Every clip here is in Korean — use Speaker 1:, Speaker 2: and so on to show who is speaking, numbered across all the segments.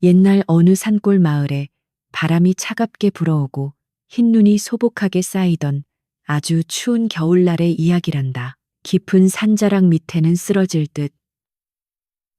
Speaker 1: 옛날 어느 산골 마을에 바람이 차갑게 불어오고 흰눈이 소복하게 쌓이던 아주 추운 겨울날의 이야기란다. 깊은 산자락 밑에는 쓰러질 듯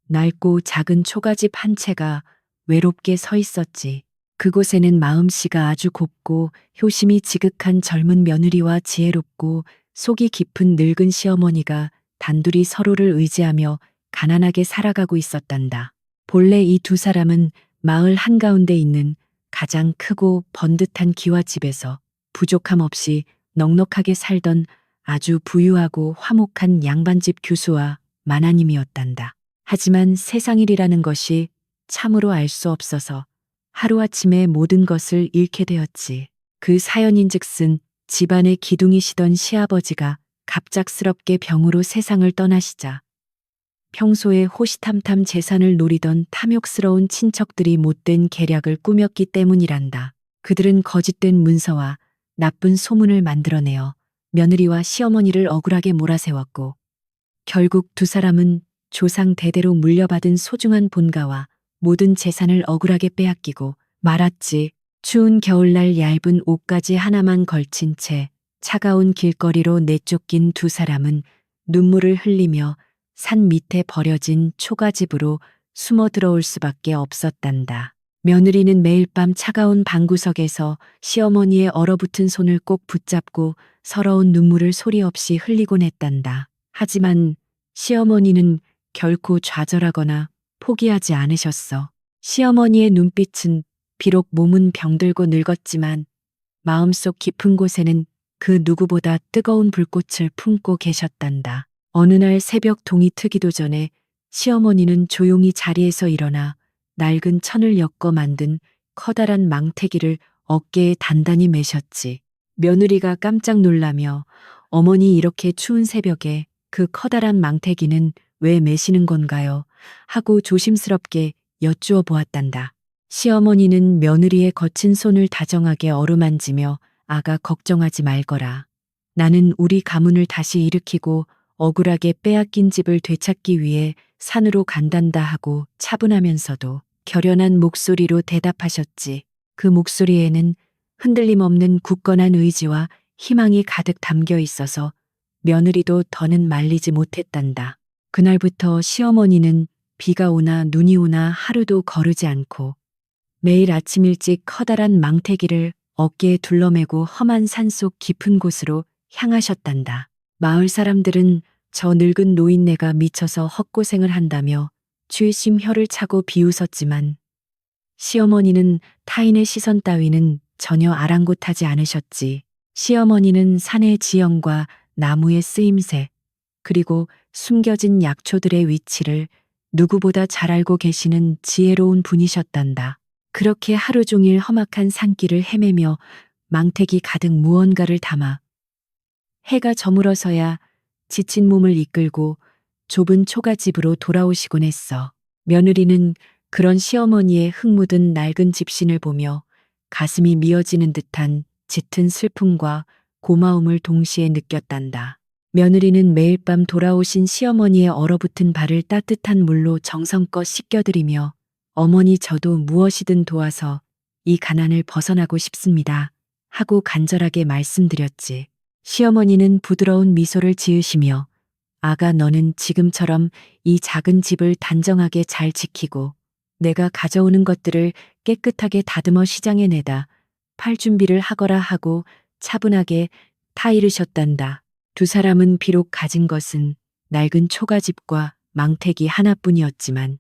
Speaker 1: 낡고 작은 초가집 한 채가 외롭게 서 있었지. 그곳에는 마음씨가 아주 곱고 효심이 지극한 젊은 며느리와 지혜롭고 속이 깊은 늙은 시어머니가 단둘이 서로를 의지하며 가난하게 살아가고 있었단다. 본래 이 두 사람은 마을 한가운데 있는 가장 크고 번듯한 기와집에서 부족함 없이 넉넉하게 살던 아주 부유하고 화목한 양반집 교수와 마나님이었단다. 하지만 세상일이라는 것이 참으로 알 수 없어서 하루아침에 모든 것을 잃게 되었지. 그 사연인즉슨 집안의 기둥이시던 시아버지가 갑작스럽게 병으로 세상을 떠나시자 평소에 호시탐탐 재산을 노리던 탐욕스러운 친척들이 못된 계략을 꾸몄기 때문이란다. 그들은 거짓된 문서와 나쁜 소문을 만들어내어 며느리와 시어머니를 억울하게 몰아세웠고 결국 두 사람은 조상 대대로 물려받은 소중한 본가와 모든 재산을 억울하게 빼앗기고 말았지. 추운 겨울날 얇은 옷가지 하나만 걸친 채 차가운 길거리로 내쫓긴 두 사람은 눈물을 흘리며 산 밑에 버려진 초가집으로 숨어 들어올 수밖에 없었단다. 며느리는 매일 밤 차가운 방구석에서 시어머니의 얼어붙은 손을 꼭 붙잡고 서러운 눈물을 소리 없이 흘리곤 했단다. 하지만 시어머니는 결코 좌절하거나 포기하지 않으셨어. 시어머니의 눈빛은 비록 몸은 병들고 늙었지만 마음속 깊은 곳에는 그 누구보다 뜨거운 불꽃을 품고 계셨단다. 어느 날 새벽 동이 트기도 전에 시어머니는 조용히 자리에서 일어나 낡은 천을 엮어 만든 커다란 망태기를 어깨에 단단히 메셨지. 며느리가 깜짝 놀라며 어머니 이렇게 추운 새벽에 그 커다란 망태기는 왜 메시는 건가요? 하고 조심스럽게 여쭈어 보았단다. 시어머니는 며느리의 거친 손을 다정하게 어루만지며 아가 걱정하지 말거라. 나는 우리 가문을 다시 일으키고 억울하게 빼앗긴 집을 되찾기 위해 산으로 간단다 하고 차분하면서도 결연한 목소리로 대답하셨지. 그 목소리에는 흔들림 없는 굳건한 의지와 희망이 가득 담겨 있어서 며느리도 더는 말리지 못했단다. 그날부터 시어머니는 비가 오나 눈이 오나 하루도 거르지 않고 매일 아침 일찍 커다란 망태기를 어깨에 둘러매고 험한 산속 깊은 곳으로 향하셨단다. 마을 사람들은 저 늙은 노인네가 미쳐서 헛고생을 한다며 취심 혀를 차고 비웃었지만 시어머니는 타인의 시선 따위는 전혀 아랑곳하지 않으셨지. 시어머니는 산의 지형과 나무의 쓰임새 그리고 숨겨진 약초들의 위치를 누구보다 잘 알고 계시는 지혜로운 분이셨단다. 그렇게 하루 종일 험악한 산길을 헤매며 망태기 가득 무언가를 담아 해가 저물어서야 지친 몸을 이끌고 좁은 초가집으로 돌아오시곤 했어. 며느리는 그런 시어머니의 흙 묻은 낡은 집신을 보며 가슴이 미어지는 듯한 짙은 슬픔과 고마움을 동시에 느꼈단다. 며느리는 매일 밤 돌아오신 시어머니의 얼어붙은 발을 따뜻한 물로 정성껏 씻겨드리며 어머니 저도 무엇이든 도와서 이 가난을 벗어나고 싶습니다. 하고 간절하게 말씀드렸지. 시어머니는 부드러운 미소를 지으시며 아가 너는 지금처럼 이 작은 집을 단정하게 잘 지키고 내가 가져오는 것들을 깨끗하게 다듬어 시장에 내다 팔 준비를 하거라 하고 차분하게 타이르셨단다. 두 사람은 비록 가진 것은 낡은 초가집과 망태기 하나뿐이었지만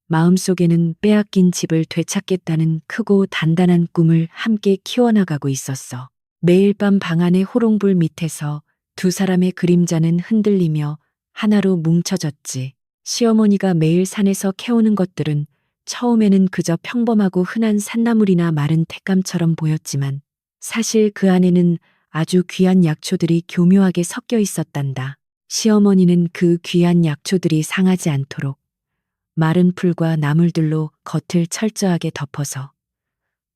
Speaker 1: 마음속에는 빼앗긴 집을 되찾겠다는 크고 단단한 꿈을 함께 키워나가고 있었어. 매일 밤 방 안의 호롱불 밑에서 두 사람의 그림자는 흔들리며 하나로 뭉쳐졌지. 시어머니가 매일 산에서 캐오는 것들은 처음에는 그저 평범하고 흔한 산나물이나 마른 택감처럼 보였지만 사실 그 안에는 아주 귀한 약초들이 교묘하게 섞여 있었단다. 시어머니는 그 귀한 약초들이 상하지 않도록 마른 풀과 나물들로 겉을 철저하게 덮어서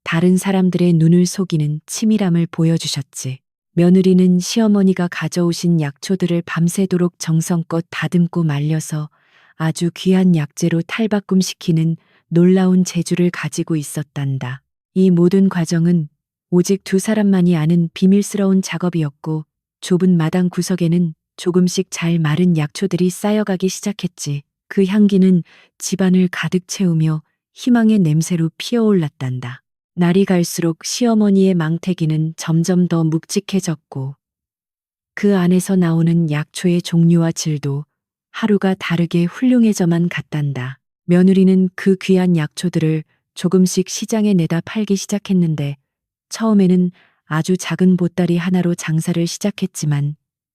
Speaker 1: 다른 사람들의 눈을 속이는 치밀함을 보여주셨지. 며느리는 시어머니가 가져오신 약초들을 밤새도록 정성껏 다듬고 말려서 아주 귀한 약재로 탈바꿈시키는 놀라운 재주를 가지고 있었단다. 이 모든 과정은 오직 두 사람만이 아는 비밀스러운 작업이었고 좁은 마당 구석에는 조금씩 잘 마른 약초들이 쌓여가기 시작했지. 그 향기는 집안을 가득 채우며 희망의 냄새로 피어올랐단다. 날이 갈수록 시어머니의 망태기는 점점 더 묵직해졌고 그 안에서 나오는 약초의 종류와 질도 하루가 다르게 훌륭해져만 갔단다. 며느리는 그 귀한 약초들을 조금씩 시장에 내다 팔기 시작했는데 처음에는 아주 작은 보따리 하나로 장사를 시작했지만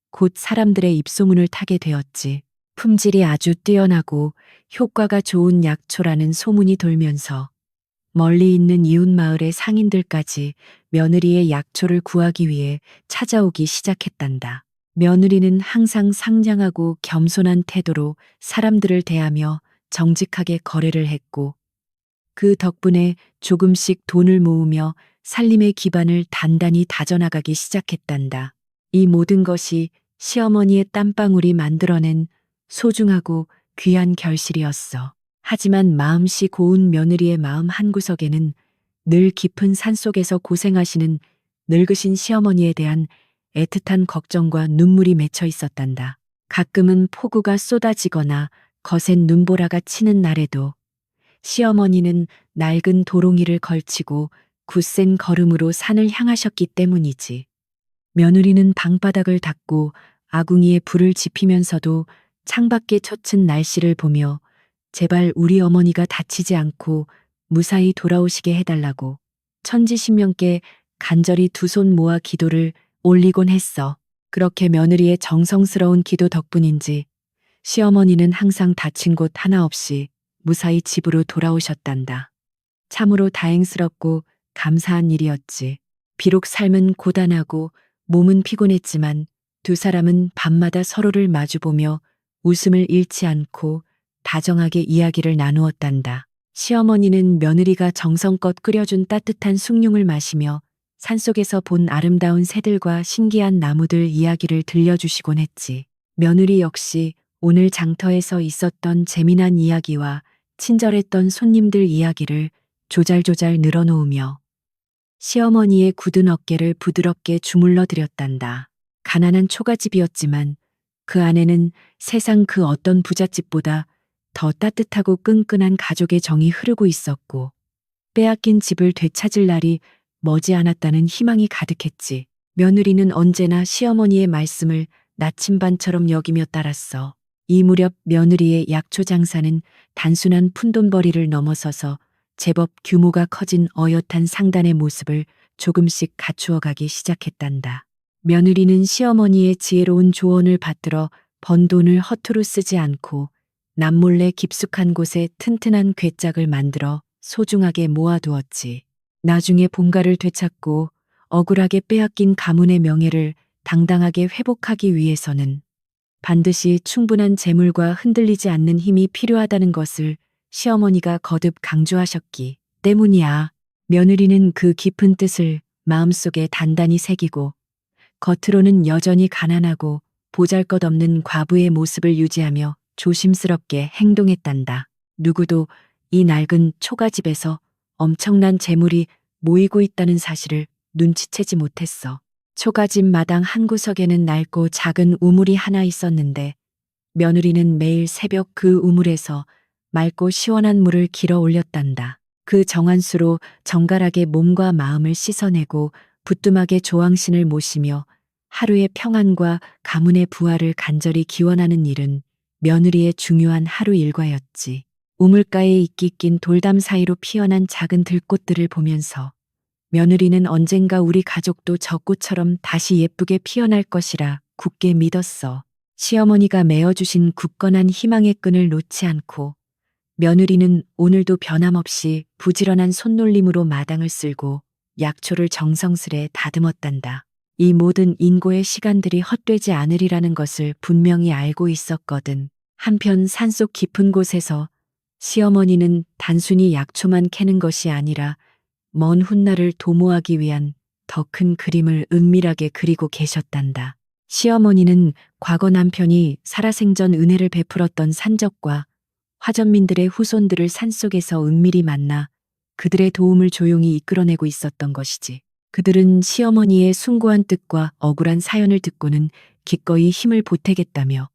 Speaker 1: 곧 사람들의 입소문을 타게 되었지. 품질이 아주 뛰어나고 효과가 좋은 약초라는 소문이 돌면서 멀리 있는 이웃 마을의 상인들까지 며느리의 약초를 구하기 위해 찾아오기 시작했단다. 며느리는 항상 상냥하고 겸손한 태도로 사람들을 대하며 정직하게 거래를 했고 그 덕분에 조금씩 돈을 모으며 살림의 기반을 단단히 다져나가기 시작했단다. 이 모든 것이 시어머니의 땀방울이 만들어낸 소중하고 귀한 결실이었어. 하지만 마음씨 고운 며느리의 마음 한구석에는 늘 깊은 산속에서 고생하시는 늙으신 시어머니에 대한 애틋한 걱정과 눈물이 맺혀 있었단다. 가끔은 폭우가 쏟아지거나 거센 눈보라가 치는 날에도 시어머니는 낡은 도롱이를 걸치고 굳센 걸음으로 산을 향하셨기 때문이지. 며느리는 방바닥을 닦고 아궁이에 불을 지피면서도 창밖에 젖은 날씨를 보며 제발 우리 어머니가 다치지 않고 무사히 돌아오시게 해달라고 천지신명께 간절히 두 손 모아 기도를 올리곤 했어. 그렇게 며느리의 정성스러운 기도 덕분인지 시어머니는 항상 다친 곳 하나 없이 무사히 집으로 돌아오셨단다. 참으로 다행스럽고 감사한 일이었지. 비록 삶은 고단하고 몸은 피곤했지만 두 사람은 밤마다 서로를 마주보며 웃음을 잃지 않고 다정하게 이야기를 나누었단다. 시어머니는 며느리가 정성껏 끓여준 따뜻한 숭늉을 마시며 산속에서 본 아름다운 새들과 신기한 나무들 이야기를 들려주시곤 했지. 며느리 역시 오늘 장터에서 있었던 재미난 이야기와 친절했던 손님들 이야기를 조잘조잘 늘어놓으며 시어머니의 굳은 어깨를 부드럽게 주물러 드렸단다. 가난한 초가집이었지만 그 안에는 세상 그 어떤 부잣집보다 더 따뜻하고 끈끈한 가족의 정이 흐르고 있었고 빼앗긴 집을 되찾을 날이 머지않았다는 희망이 가득했지. 며느리는 언제나 시어머니의 말씀을 나침반처럼 여기며 따랐어. 이 무렵 며느리의 약초 장사는 단순한 푼돈벌이를 넘어서서 제법 규모가 커진 어엿한 상단의 모습을 조금씩 갖추어가기 시작했단다. 며느리는 시어머니의 지혜로운 조언을 받들어 번 돈을 허투루 쓰지 않고 남몰래 깊숙한 곳에 튼튼한 괴짝을 만들어 소중하게 모아두었지. 나중에 본가를 되찾고 억울하게 빼앗긴 가문의 명예를 당당하게 회복하기 위해서는 반드시 충분한 재물과 흔들리지 않는 힘이 필요하다는 것을 시어머니가 거듭 강조하셨기 때문이야. 며느리는 그 깊은 뜻을 마음속에 단단히 새기고 겉으로는 여전히 가난하고 보잘것없는 과부의 모습을 유지하며 조심스럽게 행동했단다. 누구도 이 낡은 초가집에서 엄청난 재물이 모이고 있다는 사실을 눈치채지 못했어. 초가집 마당 한구석에는 낡고 작은 우물이 하나 있었는데 며느리는 매일 새벽 그 우물에서 맑고 시원한 물을 길어 올렸단다. 그 정한수로 정갈하게 몸과 마음을 씻어내고 부뚜막에 조왕신을 모시며 하루의 평안과 가문의 부활을 간절히 기원하는 일은 며느리의 중요한 하루 일과였지. 우물가에 이끼 낀 돌담 사이로 피어난 작은 들꽃들을 보면서 며느리는 언젠가 우리 가족도 저 꽃처럼 다시 예쁘게 피어날 것이라 굳게 믿었어. 시어머니가 메어주신 굳건한 희망의 끈을 놓지 않고 며느리는 오늘도 변함없이 부지런한 손놀림으로 마당을 쓸고 약초를 정성스레 다듬었단다. 이 모든 인고의 시간들이 헛되지 않으리라는 것을 분명히 알고 있었거든. 한편 산속 깊은 곳에서 시어머니는 단순히 약초만 캐는 것이 아니라 먼 훗날을 도모하기 위한 더 큰 그림을 은밀하게 그리고 계셨단다. 시어머니는 과거 남편이 살아생전 은혜를 베풀었던 산적과 화전민들의 후손들을 산속에서 은밀히 만나 그들의 도움을 조용히 이끌어내고 있었던 것이지. 그들은 시어머니의 숭고한 뜻과 억울한 사연을 듣고는 기꺼이 힘을 보태겠다며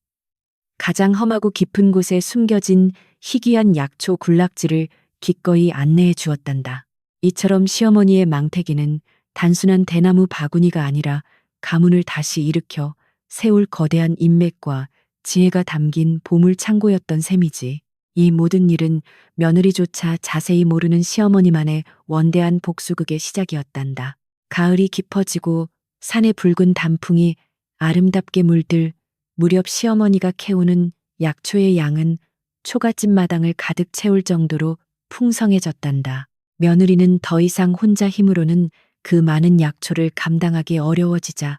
Speaker 1: 가장 험하고 깊은 곳에 숨겨진 희귀한 약초 군락지를 기꺼이 안내해 주었단다. 이처럼 시어머니의 망태기는 단순한 대나무 바구니가 아니라 가문을 다시 일으켜 세울 거대한 인맥과 지혜가 담긴 보물 창고였던 셈이지. 이 모든 일은 며느리조차 자세히 모르는 시어머니만의 원대한 복수극의 시작이었단다. 가을이 깊어지고 산의 붉은 단풍이 아름답게 물들 무렵 시어머니가 캐오는 약초의 양은 초가집 마당을 가득 채울 정도로 풍성해졌단다. 며느리는 더 이상 혼자 힘으로는 그 많은 약초를 감당하기 어려워지자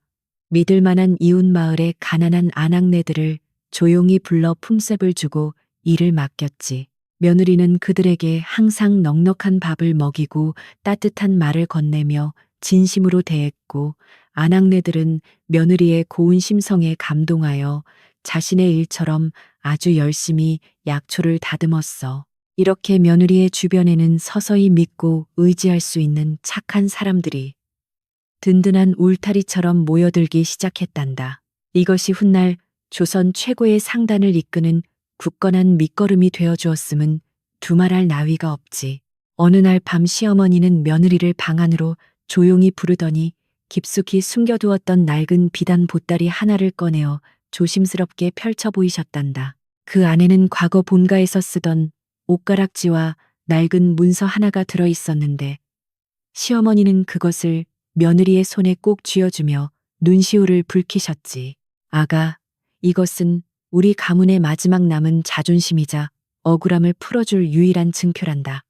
Speaker 1: 믿을 만한 이웃 마을의 가난한 아낙네들을 조용히 불러 품삯을 주고 일을 맡겼지. 며느리는 그들에게 항상 넉넉한 밥을 먹이고 따뜻한 말을 건네며 진심으로 대했고, 아낙네들은 며느리의 고운 심성에 감동하여 자신의 일처럼 아주 열심히 약초를 다듬었어. 이렇게 며느리의 주변에는 서서히 믿고 의지할 수 있는 착한 사람들이 든든한 울타리처럼 모여들기 시작했단다. 이것이 훗날 조선 최고의 상단을 이끄는 굳건한 밑거름이 되어 주었음은 두말할 나위가 없지. 어느 날 밤 시어머니는 며느리를 방 안으로 조용히 부르더니 깊숙이 숨겨두었던 낡은 비단 보따리 하나를 꺼내어 조심스럽게 펼쳐 보이셨단다. 그 안에는 과거 본가에서 쓰던 옷가락지와 낡은 문서 하나가 들어 있었는데 시어머니는 그것을 며느리의 손에 꼭 쥐어주며 눈시울을 붉히셨지. 아가, 이것은 우리 가문의 마지막 남은 자존심이자 억울함을 풀어줄 유일한 증표란다.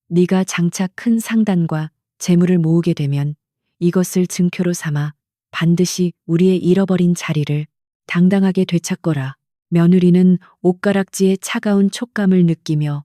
Speaker 1: 네가 장차 큰 상단과 재물을 모으게 되면 이것을 증표로 삼아 반드시 우리의 잃어버린 자리를 당당하게 되찾거라. 며느리는 옷가락지의 차가운 촉감을 느끼며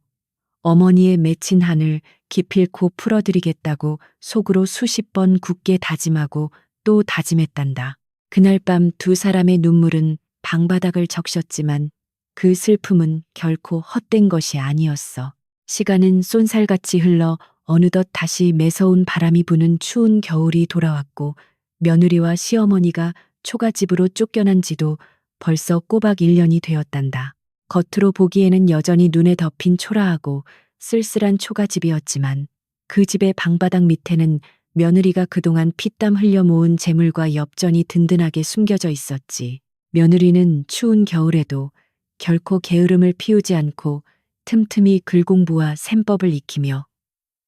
Speaker 1: 어머니의 맺힌 한을 기필코 풀어드리겠다고 속으로 수십 번 굳게 다짐하고 또 다짐했단다. 그날 밤 두 사람의 눈물은 방바닥을 적셨지만 그 슬픔은 결코 헛된 것이 아니었어. 시간은 쏜살같이 흘러 어느덧 다시 매서운 바람이 부는 추운 겨울이 돌아왔고 며느리와 시어머니가 초가집으로 쫓겨난 지도 벌써 꼬박 1년이 되었단다. 겉으로 보기에는 여전히 눈에 덮인 초라하고 쓸쓸한 초가집이었지만 그 집의 방바닥 밑에는 며느리가 그동안 피땀 흘려 모은 재물과 엽전이 든든하게 숨겨져 있었지. 며느리는 추운 겨울에도 결코 게으름을 피우지 않고 틈틈이 글공부와 셈법을 익히며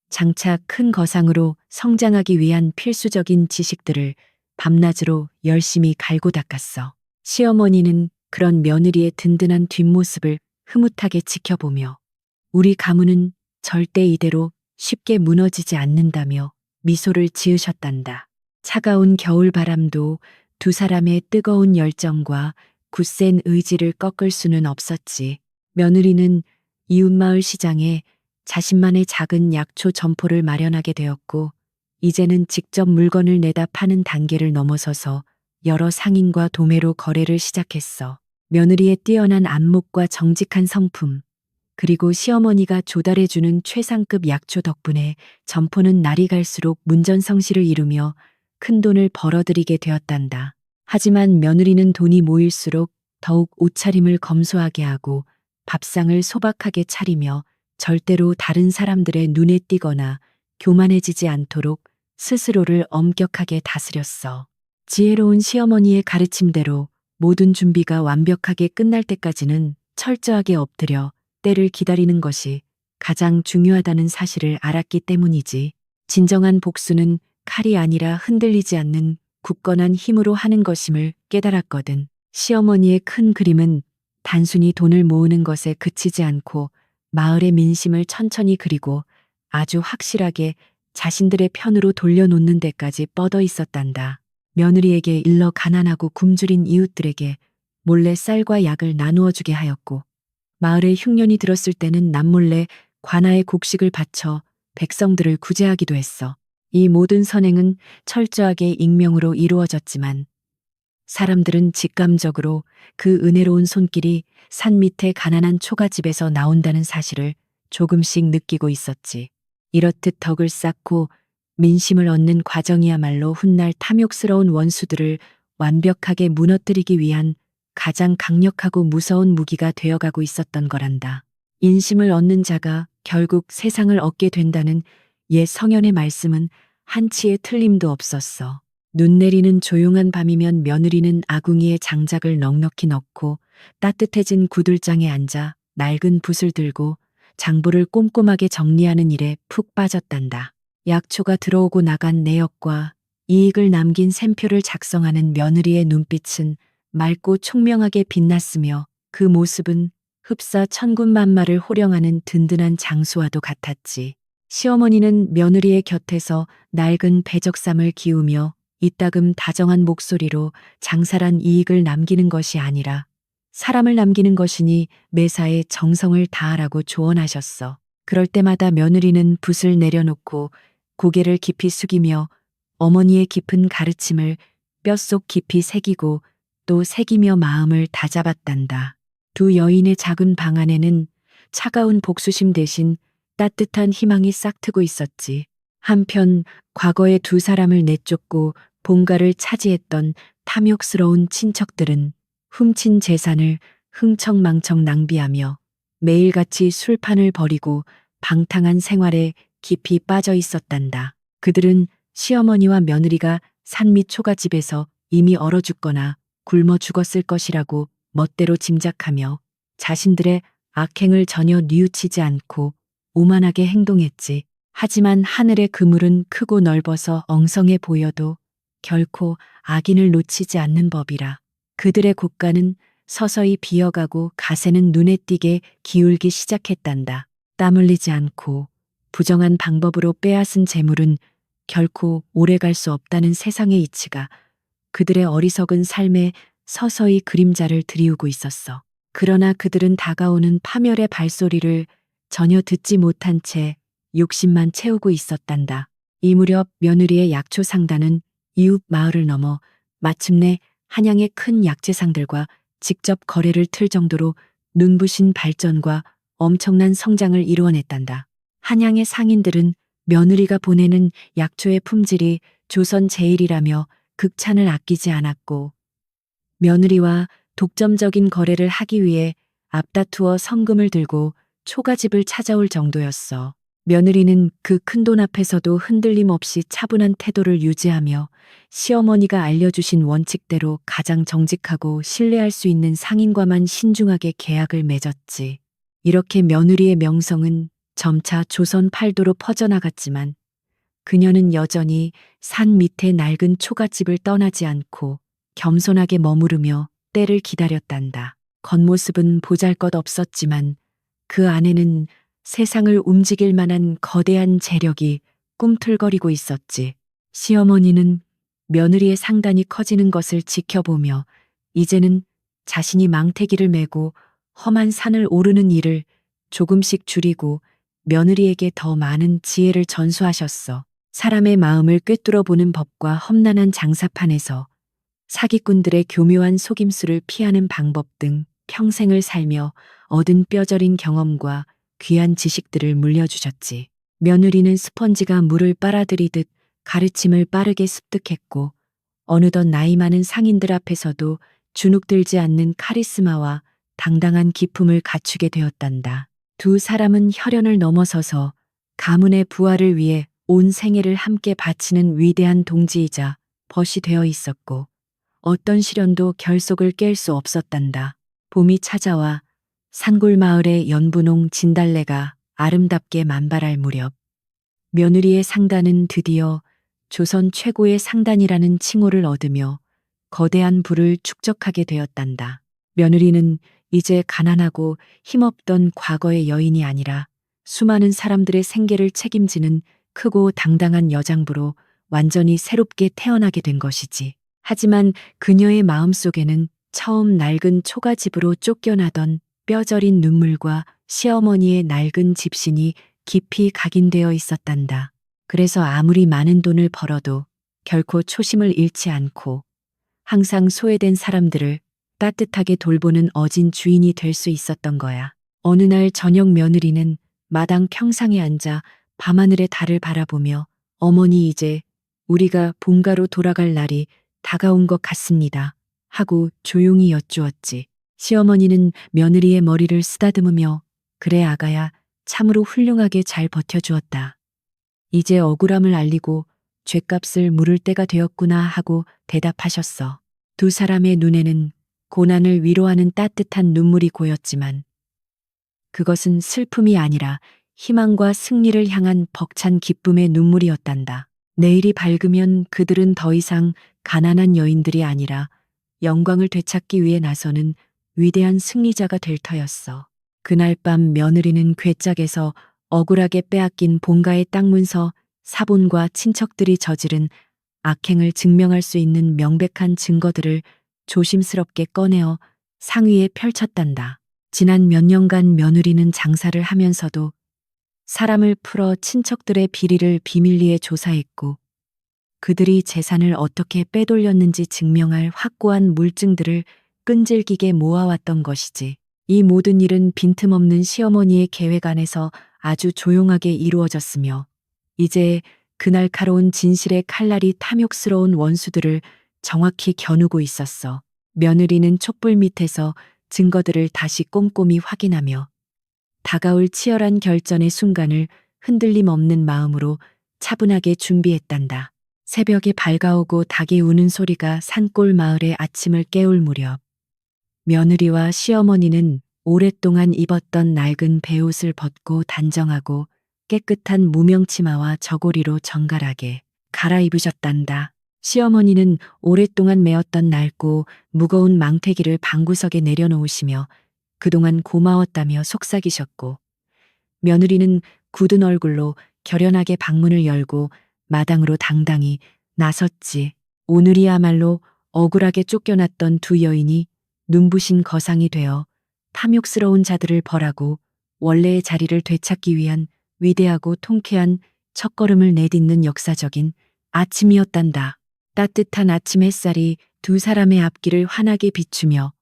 Speaker 1: 장차 큰 거상으로 성장하기 위한 필수적인 지식들을 밤낮으로 열심히 갈고 닦았어. 시어머니는 그런 며느리의 든든한 뒷모습을 흐뭇하게 지켜보며 우리 가문은 절대 이대로 쉽게 무너지지 않는다며 미소를 지으셨단다. 차가운 겨울바람도 두 사람의 뜨거운 열정과 굳센 의지를 꺾을 수는 없었지. 며느리는 이웃마을 시장에 자신만의 작은 약초 점포를 마련하게 되었고 이제는 직접 물건을 내다 파는 단계를 넘어서서 여러 상인과 도매로 거래를 시작했어. 며느리의 뛰어난 안목과 정직한 성품, 그리고 시어머니가 조달해주는 최상급 약초 덕분에 점포는 날이 갈수록 문전성시를 이루며 큰돈을 벌어들이게 되었단다. 하지만 며느리는 돈이 모일수록 더욱 옷차림을 검소하게 하고 밥상을 소박하게 차리며 절대로 다른 사람들의 눈에 띄거나 교만해지지 않도록 스스로를 엄격하게 다스렸어. 지혜로운 시어머니의 가르침대로 모든 준비가 완벽하게 끝날 때까지는 철저하게 엎드려 때를 기다리는 것이 가장 중요하다는 사실을 알았기 때문이지. 진정한 복수는 칼이 아니라 흔들리지 않는 굳건한 힘으로 하는 것임을 깨달았거든. 시어머니의 큰 그림은 단순히 돈을 모으는 것에 그치지 않고 마을의 민심을 천천히 그리고 아주 확실하게 자신들의 편으로 돌려놓는 데까지 뻗어 있었단다. 며느리에게 일러 가난하고 굶주린 이웃들에게 몰래 쌀과 약을 나누어 주게 하였고 마을에 흉년이 들었을 때는 남몰래 관아에 곡식을 바쳐 백성들을 구제하기도 했어. 이 모든 선행은 철저하게 익명으로 이루어졌지만 사람들은 직감적으로 그 은혜로운 손길이 산 밑의 가난한 초가집에서 나온다는 사실을 조금씩 느끼고 있었지. 이렇듯 덕을 쌓고 민심을 얻는 과정이야말로 훗날 탐욕스러운 원수들을 완벽하게 무너뜨리기 위한 가장 강력하고 무서운 무기가 되어가고 있었던 거란다. 인심을 얻는 자가 결국 세상을 얻게 된다는 옛 성현의 말씀은 한치의 틀림도 없었어. 눈 내리는 조용한 밤이면 며느리는 아궁이에 장작을 넉넉히 넣고 따뜻해진 구들장에 앉아 낡은 붓을 들고 장부를 꼼꼼하게 정리하는 일에 푹 빠졌단다. 약초가 들어오고 나간 내역과 이익을 남긴 샘표를 작성하는 며느리의 눈빛은 맑고 총명하게 빛났으며 그 모습은 흡사 천군만마를 호령하는 든든한 장수와도 같았지. 시어머니는 며느리의 곁에서 낡은 배적삼을 기우며 이따금 다정한 목소리로 장사란 이익을 남기는 것이 아니라 사람을 남기는 것이니 매사에 정성을 다하라고 조언하셨어. 그럴 때마다 며느리는 붓을 내려놓고 고개를 깊이 숙이며 어머니의 깊은 가르침을 뼛속 깊이 새기고 또 새기며 마음을 다잡았단다. 두 여인의 작은 방 안에는 차가운 복수심 대신 따뜻한 희망이 싹트고 있었지. 한편 과거에 두 사람을 내쫓고 본가를 차지했던 탐욕스러운 친척들은 훔친 재산을 흥청망청 낭비하며 매일같이 술판을 벌이고 방탕한 생활에 깊이 빠져 있었단다. 그들은 시어머니와 며느리가 산밑 초가집에서 이미 얼어 죽거나 굶어 죽었을 것이라고 멋대로 짐작하며 자신들의 악행을 전혀 뉘우치지 않고 오만하게 행동했지. 하지만 하늘의 그물은 크고 넓어서 엉성해 보여도 결코 악인을 놓치지 않는 법이라. 그들의 곳간은 서서히 비어가고 가세는 눈에 띄게 기울기 시작했단다. 땀 흘리지 않고 부정한 방법으로 빼앗은 재물은 결코 오래갈 수 없다는 세상의 이치가 그들의 어리석은 삶에 서서히 그림자를 드리우고 있었어. 그러나 그들은 다가오는 파멸의 발소리를 전혀 듣지 못한 채 욕심만 채우고 있었단다. 이 무렵 며느리의 약초 상단은 이웃 마을을 넘어 마침내 한양의 큰 약재상들과 직접 거래를 틀 정도로 눈부신 발전과 엄청난 성장을 이루어냈단다. 한양의 상인들은 며느리가 보내는 약초의 품질이 조선 제일이라며 극찬을 아끼지 않았고 며느리와 독점적인 거래를 하기 위해 앞다투어 성금을 들고 초가집을 찾아올 정도였어. 며느리는 그 큰돈 앞에서도 흔들림 없이 차분한 태도를 유지하며 시어머니가 알려주신 원칙대로 가장 정직하고 신뢰할 수 있는 상인과만 신중하게 계약을 맺었지. 이렇게 며느리의 명성은 점차 조선 팔도로 퍼져나갔지만 그녀는 여전히 산 밑의 낡은 초가집을 떠나지 않고 겸손하게 머무르며 때를 기다렸단다. 겉모습은 보잘것없었지만 그 안에는 세상을 움직일 만한 거대한 재력이 꿈틀거리고 있었지. 시어머니는 며느리의 상단이 커지는 것을 지켜보며 이제는 자신이 망태기를 메고 험한 산을 오르는 일을 조금씩 줄이고 며느리에게 더 많은 지혜를 전수하셨어. 사람의 마음을 꿰뚫어 보는 법과 험난한 장사판에서 사기꾼들의 교묘한 속임수를 피하는 방법 등 평생을 살며 얻은 뼈저린 경험과 귀한 지식들을 물려주셨지. 며느리는 스펀지가 물을 빨아들이듯 가르침을 빠르게 습득했고 어느덧 나이 많은 상인들 앞에서도 주눅들지 않는 카리스마와 당당한 기품을 갖추게 되었단다. 두 사람은 혈연을 넘어서서 가문의 부활을 위해 온 생애를 함께 바치는 위대한 동지이자 벗이 되어 있었고 어떤 시련도 결속을 깰 수 없었단다. 봄이 찾아와 산골 마을의 연분홍 진달래가 아름답게 만발할 무렵 며느리의 상단은 드디어 조선 최고의 상단이라는 칭호를 얻으며 거대한 부를 축적하게 되었단다. 며느리는 이제 가난하고 힘없던 과거의 여인이 아니라 수많은 사람들의 생계를 책임지는 크고 당당한 여장부로 완전히 새롭게 태어나게 된 것이지. 하지만 그녀의 마음속에는 처음 낡은 초가집으로 쫓겨나던 뼈저린 눈물과 시어머니의 낡은 집신이 깊이 각인되어 있었단다. 그래서 아무리 많은 돈을 벌어도 결코 초심을 잃지 않고 항상 소외된 사람들을 따뜻하게 돌보는 어진 주인이 될 수 있었던 거야. 어느 날 저녁 며느리는 마당 평상에 앉아 밤하늘의 달을 바라보며 어머니 이제 우리가 본가로 돌아갈 날이 다가온 것 같습니다. 하고 조용히 여쭈었지. 시어머니는 며느리의 머리를 쓰다듬으며 그래 아가야 참으로 훌륭하게 잘 버텨주었다. 이제 억울함을 알리고 죗값을 물을 때가 되었구나 하고 대답하셨어. 두 사람의 눈에는 고난을 위로하는 따뜻한 눈물이 고였지만 그것은 슬픔이 아니라 희망과 승리를 향한 벅찬 기쁨의 눈물이었단다. 내일이 밝으면 그들은 더 이상 가난한 여인들이 아니라 영광을 되찾기 위해 나서는 위대한 승리자가 될 터였어. 그날 밤 며느리는 괴짝에서 억울하게 빼앗긴 본가의 땅 문서, 사본과 친척들이 저지른 악행을 증명할 수 있는 명백한 증거들을 조심스럽게 꺼내어 상위에 펼쳤단다. 지난 몇 년간 며느리는 장사를 하면서도 사람을 풀어 친척들의 비리를 비밀리에 조사했고 그들이 재산을 어떻게 빼돌렸는지 증명할 확고한 물증들을 끈질기게 모아왔던 것이지. 이 모든 일은 빈틈없는 시어머니의 계획 안에서 아주 조용하게 이루어졌으며 이제 그 날카로운 진실의 칼날이 탐욕스러운 원수들을 정확히 겨누고 있었어. 며느리는 촛불 밑에서 증거들을 다시 꼼꼼히 확인하며 다가올 치열한 결전의 순간을 흔들림 없는 마음으로 차분하게 준비했단다. 새벽이 밝아오고 닭이 우는 소리가 산골 마을의 아침을 깨울 무렵 며느리와 시어머니는 오랫동안 입었던 낡은 베옷을 벗고 단정하고 깨끗한 무명치마와 저고리로 정갈하게 갈아입으셨단다. 시어머니는 오랫동안 메었던 낡고 무거운 망태기를 방구석에 내려놓으시며 그동안 고마웠다며 속삭이셨고 며느리는 굳은 얼굴로 결연하게 방문을 열고 마당으로 당당히 나섰지. 오늘이야말로 억울하게 쫓겨났던 두 여인이 눈부신 거상이 되어 탐욕스러운 자들을 벌하고 원래의 자리를 되찾기 위한 위대하고 통쾌한 첫걸음을 내딛는 역사적인 아침이었단다. 따뜻한 아침 햇살이 두 사람의 앞길을 환하게 비추며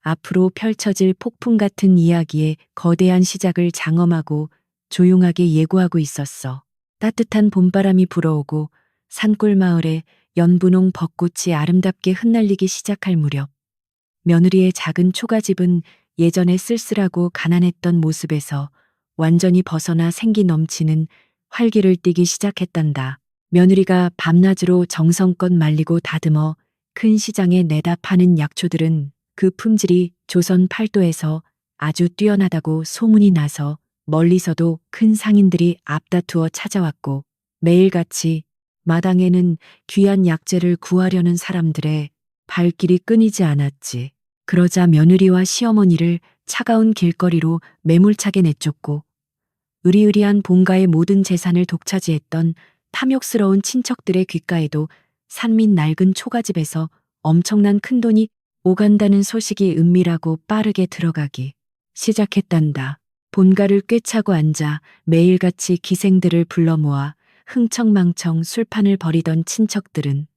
Speaker 1: 앞으로 펼쳐질 폭풍 같은 이야기의 거대한 시작을 장엄하고 조용하게 예고하고 있었어. 따뜻한 봄바람이 불어오고 산골 마을에 연분홍 벚꽃이 아름답게 흩날리기 시작할 무렵 며느리의 작은 초가집은 예전에 쓸쓸하고 가난했던 모습에서 완전히 벗어나 생기 넘치는 활기를 띠기 시작했단다. 며느리가 밤낮으로 정성껏 말리고 다듬어 큰 시장에 내다 파는 약초들은 그 품질이 조선 팔도에서 아주 뛰어나다고 소문이 나서 멀리서도 큰 상인들이 앞다투어 찾아왔고 매일같이 마당에는 귀한 약재를 구하려는 사람들의 발길이 끊이지 않았지. 그러자 며느리와 시어머니를 차가운 길거리로 매몰차게 내쫓고 으리으리한 본가의 모든 재산을 독차지했던 탐욕스러운 친척들의 귓가에도 산밑 낡은 초가집에서 엄청난 큰돈이 오간다는 소식이 은밀하고 빠르게 들어가기 시작했단다. 본가를 꿰차고 앉아 매일같이 기생들을 불러 모아 흥청망청 술판을 벌이던 친척들은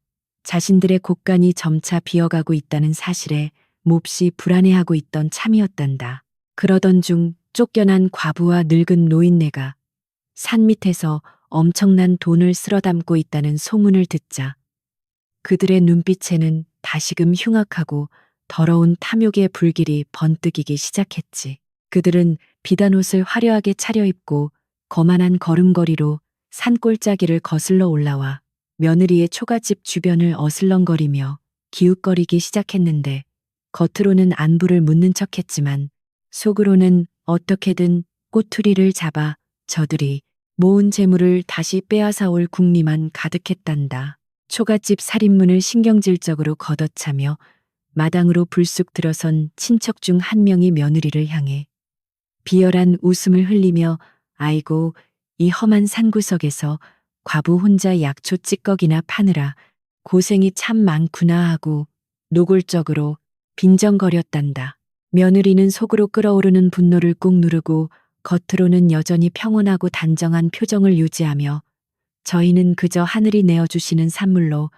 Speaker 1: 자신들의 곳간이 점차 비어가고 있다는 사실에 몹시 불안해하고 있던 참이었단다. 그러던 중 쫓겨난 과부와 늙은 노인네가 산 밑에서 엄청난 돈을 쓸어 담고 있다는 소문을 듣자 그들의 눈빛에는 다시금 흉악하고 더러운 탐욕의 불길이 번뜩이기 시작했지. 그들은 비단 옷을 화려하게 차려입고 거만한 걸음걸이로 산골짜기를 거슬러 올라와 며느리의 초가집 주변을 어슬렁거리며 기웃거리기 시작했는데 겉으로는 안부를 묻는 척했지만 속으로는 어떻게든 꼬투리를 잡아 저들이 모은 재물을 다시 빼앗아올 궁리만 가득했단다. 초가집 살인문을 신경질적으로 걷어차며 마당으로 불쑥 들어선 친척 중 한 명이 며느리를 향해 비열한 웃음을 흘리며 아이고 이 험한 산구석에서 과부 혼자 약초 찌꺼기나 파느라 고생이 참 많구나 하고 노골적으로 빈정거렸단다. 며느리는 속으로 끓어오르는 분노를 꾹 누르고 겉으로는 여전히 평온하고 단정한 표정을 유지하며 저희는 그저 하늘이 내어주시는 산물로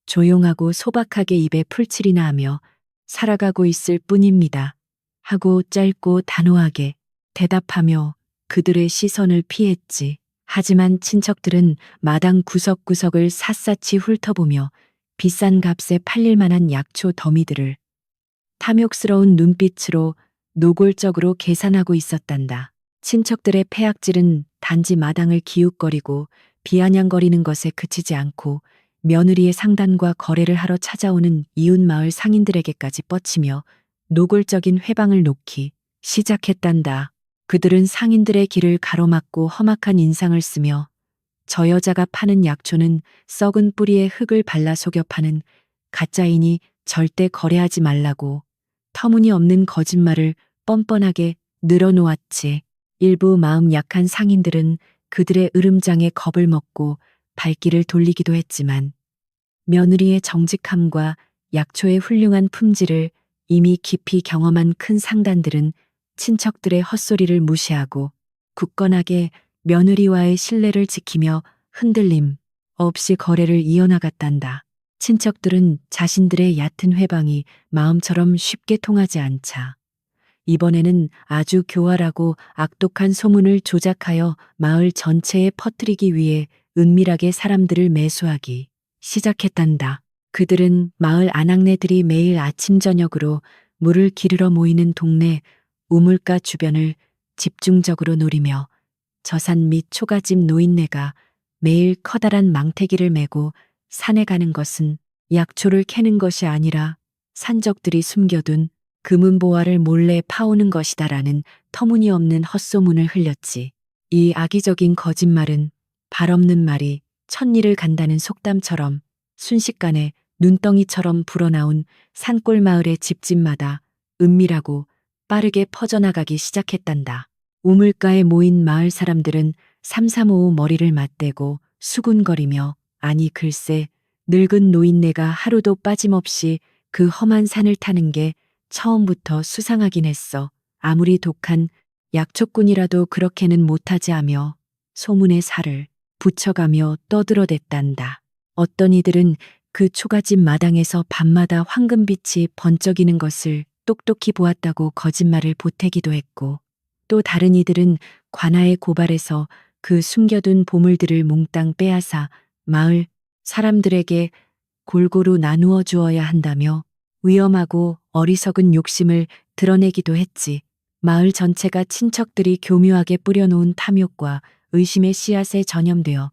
Speaker 1: 조용하고 소박하게 입에 풀칠이나 하며 살아가고 있을 뿐입니다. 하고 짧고 단호하게 대답하며 그들의 시선을 피했지. 하지만 친척들은 마당 구석구석을 샅샅이 훑어보며 비싼 값에 팔릴 만한 약초 더미들을 탐욕스러운 눈빛으로 노골적으로 계산하고 있었단다. 친척들의 폐악질은 단지 마당을 기웃거리고 비아냥거리는 것에 그치지 않고 며느리의 상단과 거래를 하러 찾아오는 이웃 마을 상인들에게까지 뻗치며 노골적인 회방을 놓기 시작했단다. 그들은 상인들의 길을 가로막고 험악한 인상을 쓰며 저 여자가 파는 약초는 썩은 뿌리에 흙을 발라 속여 파는 가짜이니 절대 거래하지 말라고 터무니없는 거짓말을 뻔뻔하게 늘어놓았지. 일부 마음 약한 상인들은 그들의 으름장에 겁을 먹고 발길을 돌리기도 했지만 며느리의 정직함과 약초의 훌륭한 품질을 이미 깊이 경험한 큰 상단들은 친척들의 헛소리를 무시하고 굳건하게 며느리와의 신뢰를 지키며 흔들림 없이 거래를 이어나갔단다. 친척들은 자신들의 얕은 회방이 마음처럼 쉽게 통하지 않자 이번에는 아주 교활하고 악독한 소문을 조작하여 마을 전체에 퍼뜨리기 위해 은밀하게 사람들을 매수하기 시작했단다. 그들은 마을 아낙네들이 매일 아침 저녁으로 물을 기르러 모이는 동네 우물가 주변을 집중적으로 노리며 저산 및 초가집 노인네가 매일 커다란 망태기를 메고 산에 가는 것은 약초를 캐는 것이 아니라 산적들이 숨겨둔 금은보화를 몰래 파오는 것이다라는 터무니없는 헛소문을 흘렸지. 이 악의적인 거짓말은 발 없는 말이 천리를 간다는 속담처럼 순식간에 눈덩이처럼 불어나온 산골 마을의 집집마다 은밀하고 빠르게 퍼져나가기 시작했단다. 우물가에 모인 마을 사람들은 삼삼오오 머리를 맞대고 수군거리며 아니 글쎄 늙은 노인네가 하루도 빠짐없이 그 험한 산을 타는 게 처음부터 수상하긴 했어. 아무리 독한 약초꾼이라도 그렇게는 못하지 하며 소문에 살을 붙여가며 떠들어댔단다. 어떤 이들은 그 초가집 마당에서 밤마다 황금빛이 번쩍이는 것을 똑똑히 보았다고 거짓말을 보태기도 했고 또 다른 이들은 관아의 고발에서 그 숨겨둔 보물들을 몽땅 빼앗아 마을 사람들에게 골고루 나누어 주어야 한다며 위험하고 어리석은 욕심을 드러내기도 했지. 마을 전체가 친척들이 교묘하게 뿌려놓은 탐욕과 의심의 씨앗에 전염되어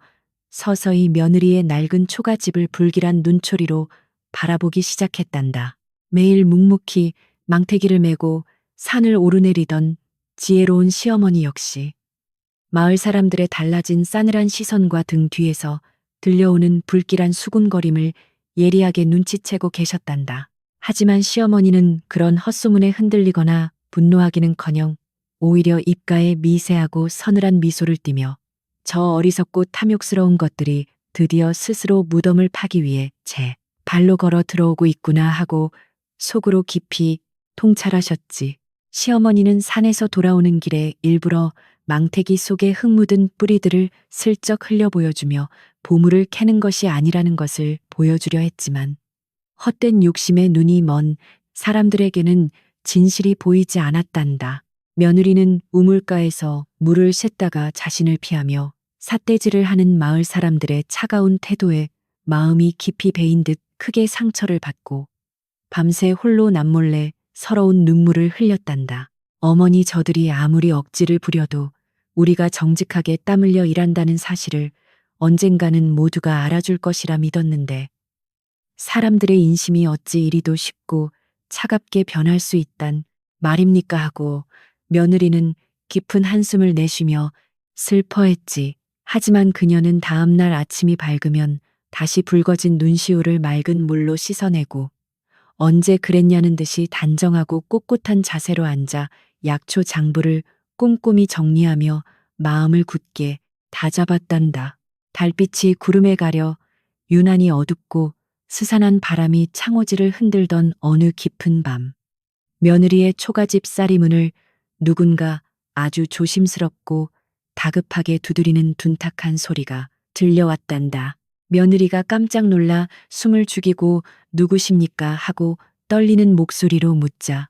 Speaker 1: 서서히 며느리의 낡은 초가집을 불길한 눈초리로 바라보기 시작했단다. 매일 묵묵히 망태기를 메고 산을 오르내리던 지혜로운 시어머니 역시 마을 사람들의 달라진 싸늘한 시선과 등 뒤에서 들려오는 불길한 수군거림을 예리하게 눈치채고 계셨단다. 하지만 시어머니는 그런 헛소문에 흔들리거나 분노하기는커녕 오히려 입가에 미세하고 서늘한 미소를 띠며 저 어리석고 탐욕스러운 것들이 드디어 스스로 무덤을 파기 위해 제 발로 걸어 들어오고 있구나 하고 속으로 깊이 통찰하셨지. 시어머니는 산에서 돌아오는 길에 일부러 망태기 속에 흙 묻은 뿌리들을 슬쩍 흘려 보여주며 보물을 캐는 것이 아니라는 것을 보여주려 했지만 헛된 욕심에 눈이 먼 사람들에게는 진실이 보이지 않았단다. 며느리는 우물가에서 물을 샜다가 자신을 피하며 삿대질을 하는 마을 사람들의 차가운 태도에 마음이 깊이 베인 듯 크게 상처를 받고 밤새 홀로 남몰래 서러운 눈물을 흘렸단다. 어머니 저들이 아무리 억지를 부려도 우리가 정직하게 땀 흘려 일한다는 사실을 언젠가는 모두가 알아줄 것이라 믿었는데 사람들의 인심이 어찌 이리도 쉽고 차갑게 변할 수 있단 말입니까 하고 며느리는 깊은 한숨을 내쉬며 슬퍼했지. 하지만 그녀는 다음 날 아침이 밝으면 다시 붉어진 눈시울을 맑은 물로 씻어내고 언제 그랬냐는 듯이 단정하고 꼿꼿한 자세로 앉아 약초 장부를 꼼꼼히 정리하며 마음을 굳게 다잡았단다. 달빛이 구름에 가려 유난히 어둡고 스산한 바람이 창호지를 흔들던 어느 깊은 밤. 며느리의 초가집 쌀이문을 누군가 아주 조심스럽고 다급하게 두드리는 둔탁한 소리가 들려왔단다. 며느리가 깜짝 놀라 숨을 죽이고 누구십니까 하고 떨리는 목소리로 묻자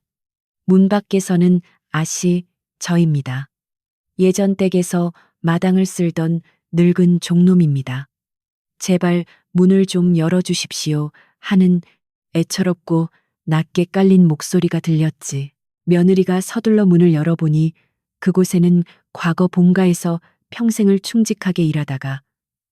Speaker 1: 문 밖에서는 아씨, 저입니다. 예전 댁에서 마당을 쓸던 늙은 종놈입니다. 제발 문을 좀 열어주십시오 하는 애처롭고 낮게 깔린 목소리가 들렸지. 며느리가 서둘러 문을 열어보니 그곳에는 과거 본가에서 평생을 충직하게 일하다가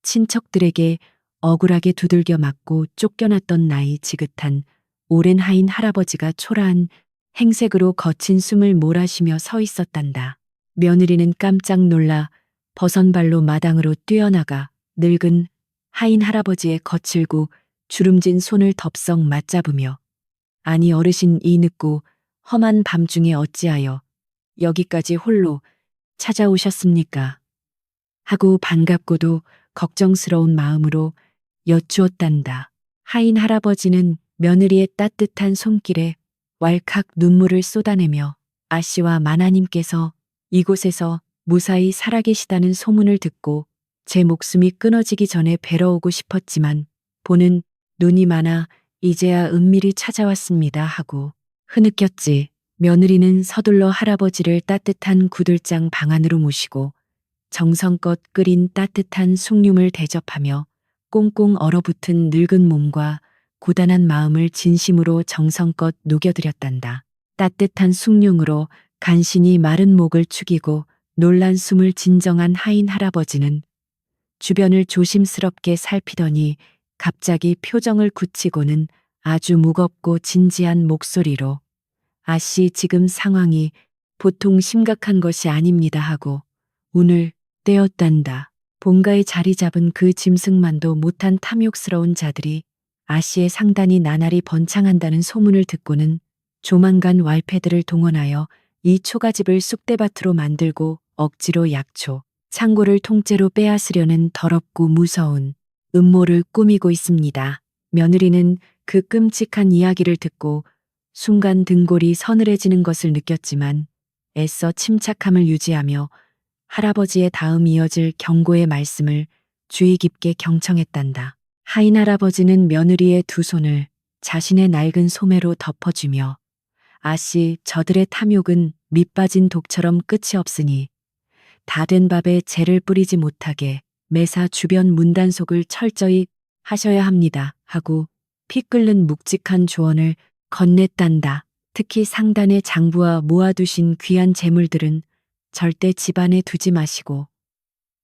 Speaker 1: 친척들에게 억울하게 두들겨 맞고 쫓겨났던 나이 지긋한 오랜 하인 할아버지가 초라한 행색으로 거친 숨을 몰아쉬며 서 있었단다. 며느리는 깜짝 놀라 버선발로 마당으로 뛰어나가 늙은 하인 할아버지의 거칠고 주름진 손을 덥석 맞잡으며 아니 어르신 이 늦고 험한 밤중에 어찌하여 여기까지 홀로 찾아오셨습니까? 하고 반갑고도 걱정스러운 마음으로 여쭈었단다. 하인 할아버지는 며느리의 따뜻한 손길에 왈칵 눈물을 쏟아내며 아씨와 마나님께서 이곳에서 무사히 살아계시다는 소문을 듣고 제 목숨이 끊어지기 전에 뵈러 오고 싶었지만 보는 눈이 많아 이제야 은밀히 찾아왔습니다 하고 흐느꼈지. 며느리는 서둘러 할아버지를 따뜻한 구들장 방 안으로 모시고 정성껏 끓인 따뜻한 숭늉을 대접하며 꽁꽁 얼어붙은 늙은 몸과 고단한 마음을 진심으로 정성껏 녹여드렸단다. 따뜻한 숭늉으로 간신히 마른 목을 축이고 놀란 숨을 진정한 하인 할아버지는 주변을 조심스럽게 살피더니 갑자기 표정을 굳히고는 아주 무겁고 진지한 목소리로 아씨 지금 상황이 보통 심각한 것이 아닙니다 하고 운을 떼었단다. 본가에 자리 잡은 그 짐승만도 못한 탐욕스러운 자들이 아씨의 상단이 나날이 번창한다는 소문을 듣고는 조만간 왈패들을 동원하여 이 초가집을 쑥대밭으로 만들고 억지로 약초, 창고를 통째로 빼앗으려는 더럽고 무서운 음모를 꾸미고 있습니다. 며느리는 그 끔찍한 이야기를 듣고 순간 등골이 서늘해지는 것을 느꼈지만 애써 침착함을 유지하며 할아버지의 다음 이어질 경고의 말씀을 주의 깊게 경청했단다. 하인 할아버지는 며느리의 두 손을 자신의 낡은 소매로 덮어주며 아씨 저들의 탐욕은 밑빠진 독처럼 끝이 없으니 다 된 밥에 재를 뿌리지 못하게 매사 주변 문단속을 철저히 하셔야 합니다 하고 피 끓는 묵직한 조언을 건넸단다. 특히 상단의 장부와 모아두신 귀한 재물들은 절대 집안에 두지 마시고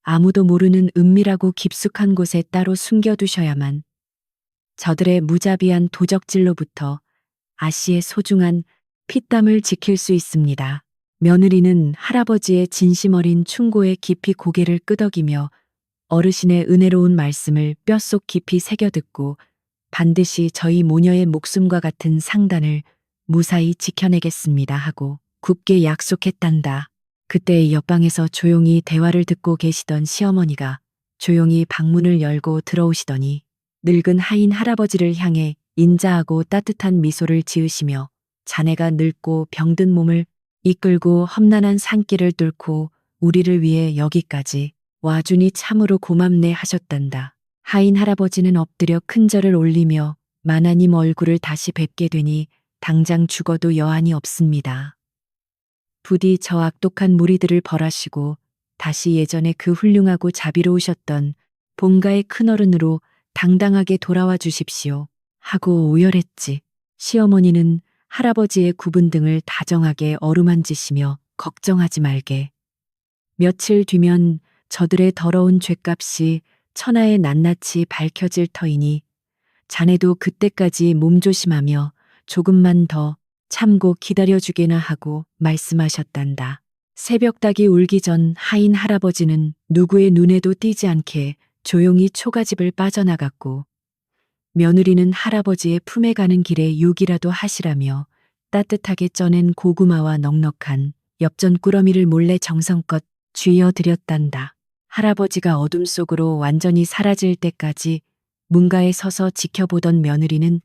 Speaker 1: 아무도 모르는 은밀하고 깊숙한 곳에 따로 숨겨두셔야만 저들의 무자비한 도적질로부터 아씨의 소중한 피땀을 지킬 수 있습니다. 며느리는 할아버지의 진심 어린 충고에 깊이 고개를 끄덕이며 어르신의 은혜로운 말씀을 뼛속 깊이 새겨듣고 반드시 저희 모녀의 목숨과 같은 상단을 무사히 지켜내겠습니다 하고 굳게 약속했단다. 그때 옆방에서 조용히 대화를 듣고 계시던 시어머니가 조용히 방문을 열고 들어오시더니 늙은 하인 할아버지를 향해 인자하고 따뜻한 미소를 지으시며 자네가 늙고 병든 몸을 이끌고 험난한 산길을 뚫고 우리를 위해 여기까지 와주니 참으로 고맙네 하셨단다. 하인 할아버지는 엎드려 큰절을 올리며 마나님 얼굴을 다시 뵙게 되니 당장 죽어도 여한이 없습니다. 부디 저 악독한 무리들을 벌하시고 다시 예전에 그 훌륭하고 자비로우셨던 본가의 큰어른으로 당당하게 돌아와 주십시오 하고 오열했지. 시어머니는 할아버지의 굽은 등을 다정하게 어루만지시며 걱정하지 말게. 며칠 뒤면 저들의 더러운 죗값이 천하에 낱낱이 밝혀질 터이니 자네도 그때까지 몸조심하며 조금만 더 참고 기다려주게나 하고 말씀하셨단다. 새벽닭이 울기 전 하인 할아버지는 누구의 눈에도 띄지 않게 조용히 초가집을 빠져나갔고 며느리는 할아버지의 품에 가는 길에 욕이라도 하시라며 따뜻하게 쪄낸 고구마와 넉넉한 엽전 꾸러미를 몰래 정성껏 쥐어드렸단다. 할아버지가 어둠 속으로 완전히 사라질 때까지 문가에 서서 지켜보던 며느리는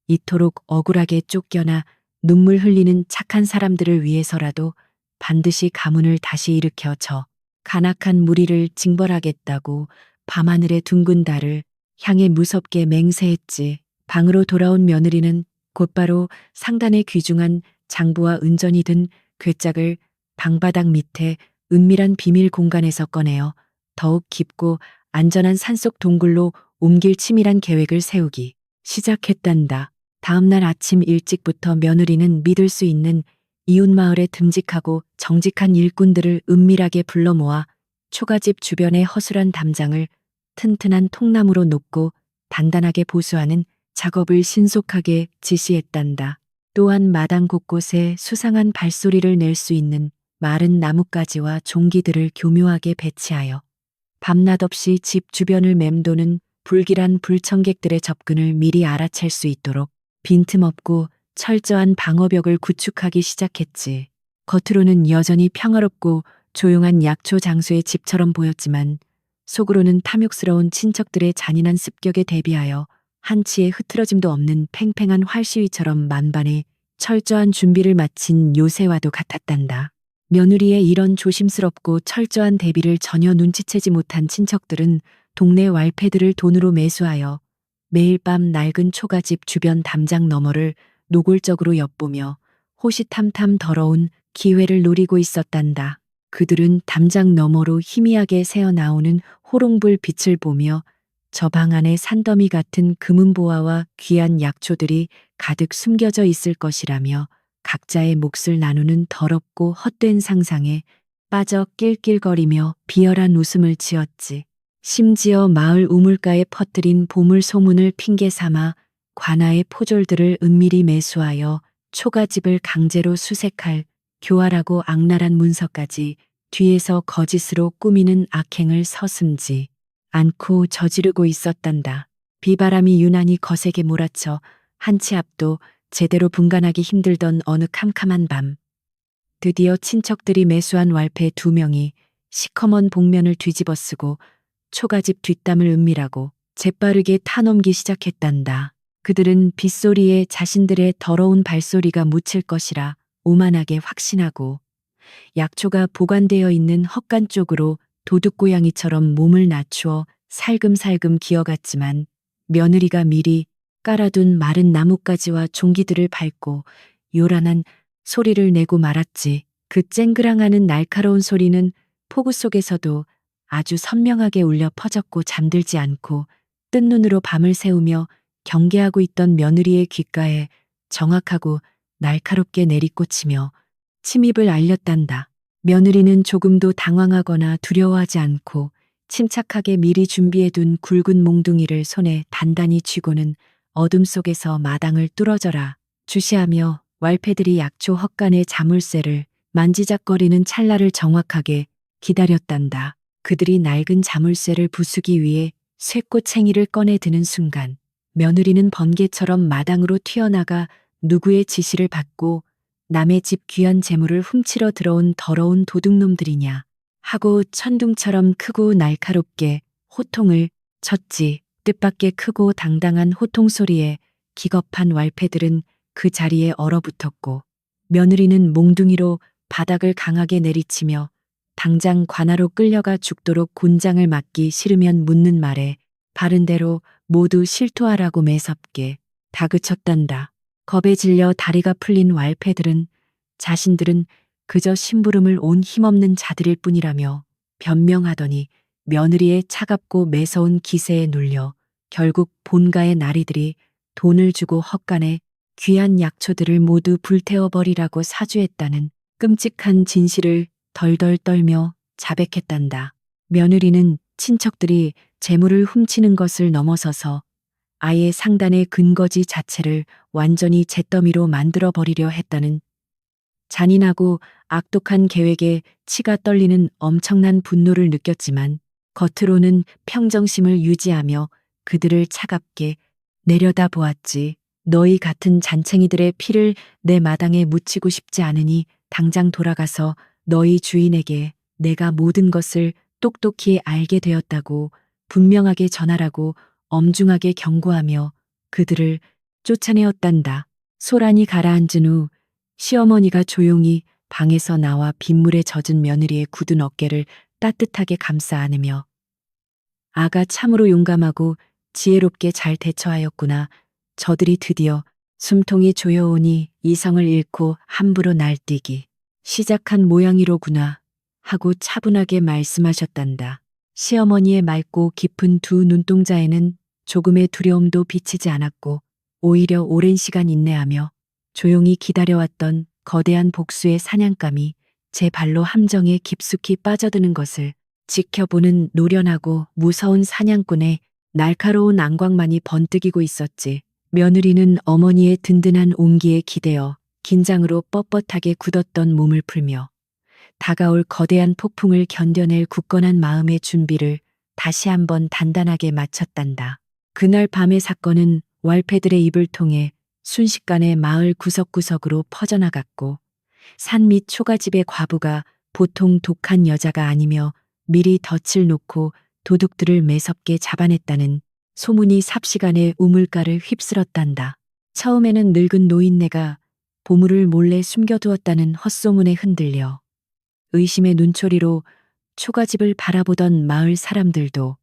Speaker 1: 이토록 억울하게 쫓겨나 눈물 흘리는 착한 사람들을 위해서라도 반드시 가문을 다시 일으켜 저 간악한 무리를 징벌하겠다고 밤하늘의 둥근 달을 향해 무섭게 맹세했지. 방으로 돌아온 며느리는 곧바로 상단에 귀중한 장부와 은전이 든 괴짝을 방바닥 밑에 은밀한 비밀 공간에서 꺼내어 더욱 깊고 안전한 산속 동굴로 옮길 치밀한 계획을 세우기 시작했단다. 다음날 아침 일찍부터 며느리는 믿을 수 있는 이웃마을의 듬직하고 정직한 일꾼들을 은밀하게 불러 모아 초가집 주변의 허술한 담장을 튼튼한 통나무로 놓고 단단하게 보수하는 작업을 신속하게 지시했단다. 또한 마당 곳곳에 수상한 발소리를 낼 수 있는 마른 나뭇가지와 종기들을 교묘하게 배치하여 밤낮 없이 집 주변을 맴도는 불길한 불청객들의 접근을 미리 알아챌 수 있도록 빈틈없고 철저한 방어벽을 구축하기 시작했지. 겉으로는 여전히 평화롭고 조용한 약초 장수의 집처럼 보였지만 속으로는 탐욕스러운 친척들의 잔인한 습격에 대비하여 한치의 흐트러짐도 없는 팽팽한 활시위처럼 만반의 철저한 준비를 마친 요새와도 같았단다. 며느리의 이런 조심스럽고 철저한 대비를 전혀 눈치채지 못한 친척들은 동네 왈패들을 돈으로 매수하여 매일 밤 낡은 초가집 주변 담장 너머를 노골적으로 엿보며 호시탐탐 더러운 기회를 노리고 있었단다. 그들은 담장 너머로 희미하게 새어나오는 호롱불 빛을 보며 저 방 안에 산더미 같은 금은보화와 귀한 약초들이 가득 숨겨져 있을 것이라며 각자의 몫을 나누는 더럽고 헛된 상상에 빠져 낄낄거리며 비열한 웃음을 지었지. 심지어 마을 우물가에 퍼뜨린 보물 소문을 핑계 삼아 관아의 포졸들을 은밀히 매수하여 초가집을 강제로 수색할 교활하고 악랄한 문서까지 뒤에서 거짓으로 꾸미는 악행을 서슴지 않고 저지르고 있었단다. 비바람이 유난히 거세게 몰아쳐 한치 앞도 제대로 분간하기 힘들던 어느 캄캄한 밤. 드디어 친척들이 매수한 왈패 2명이 시커먼 복면을 뒤집어쓰고 초가집 뒷담을 은밀하고 재빠르게 타넘기 시작했단다. 그들은 빗소리에 자신들의 더러운 발소리가 묻힐 것이라 오만하게 확신하고 약초가 보관되어 있는 헛간 쪽으로 도둑고양이처럼 몸을 낮추어 살금살금 기어갔지만 며느리가 미리 깔아둔 마른 나뭇가지와 종기들을 밟고 요란한 소리를 내고 말았지. 그 쨍그랑하는 날카로운 소리는 폭우 속에서도 아주 선명하게 울려 퍼졌고 잠들지 않고 뜬 눈으로 밤을 새우며 경계하고 있던 며느리의 귓가에 정확하고 날카롭게 내리꽂히며 침입을 알렸단다. 며느리는 조금도 당황하거나 두려워하지 않고 침착하게 미리 준비해둔 굵은 몽둥이를 손에 단단히 쥐고는 어둠 속에서 마당을 뚫어져라 주시하며 왈패들이 약초 헛간의 자물쇠를 만지작거리는 찰나를 정확하게 기다렸단다. 그들이 낡은 자물쇠를 부수기 위해 쇠꼬챙이를 꺼내 드는 순간 며느리는 번개처럼 마당으로 튀어나가 누구의 지시를 받고 남의 집 귀한 재물을 훔치러 들어온 더러운 도둑놈들이냐 하고 천둥처럼 크고 날카롭게 호통을 쳤지. 뜻밖의 크고 당당한 호통 소리에 기겁한 왈패들은 그 자리에 얼어붙었고 며느리는 몽둥이로 바닥을 강하게 내리치며 당장 관아로 끌려가 죽도록 곤장을 맞기 싫으면 묻는 말에 바른 대로 모두 실토하라고 매섭게 다그쳤단다. 겁에 질려 다리가 풀린 왈패들은 자신들은 그저 심부름을 온 힘없는 자들일 뿐이라며 변명하더니 며느리의 차갑고 매서운 기세에 눌려 결국 본가의 나리들이 돈을 주고 헛간에 귀한 약초들을 모두 불태워버리라고 사주했다는 끔찍한 진실을 덜덜 떨며 자백했단다. 며느리는 친척들이 재물을 훔치는 것을 넘어서서 아예 상단의 근거지 자체를 완전히 잿더미로 만들어버리려 했다는 잔인하고 악독한 계획에 치가 떨리는 엄청난 분노를 느꼈지만 겉으로는 평정심을 유지하며 그들을 차갑게 내려다보았지. 너희 같은 잔챙이들의 피를 내 마당에 묻히고 싶지 않으니 당장 돌아가서 너희 주인에게 내가 모든 것을 똑똑히 알게 되었다고 분명하게 전하라고 엄중하게 경고하며 그들을 쫓아내었단다. 소란이 가라앉은 후 시어머니가 조용히 방에서 나와 빗물에 젖은 며느리의 굳은 어깨를 따뜻하게 감싸 안으며 아가 참으로 용감하고 지혜롭게 잘 대처하였구나. 저들이 드디어 숨통이 조여오니 이성을 잃고 함부로 날뛰기 시작한 모양이로구나 하고 차분하게 말씀하셨단다. 시어머니의 맑고 깊은 두 눈동자에는 조금의 두려움도 비치지 않았고 오히려 오랜 시간 인내하며 조용히 기다려왔던 거대한 복수의 사냥감이 제 발로 함정에 깊숙이 빠져드는 것을 지켜보는 노련하고 무서운 사냥꾼의 날카로운 안광만이 번뜩이고 있었지. 며느리는 어머니의 든든한 온기에 기대어 긴장으로 뻣뻣하게 굳었던 몸을 풀며 다가올 거대한 폭풍을 견뎌낼 굳건한 마음의 준비를 다시 한번 단단하게 마쳤단다. 그날 밤의 사건은 왈패들의 입을 통해 순식간에 마을 구석구석으로 퍼져나갔고 산 밑 초가집의 과부가 보통 독한 여자가 아니며 미리 덫을 놓고 도둑들을 매섭게 잡아냈다는 소문이 삽시간에 우물가를 휩쓸었단다. 처음에는 늙은 노인네가 보물을 몰래 숨겨두었다는 헛소문에 흔들려 의심의 눈초리로 초가집을 바라보던 마을 사람들도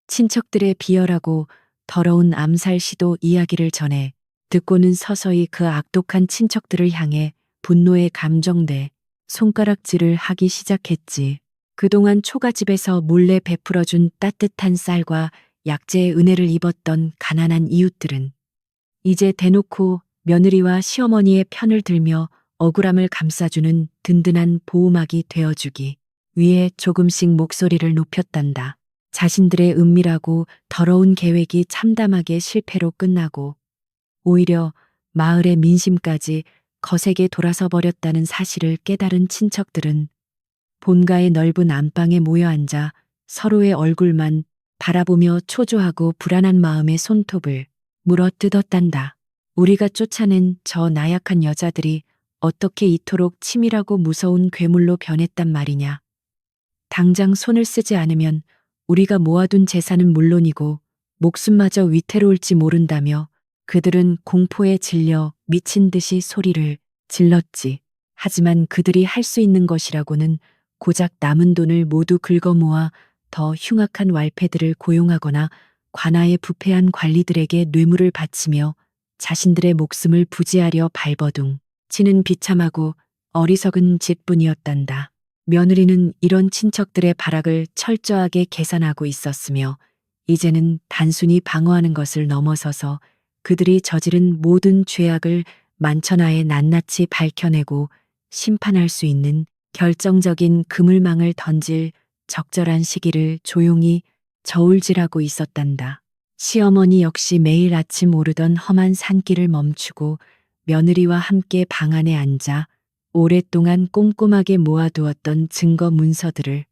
Speaker 1: 친척들의 비열하고 더러운 암살 시도 이야기를 전해 듣고는 서서히 그 악독한 친척들을 향해 분노에 감정돼 손가락질을 하기 시작했지. 그동안 초가집에서 몰래 베풀어준 따뜻한 쌀과 약재의 은혜를 입었던 가난한 이웃들은 이제 대놓고 며느리와 시어머니의 편을 들며 억울함을 감싸주는 든든한 보호막이 되어주기 위해 조금씩 목소리를 높였단다. 자신들의 은밀하고 더러운 계획이 참담하게 실패로 끝나고 오히려 마을의 민심까지 거세게 돌아서 버렸다는 사실을 깨달은 친척들은 본가의 넓은 안방에 모여 앉아 서로의 얼굴만 바라보며 초조하고 불안한 마음의 손톱을 물어뜯었단다. 우리가 쫓아낸 저 나약한 여자들이 어떻게 이토록 치밀하고 무서운 괴물로 변했단 말이냐. 당장 손을 쓰지 않으면 우리가 모아둔 재산은 물론이고 목숨마저 위태로울지 모른다며 그들은 공포에 질려 미친 듯이 소리를 질렀지. 하지만 그들이 할 수 있는 것이라고는 고작 남은 돈을 모두 긁어 모아 더 흉악한 왈패들을 고용하거나 관아의 부패한 관리들에게 뇌물을 바치며 자신들의 목숨을 부지하려 발버둥 치는 비참하고 어리석은 짓뿐이었단다. 며느리는 이런 친척들의 발악을 철저하게 계산하고 있었으며 이제는 단순히 방어하는 것을 넘어서서 그들이 저지른 모든 죄악을 만천하에 낱낱이 밝혀내고 심판할 수 있는 결정적인 그물망을 던질 적절한 시기를 조용히 저울질하고 있었단다. 시어머니 역시 매일 아침 오르던 험한 산길을 멈추고 며느리와 함께 방 안에 앉아 오랫동안 꼼꼼하게 모아두었던 증거 문서들을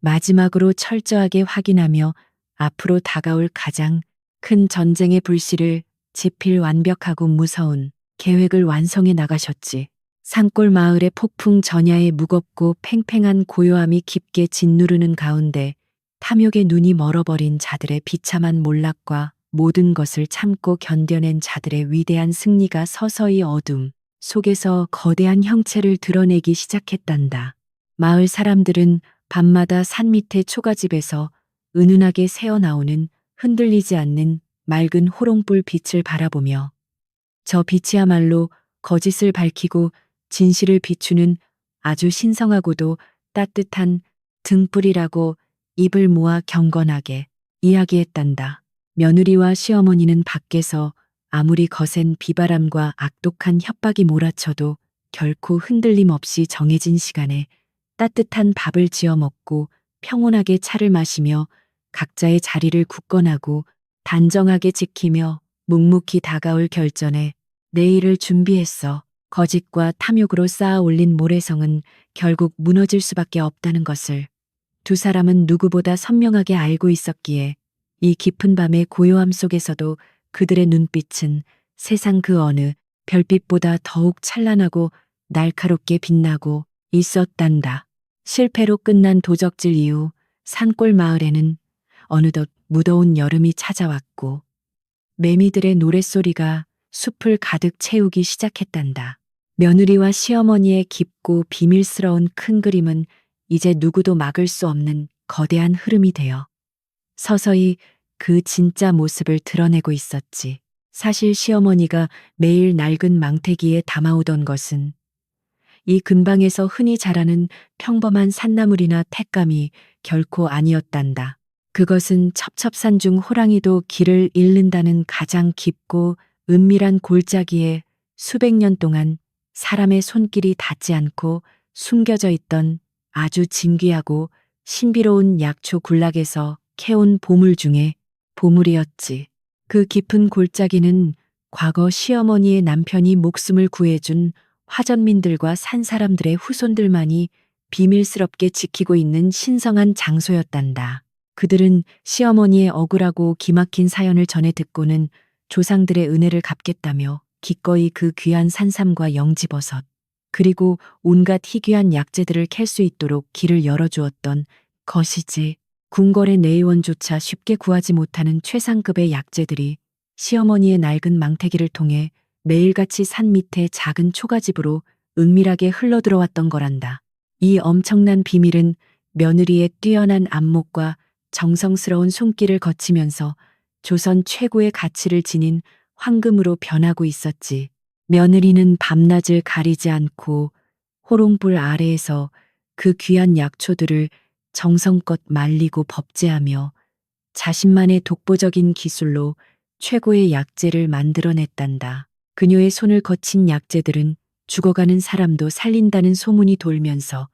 Speaker 1: 마지막으로 철저하게 확인하며 앞으로 다가올 가장 큰 전쟁의 불씨를 지필 완벽하고 무서운 계획을 완성해 나가셨지. 산골 마을의 폭풍 전야의 무겁고 팽팽한 고요함이 깊게 짓누르는 가운데 탐욕의 눈이 멀어버린 자들의 비참한 몰락과 모든 것을 참고 견뎌낸 자들의 위대한 승리가 서서히 어둠 속에서 거대한 형체를 드러내기 시작했단다. 마을 사람들은 밤마다 산 밑의 초가집에서 은은하게 새어나오는 흔들리지 않는 맑은 호롱불 빛을 바라보며 저 빛이야말로 거짓을 밝히고 진실을 비추는 아주 신성하고도 따뜻한 등불이라고 입을 모아 경건하게 이야기했단다. 며느리와 시어머니는 밖에서 아무리 거센 비바람과 악독한 협박이 몰아쳐도 결코 흔들림 없이 정해진 시간에 따뜻한 밥을 지어 먹고 평온하게 차를 마시며 각자의 자리를 굳건하고 단정하게 지키며 묵묵히 다가올 결전에 내일을 준비했어. 거짓과 탐욕으로 쌓아 올린 모래성은 결국 무너질 수밖에 없다는 것을 두 사람은 누구보다 선명하게 알고 있었기에 이 깊은 밤의 고요함 속에서도 그들의 눈빛은 세상 그 어느 별빛보다 더욱 찬란하고 날카롭게 빛나고 있었단다. 실패로 끝난 도적질 이후 산골 마을에는 어느덧 무더운 여름이 찾아왔고 매미들의 노랫소리가 숲을 가득 채우기 시작했단다. 며느리와 시어머니의 깊고 비밀스러운 큰 그림은 이제 누구도 막을 수 없는 거대한 흐름이 되어 서서히 그 진짜 모습을 드러내고 있었지. 사실 시어머니가 매일 낡은 망태기에 담아오던 것은 이 근방에서 흔히 자라는 평범한 산나물이나 택감이 결코 아니었단다. 그것은 첩첩산 중 호랑이도 길을 잃는다는 가장 깊고 은밀한 골짜기에 수백 년 동안 사람의 손길이 닿지 않고 숨겨져 있던 아주 진귀하고 신비로운 약초 군락에서 캐온 보물 중에 보물이었지. 그 깊은 골짜기는 과거 시어머니의 남편이 목숨을 구해준 화전민들과 산 사람들의 후손들만이 비밀스럽게 지키고 있는 신성한 장소였단다. 그들은 시어머니의 억울하고 기막힌 사연을 전해 듣고는 조상들의 은혜를 갚겠다며 기꺼이 그 귀한 산삼과 영지버섯, 그리고 온갖 희귀한 약재들을 캘 수 있도록 길을 열어주었던 것이지. 궁궐의 내의원조차 쉽게 구하지 못하는 최상급의 약재들이 시어머니의 낡은 망태기를 통해 매일같이 산 밑에 작은 초가집으로 은밀하게 흘러들어왔던 거란다. 이 엄청난 비밀은 며느리의 뛰어난 안목과 정성스러운 손길을 거치면서 조선 최고의 가치를 지닌 황금으로 변하고 있었지. 며느리는 밤낮을 가리지 않고 호롱불 아래에서 그 귀한 약초들을 정성껏 말리고 법제하며 자신만의 독보적인 기술로 최고의 약재를 만들어냈단다. 그녀의 손을 거친 약재들은 죽어가는 사람도 살린다는 소문이 돌면서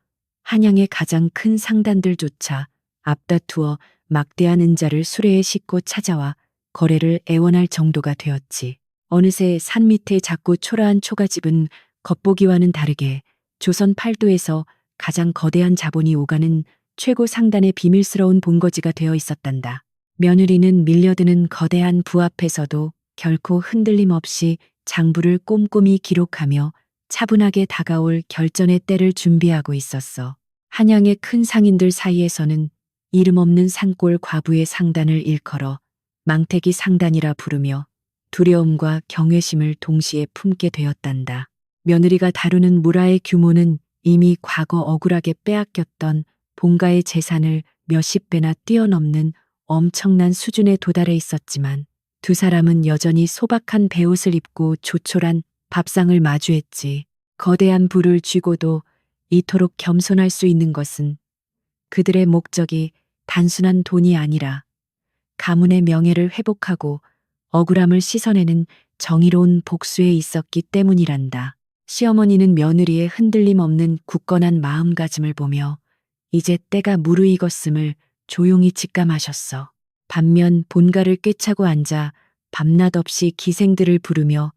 Speaker 1: 한양의 가장 큰 상단들조차 앞다투어 막대한 은자를 수레에 싣고 찾아와 거래를 애원할 정도가 되었지. 어느새 산 밑의 작고 초라한 초가집은 겉보기와는 다르게 조선 팔도에서 가장 거대한 자본이 오가는 최고 상단의 비밀스러운 본거지가 되어 있었단다. 며느리는 밀려드는 거대한 부 앞에서도 결코 흔들림 없이 장부를 꼼꼼히 기록하며 차분하게 다가올 결전의 때를 준비하고 있었어. 한양의 큰 상인들 사이에서는 이름 없는 산골 과부의 상단을 일컬어 망태기 상단이라 부르며 두려움과 경외심을 동시에 품게 되었단다. 며느리가 다루는 무라의 규모는 이미 과거 억울하게 빼앗겼던 본가의 재산을 몇십 배나 뛰어넘는 엄청난 수준에 도달해 있었지만 두 사람은 여전히 소박한 베옷을 입고 조촐한 밥상을 마주했지. 거대한 부를 쥐고도 이토록 겸손할 수 있는 것은 그들의 목적이 단순한 돈이 아니라 가문의 명예를 회복하고 억울함을 씻어내는 정의로운 복수에 있었기 때문이란다. 시어머니는 며느리의 흔들림 없는 굳건한 마음가짐을 보며 이제 때가 무르익었음을 조용히 직감하셨어. 반면 본가를 꿰차고 앉아 밤낮 없이 기생들을 부르며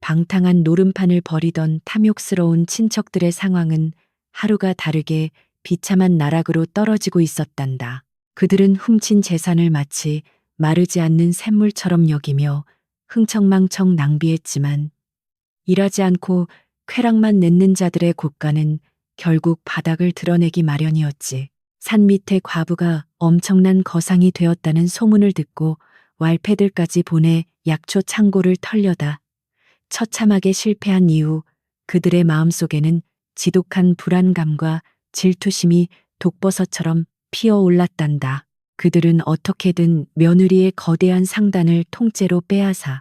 Speaker 1: 방탕한 노름판을 벌이던 탐욕스러운 친척들의 상황은 하루가 다르게 비참한 나락으로 떨어지고 있었단다. 그들은 훔친 재산을 마치 마르지 않는 샘물처럼 여기며 흥청망청 낭비했지만 일하지 않고 쾌락만 냈는 자들의 곳간은 결국 바닥을 드러내기 마련이었지. 산 밑의 과부가 엄청난 거상이 되었다는 소문을 듣고 왈패들까지 보내 약초 창고를 털려다 처참하게 실패한 이후 그들의 마음속에는 지독한 불안감과 질투심이 독버섯처럼 피어올랐단다. 그들은 어떻게든 며느리의 거대한 상단을 통째로 빼앗아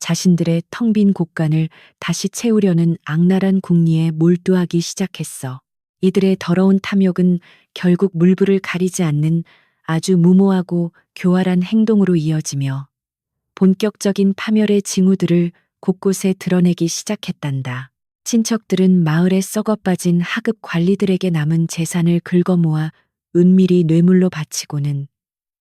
Speaker 1: 자신들의 텅 빈 곳간을 다시 채우려는 악랄한 궁리에 몰두하기 시작했어. 이들의 더러운 탐욕은 결국 물불을 가리지 않는 아주 무모하고 교활한 행동으로 이어지며 본격적인 파멸의 징후들을 곳곳에 드러내기 시작했단다. 친척들은 마을에 썩어빠진 하급 관리들에게 남은 재산을 긁어모아 은밀히 뇌물로 바치고는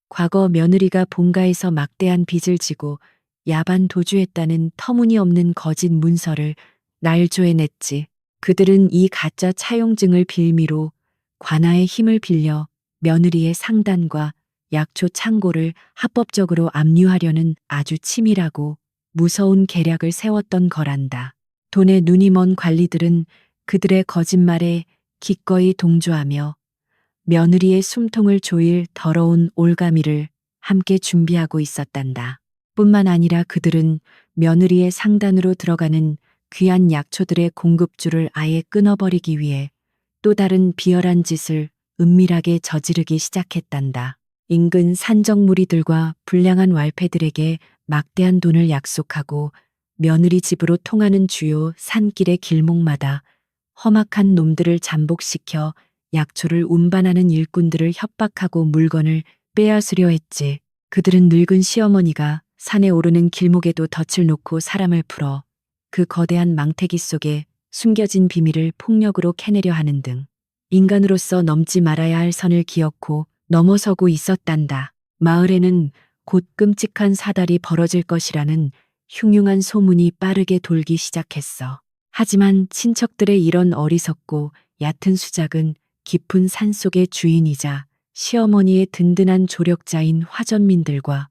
Speaker 1: 과거 며느리가 본가에서 막대한 빚을 지고 야반 도주했다는 터무니없는 거짓 문서를 날조해냈지. 그들은 이 가짜 차용증을 빌미로 관아의 힘을 빌려 며느리의 상단과 약초 창고를 합법적으로 압류하려는 아주 치밀하고 무서운 계략을 세웠던 거란다. 돈에 눈이 먼 관리들은 그들의 거짓말에 기꺼이 동조하며 며느리의 숨통을 조일 더러운 올가미를 함께 준비하고 있었단다. 뿐만 아니라 그들은 며느리의 상단으로 들어가는 귀한 약초들의 공급줄을 아예 끊어버리기 위해 또 다른 비열한 짓을 은밀하게 저지르기 시작했단다. 인근 산적 무리들과 불량한 왈패들에게 막대한 돈을 약속하고 며느리 집으로 통하는 주요 산길의 길목마다 험악한 놈들을 잠복시켜 약초를 운반하는 일꾼들을 협박하고 물건을 빼앗으려 했지. 그들은 늙은 시어머니가 산에 오르는 길목에도 덫을 놓고 사람을 풀어 그 거대한 망태기 속에 숨겨진 비밀을 폭력으로 캐내려 하는 등 인간으로서 넘지 말아야 할 선을 기어코 넘어서고 있었단다. 마을에는 곧 끔찍한 사달이 벌어질 것이라는 흉흉한 소문이 빠르게 돌기 시작했어. 하지만 친척들의 이런 어리석고 얕은 수작은 깊은 산속의 주인이자 시어머니의 든든한 조력자인 화전민들과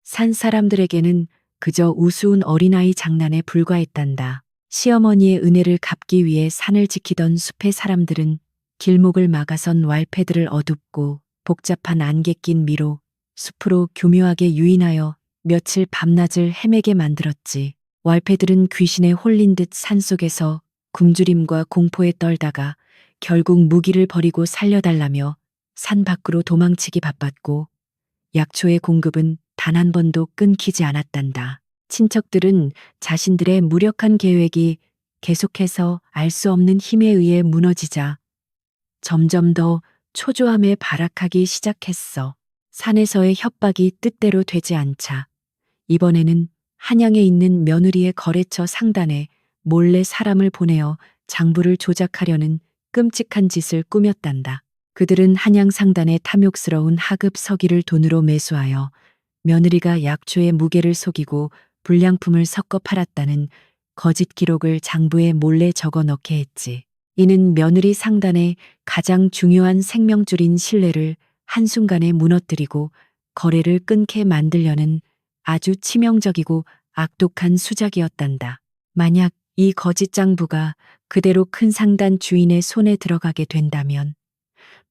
Speaker 1: 산 사람들에게는 그저 우스운 어린아이 장난에 불과했단다. 시어머니의 은혜를 갚기 위해 산을 지키던 숲의 사람들은 길목을 막아선 왈패들을 어둡고 복잡한 안개 낀 미로 숲으로 교묘하게 유인하여 며칠 밤낮을 헤매게 만들었지. 왈패들은 귀신에 홀린 듯 산속에서 굶주림과 공포에 떨다가 결국 무기를 버리고 살려달라며 산 밖으로 도망치기 바빴고 약초의 공급은 단 한 번도 끊기지 않았단다. 친척들은 자신들의 무력한 계획이 계속해서 알 수 없는 힘에 의해 무너지자 점점 더 초조함에 발악하기 시작했어. 산에서의 협박이 뜻대로 되지 않자 이번에는 한양에 있는 며느리의 거래처 상단에 몰래 사람을 보내어 장부를 조작하려는 끔찍한 짓을 꾸몄단다. 그들은 한양 상단의 탐욕스러운 하급 서기를 돈으로 매수하여 며느리가 약초의 무게를 속이고 불량품을 섞어 팔았다는 거짓 기록을 장부에 몰래 적어 넣게 했지. 이는 며느리 상단의 가장 중요한 생명줄인 신뢰를 한순간에 무너뜨리고 거래를 끊게 만들려는 아주 치명적이고 악독한 수작이었단다. 만약 이 거짓 장부가 그대로 큰 상단 주인의 손에 들어가게 된다면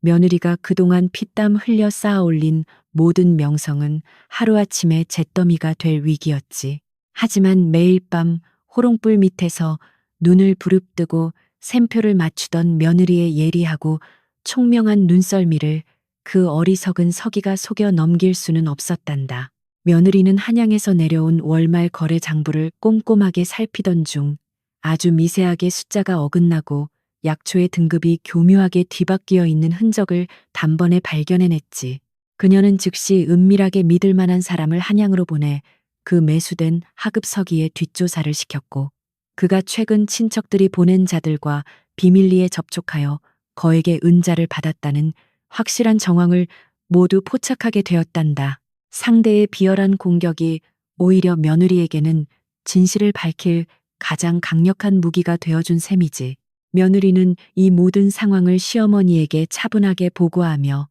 Speaker 1: 며느리가 그동안 피땀 흘려 쌓아 올린 모든 명성은 하루아침에 잿더미가 될 위기였지. 하지만 매일 밤 호롱불 밑에서 눈을 부릅뜨고 샘표를 맞추던 며느리의 예리하고 총명한 눈썰미를 그 어리석은 서기가 속여 넘길 수는 없었단다. 며느리는 한양에서 내려온 월말 거래 장부를 꼼꼼하게 살피던 중 아주 미세하게 숫자가 어긋나고 약초의 등급이 교묘하게 뒤바뀌어 있는 흔적을 단번에 발견해냈지. 그녀는 즉시 은밀하게 믿을 만한 사람을 한양으로 보내 그 매수된 하급 서기의 뒷조사를 시켰고 그가 최근 친척들이 보낸 자들과 비밀리에 접촉하여 거액의 은자를 받았다는 확실한 정황을 모두 포착하게 되었단다. 상대의 비열한 공격이 오히려 며느리에게는 진실을 밝힐 가장 강력한 무기가 되어준 셈이지. 며느리는 이 모든 상황을 시어머니에게 차분하게 보고하며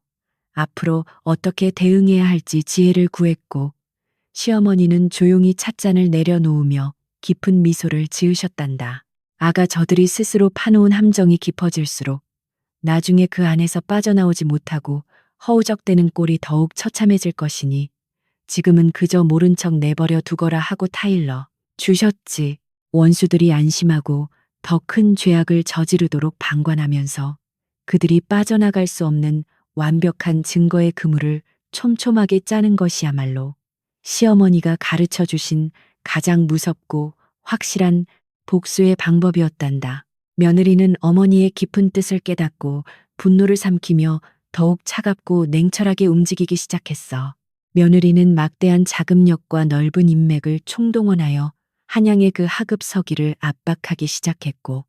Speaker 1: 앞으로 어떻게 대응해야 할지 지혜를 구했고 시어머니는 조용히 찻잔을 내려놓으며 깊은 미소를 지으셨단다. 아가 저들이 스스로 파놓은 함정이 깊어질수록 나중에 그 안에서 빠져나오지 못하고 허우적대는 꼴이 더욱 처참해질 것이니 지금은 그저 모른 척 내버려 두거라 하고 타일러 주셨지. 원수들이 안심하고 더 큰 죄악을 저지르도록 방관하면서 그들이 빠져나갈 수 없는 완벽한 증거의 그물을 촘촘하게 짜는 것이야말로 시어머니가 가르쳐 주신 가장 무섭고 확실한 복수의 방법이었단다. 며느리는 어머니의 깊은 뜻을 깨닫고 분노를 삼키며 더욱 차갑고 냉철하게 움직이기 시작했어. 며느리는 막대한 자금력과 넓은 인맥을 총동원하여 한양의 그 하급 서기를 압박하기 시작했고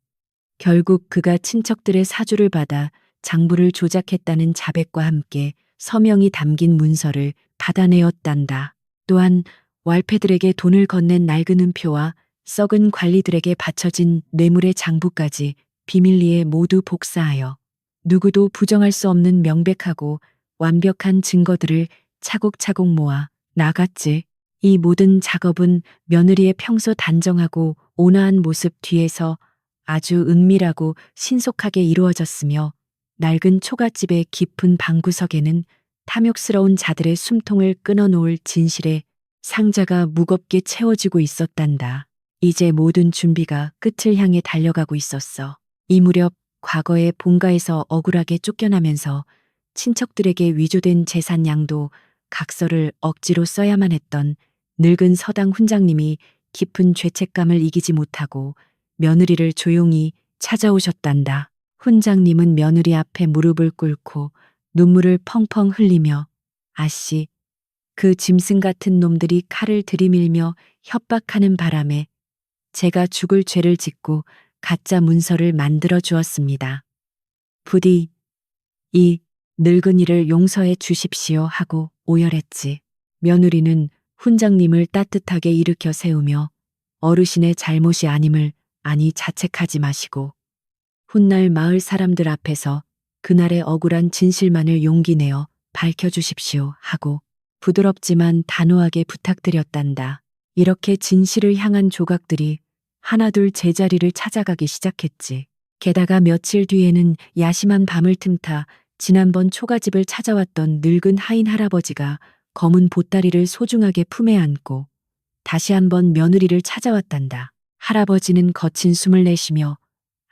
Speaker 1: 결국 그가 친척들의 사주를 받아 장부를 조작했다는 자백과 함께 서명이 담긴 문서를 받아내었단다. 또한 왈패들에게 돈을 건넨 낡은 은표와 썩은 관리들에게 바쳐진 뇌물의 장부까지 비밀리에 모두 복사하여 누구도 부정할 수 없는 명백하고 완벽한 증거들을 차곡차곡 모아 나갔지. 이 모든 작업은 며느리의 평소 단정하고 온화한 모습 뒤에서 아주 은밀하고 신속하게 이루어졌으며 낡은 초가집의 깊은 방구석에는 탐욕스러운 자들의 숨통을 끊어놓을 진실의 상자가 무겁게 채워지고 있었단다. 이제 모든 준비가 끝을 향해 달려가고 있었어. 이 무렵 과거의 본가에서 억울하게 쫓겨나면서 친척들에게 위조된 재산 양도 각서를 억지로 써야만 했던 늙은 서당 훈장님이 깊은 죄책감을 이기지 못하고 며느리를 조용히 찾아오셨단다. 훈장님은 며느리 앞에 무릎을 꿇고 눈물을 펑펑 흘리며 아씨, 그 짐승 같은 놈들이 칼을 들이밀며 협박하는 바람에 제가 죽을 죄를 짓고 가짜 문서를 만들어 주었습니다. 부디 이 늙은이를 용서해 주십시오 하고 오열했지. 며느리는 훈장님을 따뜻하게 일으켜 세우며 어르신의 잘못이 아님을 아니 자책하지 마시고 훗날 마을 사람들 앞에서 그날의 억울한 진실만을 용기 내어 밝혀주십시오 하고 부드럽지만 단호하게 부탁드렸단다. 이렇게 진실을 향한 조각들이 하나둘 제자리를 찾아가기 시작했지. 게다가 며칠 뒤에는 야심한 밤을 틈타 지난번 초가집을 찾아왔던 늙은 하인 할아버지가 검은 보따리를 소중하게 품에 안고 다시 한번 며느리를 찾아왔단다. 할아버지는 거친 숨을 내쉬며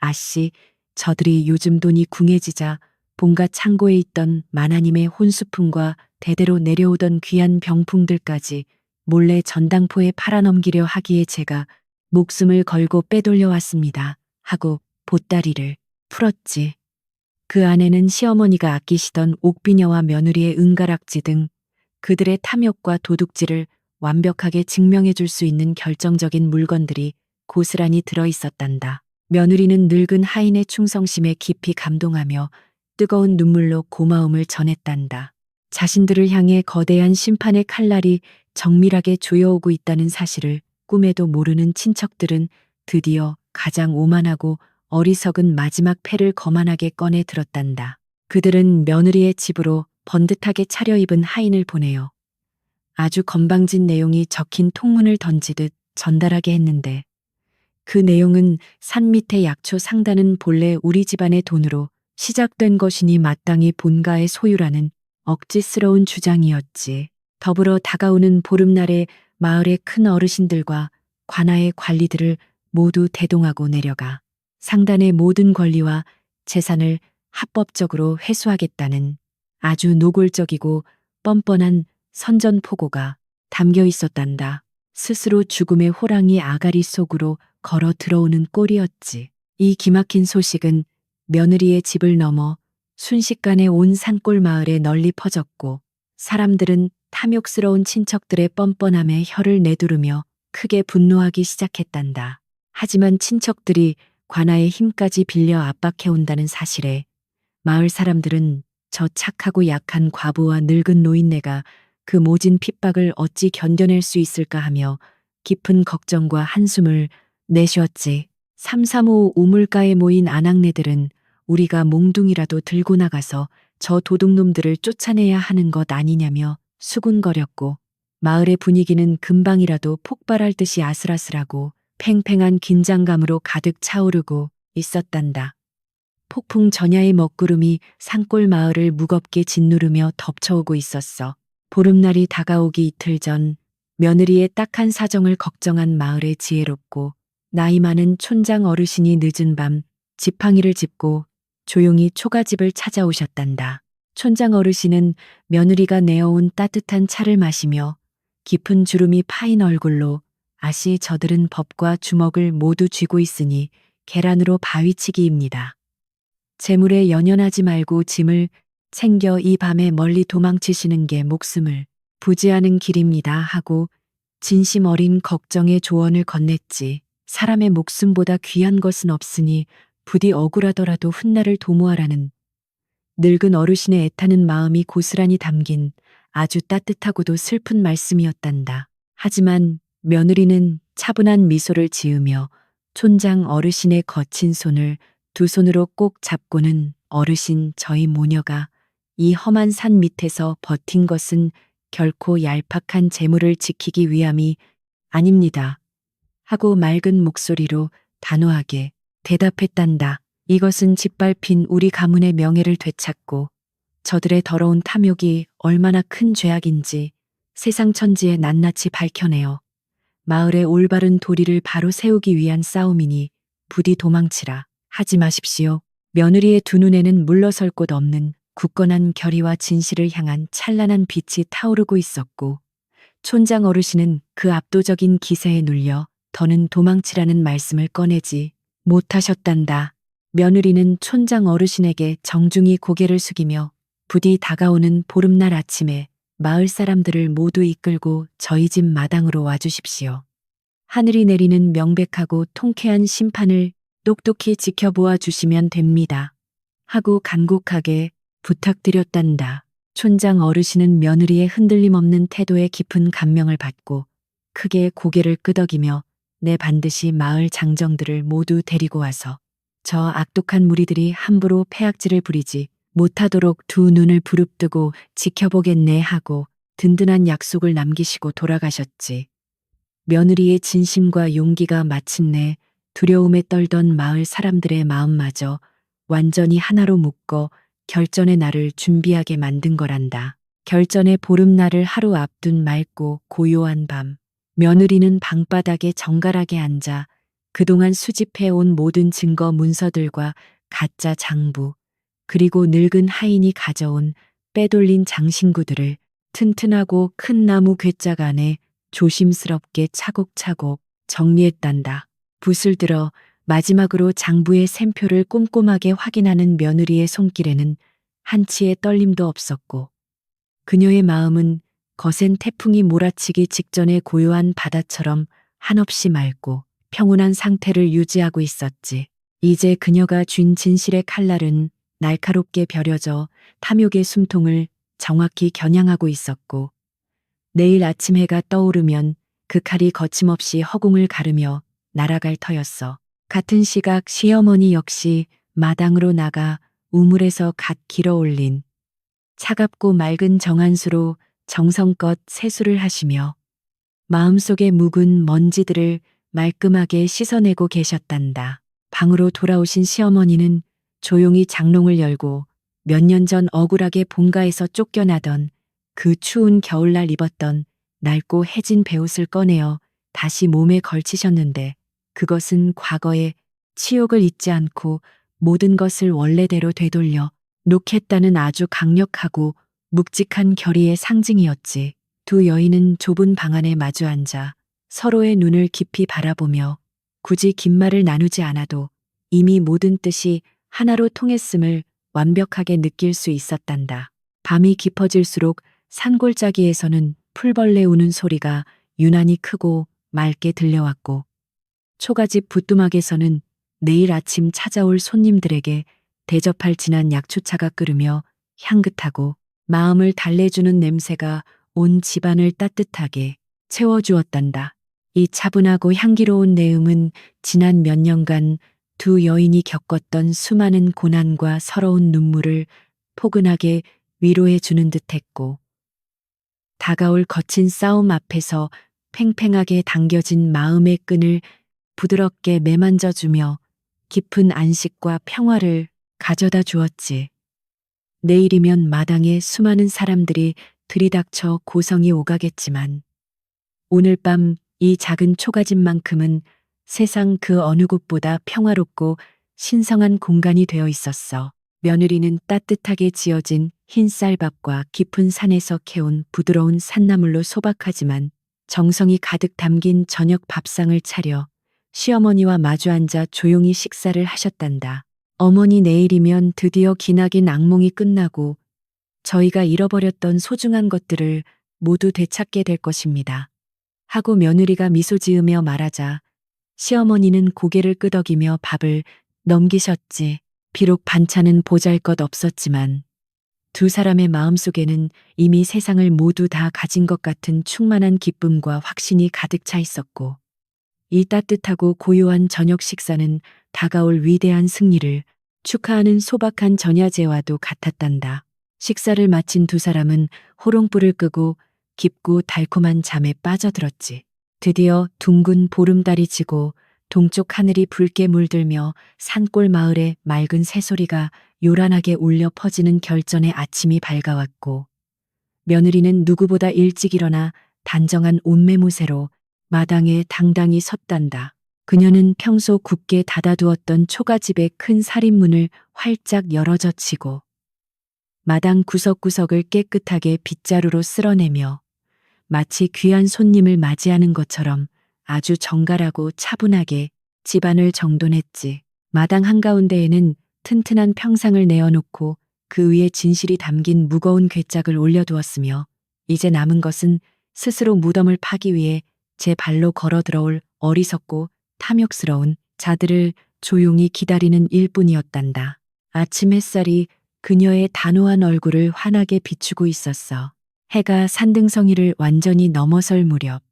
Speaker 1: 아씨, 저들이 요즘 돈이 궁해지자 본가 창고에 있던 마나님의 혼수품과 대대로 내려오던 귀한 병풍들까지 몰래 전당포에 팔아넘기려 하기에 제가 목숨을 걸고 빼돌려 왔습니다. 하고 보따리를 풀었지. 그 안에는 시어머니가 아끼시던 옥비녀와 며느리의 은가락지 등 그들의 탐욕과 도둑질을 완벽하게 증명해 줄 수 있는 결정적인 물건들이 고스란히 들어 있었단다. 며느리는 늙은 하인의 충성심에 깊이 감동하며 뜨거운 눈물로 고마움을 전했단다. 자신들을 향해 거대한 심판의 칼날이 정밀하게 조여오고 있다는 사실을 꿈에도 모르는 친척들은 드디어 가장 오만하고 어리석은 마지막 패를 거만하게 꺼내 들었단다. 그들은 며느리의 집으로 번듯하게 차려입은 하인을 보내어 아주 건방진 내용이 적힌 통문을 던지듯 전달하게 했는데 그 내용은 산 밑의 약초 상단은 본래 우리 집안의 돈으로 시작된 것이니 마땅히 본가의 소유라는 억지스러운 주장이었지. 더불어 다가오는 보름날에 마을의 큰 어르신들과 관아의 관리들을 모두 대동하고 내려가 상단의 모든 권리와 재산을 합법적으로 회수하겠다는 아주 노골적이고 뻔뻔한 선전포고가 담겨 있었단다. 스스로 죽음의 호랑이 아가리 속으로 걸어 들어오는 꼴이었지. 이 기막힌 소식은 며느리의 집을 넘어 순식간에 온 산골 마을에 널리 퍼졌고 사람들은 탐욕스러운 친척들의 뻔뻔함에 혀를 내두르며 크게 분노하기 시작했단다. 하지만 친척들이 관아의 힘까지 빌려 압박해온다는 사실에 마을 사람들은 저 착하고 약한 과부와 늙은 노인네가 그 모진 핍박을 어찌 견뎌낼 수 있을까 하며 깊은 걱정과 한숨을 내쉬었지. 삼삼오오 우물가에 모인 아낙네들은 우리가 몽둥이라도 들고 나가서 저 도둑놈들을 쫓아내야 하는 것 아니냐며 수군거렸고 마을의 분위기는 금방이라도 폭발할 듯이 아슬아슬하고 팽팽한 긴장감으로 가득 차오르고 있었단다. 폭풍 전야의 먹구름이 산골 마을을 무겁게 짓누르며 덮쳐오고 있었어. 보름날이 다가오기 이틀 전 며느리의 딱한 사정을 걱정한 마을의 지혜롭고 나이 많은 촌장 어르신이 늦은 밤 지팡이를 짚고 조용히 초가집을 찾아오셨단다. 촌장 어르신은 며느리가 내어온 따뜻한 차를 마시며 깊은 주름이 파인 얼굴로 아시 저들은 법과 주먹을 모두 쥐고 있으니 계란으로 바위치기입니다. 재물에 연연하지 말고 짐을 챙겨 이 밤에 멀리 도망치시는 게 목숨을 부지하는 길입니다 하고 진심 어린 걱정의 조언을 건넸지. 사람의 목숨보다 귀한 것은 없으니 부디 억울하더라도 훗날을 도모하라는 늙은 어르신의 애타는 마음이 고스란히 담긴 아주 따뜻하고도 슬픈 말씀이었단다. 하지만 며느리는 차분한 미소를 지으며 촌장 어르신의 거친 손을 두 손으로 꼭 잡고는 어르신 저희 모녀가 이 험한 산 밑에서 버틴 것은 결코 얄팍한 재물을 지키기 위함이 아닙니다. 하고 맑은 목소리로 단호하게 대답했단다. 이것은 짓밟힌 우리 가문의 명예를 되찾고 저들의 더러운 탐욕이 얼마나 큰 죄악인지 세상 천지에 낱낱이 밝혀내어 마을의 올바른 도리를 바로 세우기 위한 싸움이니 부디 도망치라 하지 마십시오. 며느리의 두 눈에는 물러설 곳 없는 굳건한 결의와 진실을 향한 찬란한 빛이 타오르고 있었고, 촌장 어르신은 그 압도적인 기세에 눌려 더는 도망치라는 말씀을 꺼내지 못하셨단다. 며느리는 촌장 어르신에게 정중히 고개를 숙이며 부디 다가오는 보름날 아침에 마을 사람들을 모두 이끌고 저희 집 마당으로 와주십시오. 하늘이 내리는 명백하고 통쾌한 심판을 똑똑히 지켜보아 주시면 됩니다. 하고 간곡하게 부탁드렸단다. 촌장 어르신은 며느리의 흔들림 없는 태도에 깊은 감명을 받고 크게 고개를 끄덕이며 내 반드시 마을 장정들을 모두 데리고 와서 저 악독한 무리들이 함부로 패악질을 부리지 못하도록 두 눈을 부릅뜨고 지켜보겠네 하고 든든한 약속을 남기시고 돌아가셨지. 며느리의 진심과 용기가 마침내 두려움에 떨던 마을 사람들의 마음마저 완전히 하나로 묶어 결전의 날을 준비하게 만든 거란다. 결전의 보름날을 하루 앞둔 맑고 고요한 밤, 며느리는 방바닥에 정갈하게 앉아 그동안 수집해온 모든 증거 문서들과 가짜 장부, 그리고 늙은 하인이 가져온 빼돌린 장신구들을 튼튼하고 큰 나무 괴짝 안에 조심스럽게 차곡차곡 정리했단다. 붓을 들어 마지막으로 장부의 샘표를 꼼꼼하게 확인하는 며느리의 손길에는 한치의 떨림도 없었고, 그녀의 마음은 거센 태풍이 몰아치기 직전의 고요한 바다처럼 한없이 맑고 평온한 상태를 유지하고 있었지. 이제 그녀가 쥔 진실의 칼날은 날카롭게 벼려져 탐욕의 숨통을 정확히 겨냥하고 있었고, 내일 아침 해가 떠오르면 그 칼이 거침없이 허공을 가르며 날아갈 터였어. 같은 시각 시어머니 역시 마당으로 나가 우물에서 갓 길어 올린 차갑고 맑은 정한수로 정성껏 세수를 하시며 마음속의 묵은 먼지들을 말끔하게 씻어내고 계셨단다. 방으로 돌아오신 시어머니는 조용히 장롱을 열고 몇 년 전 억울하게 본가에서 쫓겨나던 그 추운 겨울날 입었던 낡고 해진 베옷을 꺼내어 다시 몸에 걸치셨는데, 그것은 과거의 치욕을 잊지 않고 모든 것을 원래대로 되돌려 놓겠다는 아주 강력하고 묵직한 결의의 상징이었지. 두 여인은 좁은 방 안에 마주 앉아 서로의 눈을 깊이 바라보며 굳이 긴 말을 나누지 않아도 이미 모든 뜻이 하나로 통했음을 완벽하게 느낄 수 있었단다. 밤이 깊어질수록 산골짜기에서는 풀벌레 우는 소리가 유난히 크고 맑게 들려왔고, 초가집 부뚜막에서는 내일 아침 찾아올 손님들에게 대접할 진한 약초차가 끓으며 향긋하고 마음을 달래주는 냄새가 온 집안을 따뜻하게 채워주었단다. 이 차분하고 향기로운 내음은 지난 몇 년간 두 여인이 겪었던 수많은 고난과 서러운 눈물을 포근하게 위로해 주는 듯했고, 다가올 거친 싸움 앞에서 팽팽하게 당겨진 마음의 끈을 부드럽게 매만져주며 깊은 안식과 평화를 가져다 주었지. 내일이면 마당에 수많은 사람들이 들이닥쳐 고성이 오가겠지만, 오늘 밤 이 작은 초가집만큼은 세상 그 어느 곳보다 평화롭고 신성한 공간이 되어 있었어. 며느리는 따뜻하게 지어진 흰 쌀밥과 깊은 산에서 캐온 부드러운 산나물로 소박하지만 정성이 가득 담긴 저녁 밥상을 차려 시어머니와 마주 앉아 조용히 식사를 하셨단다. 어머니, 내일이면 드디어 기나긴 악몽이 끝나고 저희가 잃어버렸던 소중한 것들을 모두 되찾게 될 것입니다. 하고 며느리가 미소 지으며 말하자 시어머니는 고개를 끄덕이며 밥을 넘기셨지. 비록 반찬은 보잘것 없었지만 두 사람의 마음속에는 이미 세상을 모두 다 가진 것 같은 충만한 기쁨과 확신이 가득 차 있었고, 이 따뜻하고 고요한 저녁 식사는 다가올 위대한 승리를 축하하는 소박한 전야제와도 같았단다. 식사를 마친 두 사람은 호롱불을 끄고 깊고 달콤한 잠에 빠져들었지. 드디어 둥근 보름달이 지고 동쪽 하늘이 붉게 물들며 산골 마을의 맑은 새소리가 요란하게 울려 퍼지는 결전의 아침이 밝아왔고, 며느리는 누구보다 일찍 일어나 단정한 옷매무새로 마당에 당당히 섰단다. 그녀는 평소 굳게 닫아두었던 초가집의 큰 살인문을 활짝 열어젖히고 마당 구석구석을 깨끗하게 빗자루로 쓸어내며 마치 귀한 손님을 맞이하는 것처럼 아주 정갈하고 차분하게 집안을 정돈했지. 마당 한가운데에는 튼튼한 평상을 내어놓고 그 위에 진실이 담긴 무거운 괴짝을 올려두었으며 이제 남은 것은 스스로 무덤을 파기 위해 제 발로 걸어 들어올 어리석고 탐욕스러운 자들을 조용히 기다리는 일뿐이었단다. 아침 햇살이 그녀의 단호한 얼굴을 환하게 비추고 있었어. 해가 산등성이를 완전히 넘어설 무렵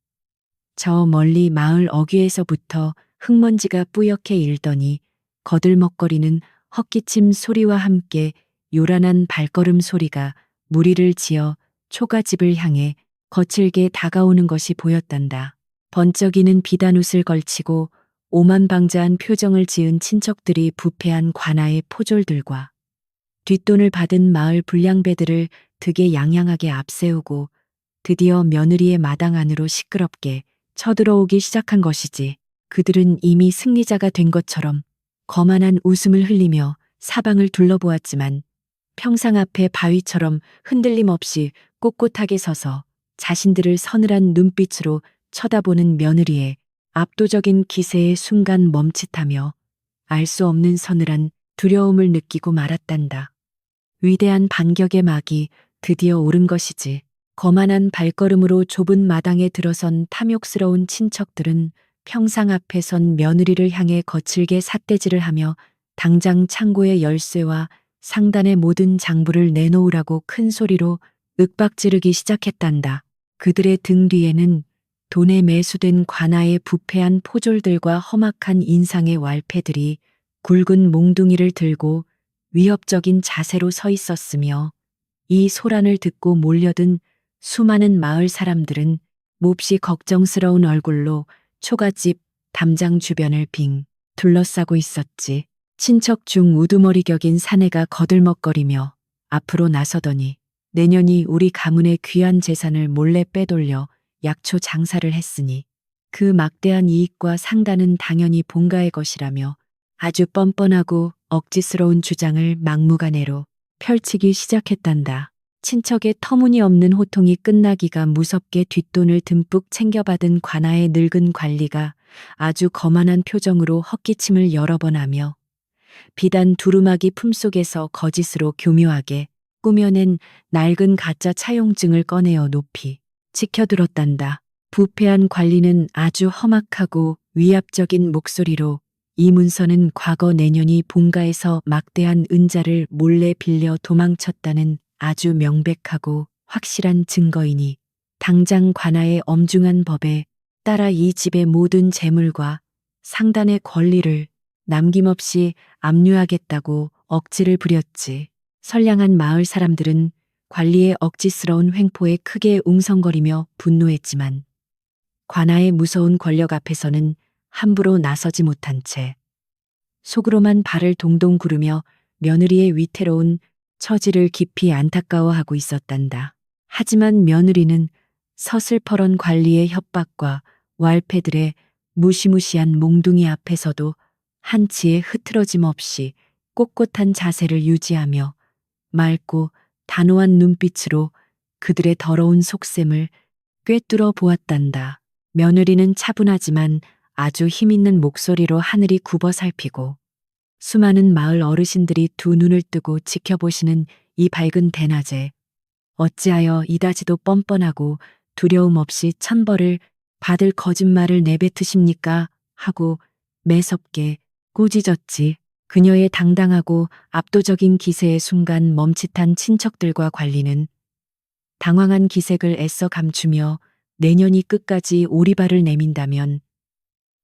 Speaker 1: 저 멀리 마을 어귀에서부터 흙먼지가 뿌옇게 일더니 거들먹거리는 헛기침 소리와 함께 요란한 발걸음 소리가 무리를 지어 초가집을 향해 거칠게 다가오는 것이 보였단다. 번쩍이는 비단옷을 걸치고 오만방자한 표정을 지은 친척들이 부패한 관아의 포졸들과 뒷돈을 받은 마을 불량배들을 등에 양양하게 앞세우고 드디어 며느리의 마당 안으로 시끄럽게 쳐들어오기 시작한 것이지. 그들은 이미 승리자가 된 것처럼 거만한 웃음을 흘리며 사방을 둘러보았지만 평상 앞에 바위처럼 흔들림 없이 꼿꼿하게 서서 자신들을 서늘한 눈빛으로 쳐다보는 며느리의 압도적인 기세에 순간 멈칫하며 알 수 없는 서늘한 두려움을 느끼고 말았단다. 위대한 반격의 막이 드디어 오른 것이지. 거만한 발걸음으로 좁은 마당에 들어선 탐욕스러운 친척들은 평상 앞에 선 며느리를 향해 거칠게 삿대질을 하며 당장 창고의 열쇠와 상단의 모든 장부를 내놓으라고 큰 소리로 윽박지르기 시작했단다. 그들의 등 뒤에는 돈에 매수된 관아의 부패한 포졸들과 험악한 인상의 왈패들이 굵은 몽둥이를 들고 위협적인 자세로 서 있었으며 이 소란을 듣고 몰려든 수많은 마을 사람들은 몹시 걱정스러운 얼굴로 초가집 담장 주변을 빙 둘러싸고 있었지. 친척 중 우두머리 격인 사내가 거들먹거리며 앞으로 나서더니 내년이 우리 가문의 귀한 재산을 몰래 빼돌려 약초 장사를 했으니 그 막대한 이익과 상단은 당연히 본가의 것이라며 아주 뻔뻔하고 억지스러운 주장을 막무가내로 펼치기 시작했단다. 친척의 터무니없는 호통이 끝나기가 무섭게 뒷돈을 듬뿍 챙겨받은 관아의 늙은 관리가 아주 거만한 표정으로 헛기침을 여러 번 하며 비단 두루마기 품속에서 거짓으로 교묘하게 꾸며낸 낡은 가짜 차용증을 꺼내어 높이 치켜들었단다. 부패한 관리는 아주 험악하고 위압적인 목소리로 이 문서는 과거 내년이 본가에서 막대한 은자를 몰래 빌려 도망쳤다는 아주 명백하고 확실한 증거이니 당장 관아의 엄중한 법에 따라 이 집의 모든 재물과 상단의 권리를 남김없이 압류하겠다고 억지를 부렸지. 선량한 마을 사람들은 관리의 억지스러운 횡포에 크게 웅성거리며 분노했지만 관아의 무서운 권력 앞에서는 함부로 나서지 못한 채 속으로만 발을 동동 구르며 며느리의 위태로운 처지를 깊이 안타까워하고 있었단다. 하지만 며느리는 서슬퍼런 관리의 협박과 왈패들의 무시무시한 몽둥이 앞에서도 한치의 흐트러짐 없이 꼿꼿한 자세를 유지하며 맑고 단호한 눈빛으로 그들의 더러운 속셈을 꿰뚫어 보았단다. 며느리는 차분하지만 아주 힘있는 목소리로 하늘이 굽어 살피고 수많은 마을 어르신들이 두 눈을 뜨고 지켜보시는 이 밝은 대낮에 어찌하여 이다지도 뻔뻔하고 두려움 없이 천벌을 받을 거짓말을 내뱉으십니까? 하고 매섭게 꾸짖었지. 그녀의 당당하고 압도적인 기세의 순간 멈칫한 친척들과 관리는 당황한 기색을 애써 감추며 내년이 끝까지 오리발을 내민다면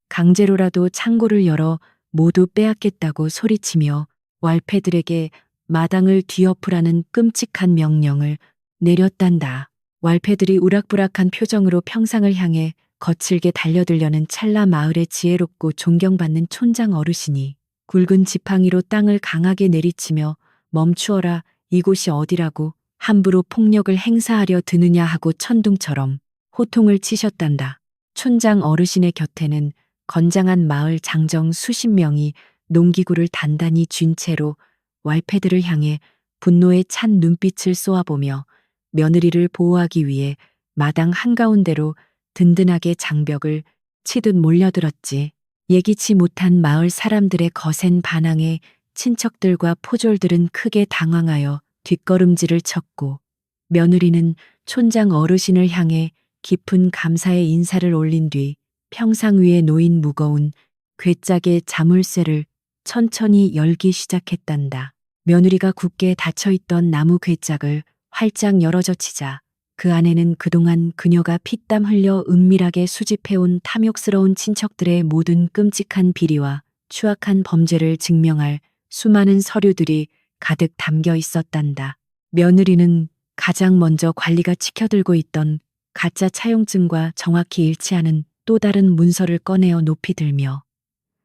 Speaker 1: 강제로라도 창고를 열어 모두 빼앗겠다고 소리치며 왈패들에게 마당을 뒤엎으라는 끔찍한 명령을 내렸단다. 왈패들이 우락부락한 표정으로 평상을 향해 거칠게 달려들려는 찰나 마을의 지혜롭고 존경받는 촌장 어르신이 굵은 지팡이로 땅을 강하게 내리치며 멈추어라, 이곳이 어디라고 함부로 폭력을 행사하려 드느냐 하고 천둥처럼 호통을 치셨단다. 촌장 어르신의 곁에는 건장한 마을 장정 수십 명이 농기구를 단단히 쥔 채로 왈패들을 향해 분노에 찬 눈빛을 쏘아보며 며느리를 보호하기 위해 마당 한가운데로 든든하게 장벽을 치듯 몰려들었지. 예기치 못한 마을 사람들의 거센 반항에 친척들과 포졸들은 크게 당황하여 뒷걸음질을 쳤고, 며느리는 촌장 어르신을 향해 깊은 감사의 인사를 올린 뒤 평상 위에 놓인 무거운 괴짝의 자물쇠를 천천히 열기 시작했단다. 며느리가 굳게 닫혀있던 나무 괴짝을 활짝 열어젖히자 그 안에는 그동안 그녀가 피땀 흘려 은밀하게 수집해온 탐욕스러운 친척들의 모든 끔찍한 비리와 추악한 범죄를 증명할 수많은 서류들이 가득 담겨 있었단다. 며느리는 가장 먼저 관리가 치켜들고 있던 가짜 차용증과 정확히 일치하는 또 다른 문서를 꺼내어 높이 들며,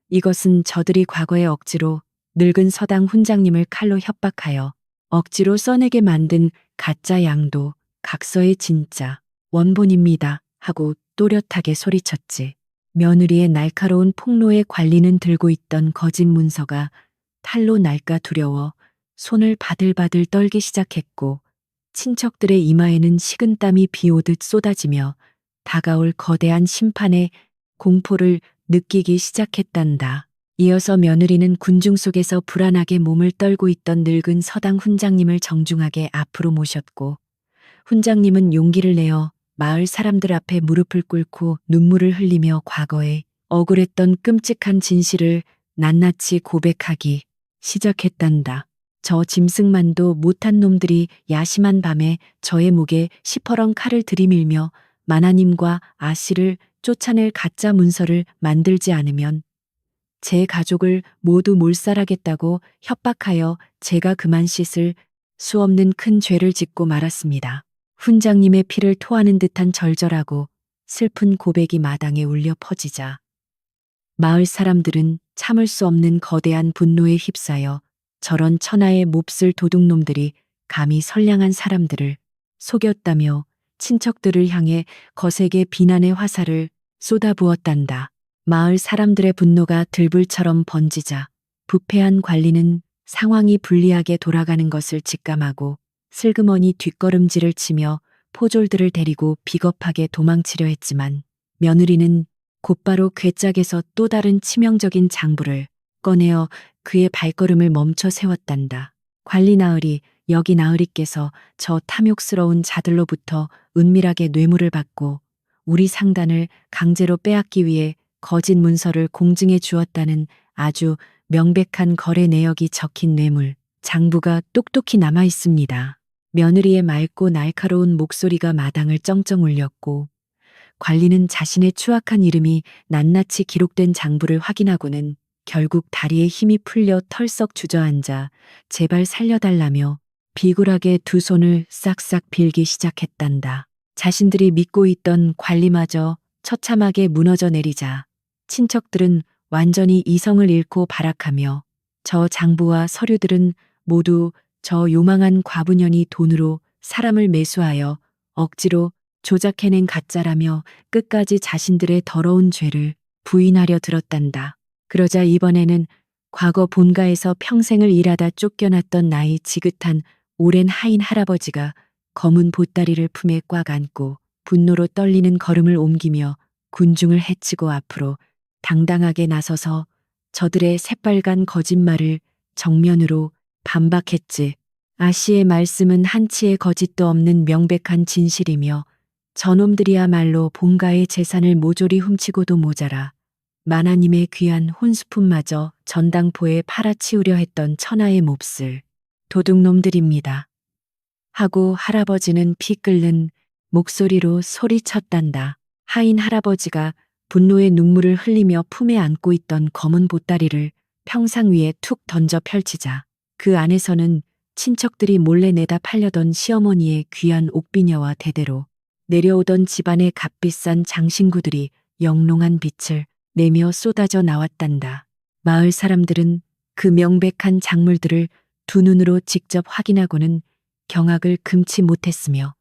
Speaker 1: 이것은 저들이 과거에 억지로 늙은 서당 훈장님을 칼로 협박하여 억지로 써내게 만든 가짜 양도 각서의 진짜 원본입니다 하고 또렷하게 소리쳤지. 며느리의 날카로운 폭로에 관리는 들고 있던 거짓 문서가 탈로 날까 두려워 손을 바들바들 떨기 시작했고, 친척들의 이마에는 식은땀이 비오듯 쏟아지며 다가올 거대한 심판의 공포를 느끼기 시작했단다. 이어서 며느리는 군중 속에서 불안하게 몸을 떨고 있던 늙은 서당 훈장님을 정중하게 앞으로 모셨고, 훈장님은 용기를 내어 마을 사람들 앞에 무릎을 꿇고 눈물을 흘리며 과거에 억울했던 끔찍한 진실을 낱낱이 고백하기 시작했단다. 저 짐승만도 못한 놈들이 야심한 밤에 저의 목에 시퍼런 칼을 들이밀며 마나님과 아씨를 쫓아낼 가짜 문서를 만들지 않으면 제 가족을 모두 몰살하겠다고 협박하여 제가 그만 씻을 수 없는 큰 죄를 짓고 말았습니다. 훈장님의 피를 토하는 듯한 절절하고 슬픈 고백이 마당에 울려 퍼지자 마을 사람들은 참을 수 없는 거대한 분노에 휩싸여 저런 천하의 몹쓸 도둑놈들이 감히 선량한 사람들을 속였다며 친척들을 향해 거세게 비난의 화살을 쏟아부었단다. 마을 사람들의 분노가 들불처럼 번지자 부패한 관리는 상황이 불리하게 돌아가는 것을 직감하고 슬그머니 뒷걸음질을 치며 포졸들을 데리고 비겁하게 도망치려 했지만, 며느리는 곧바로 괴짝에서 또 다른 치명적인 장부를 꺼내어 그의 발걸음을 멈춰 세웠단다. 관리 나으리, 여기 나으리께서 저 탐욕스러운 자들로부터 은밀하게 뇌물을 받고 우리 상단을 강제로 빼앗기 위해 거짓 문서를 공증해 주었다는 아주 명백한 거래 내역이 적힌 뇌물 장부가 똑똑히 남아 있습니다. 며느리의 맑고 날카로운 목소리가 마당을 쩡쩡 울렸고, 관리는 자신의 추악한 이름이 낱낱이 기록된 장부를 확인하고는 결국 다리에 힘이 풀려 털썩 주저앉아 제발 살려달라며 비굴하게 두 손을 싹싹 빌기 시작했단다. 자신들이 믿고 있던 관리마저 처참하게 무너져 내리자 친척들은 완전히 이성을 잃고 발악하며 저 장부와 서류들은 모두 저 요망한 과부년이 돈으로 사람을 매수하여 억지로 조작해낸 가짜라며 끝까지 자신들의 더러운 죄를 부인하려 들었단다. 그러자 이번에는 과거 본가에서 평생을 일하다 쫓겨났던 나이 지긋한 오랜 하인 할아버지가 검은 보따리를 품에 꽉 안고 분노로 떨리는 걸음을 옮기며 군중을 해치고 앞으로 당당하게 나서서 저들의 새빨간 거짓말을 정면으로 반박했지. 아씨의 말씀은 한치의 거짓도 없는 명백한 진실이며 저놈들이야말로 본가의 재산을 모조리 훔치고도 모자라 마나님의 귀한 혼수품마저 전당포에 팔아치우려 했던 천하의 몹쓸 도둑놈들입니다. 하고 할아버지는 피 끓는 목소리로 소리쳤단다. 하인 할아버지가 분노의 눈물을 흘리며 품에 안고 있던 검은 보따리를 평상 위에 툭 던져 펼치자 그 안에서는 친척들이 몰래 내다 팔려던 시어머니의 귀한 옥비녀와 대대로 내려오던 집안의 값비싼 장신구들이 영롱한 빛을 내며 쏟아져 나왔단다. 마을 사람들은 그 명백한 작물들을 두 눈으로 직접 확인하고는 경악을 금치 못했으며,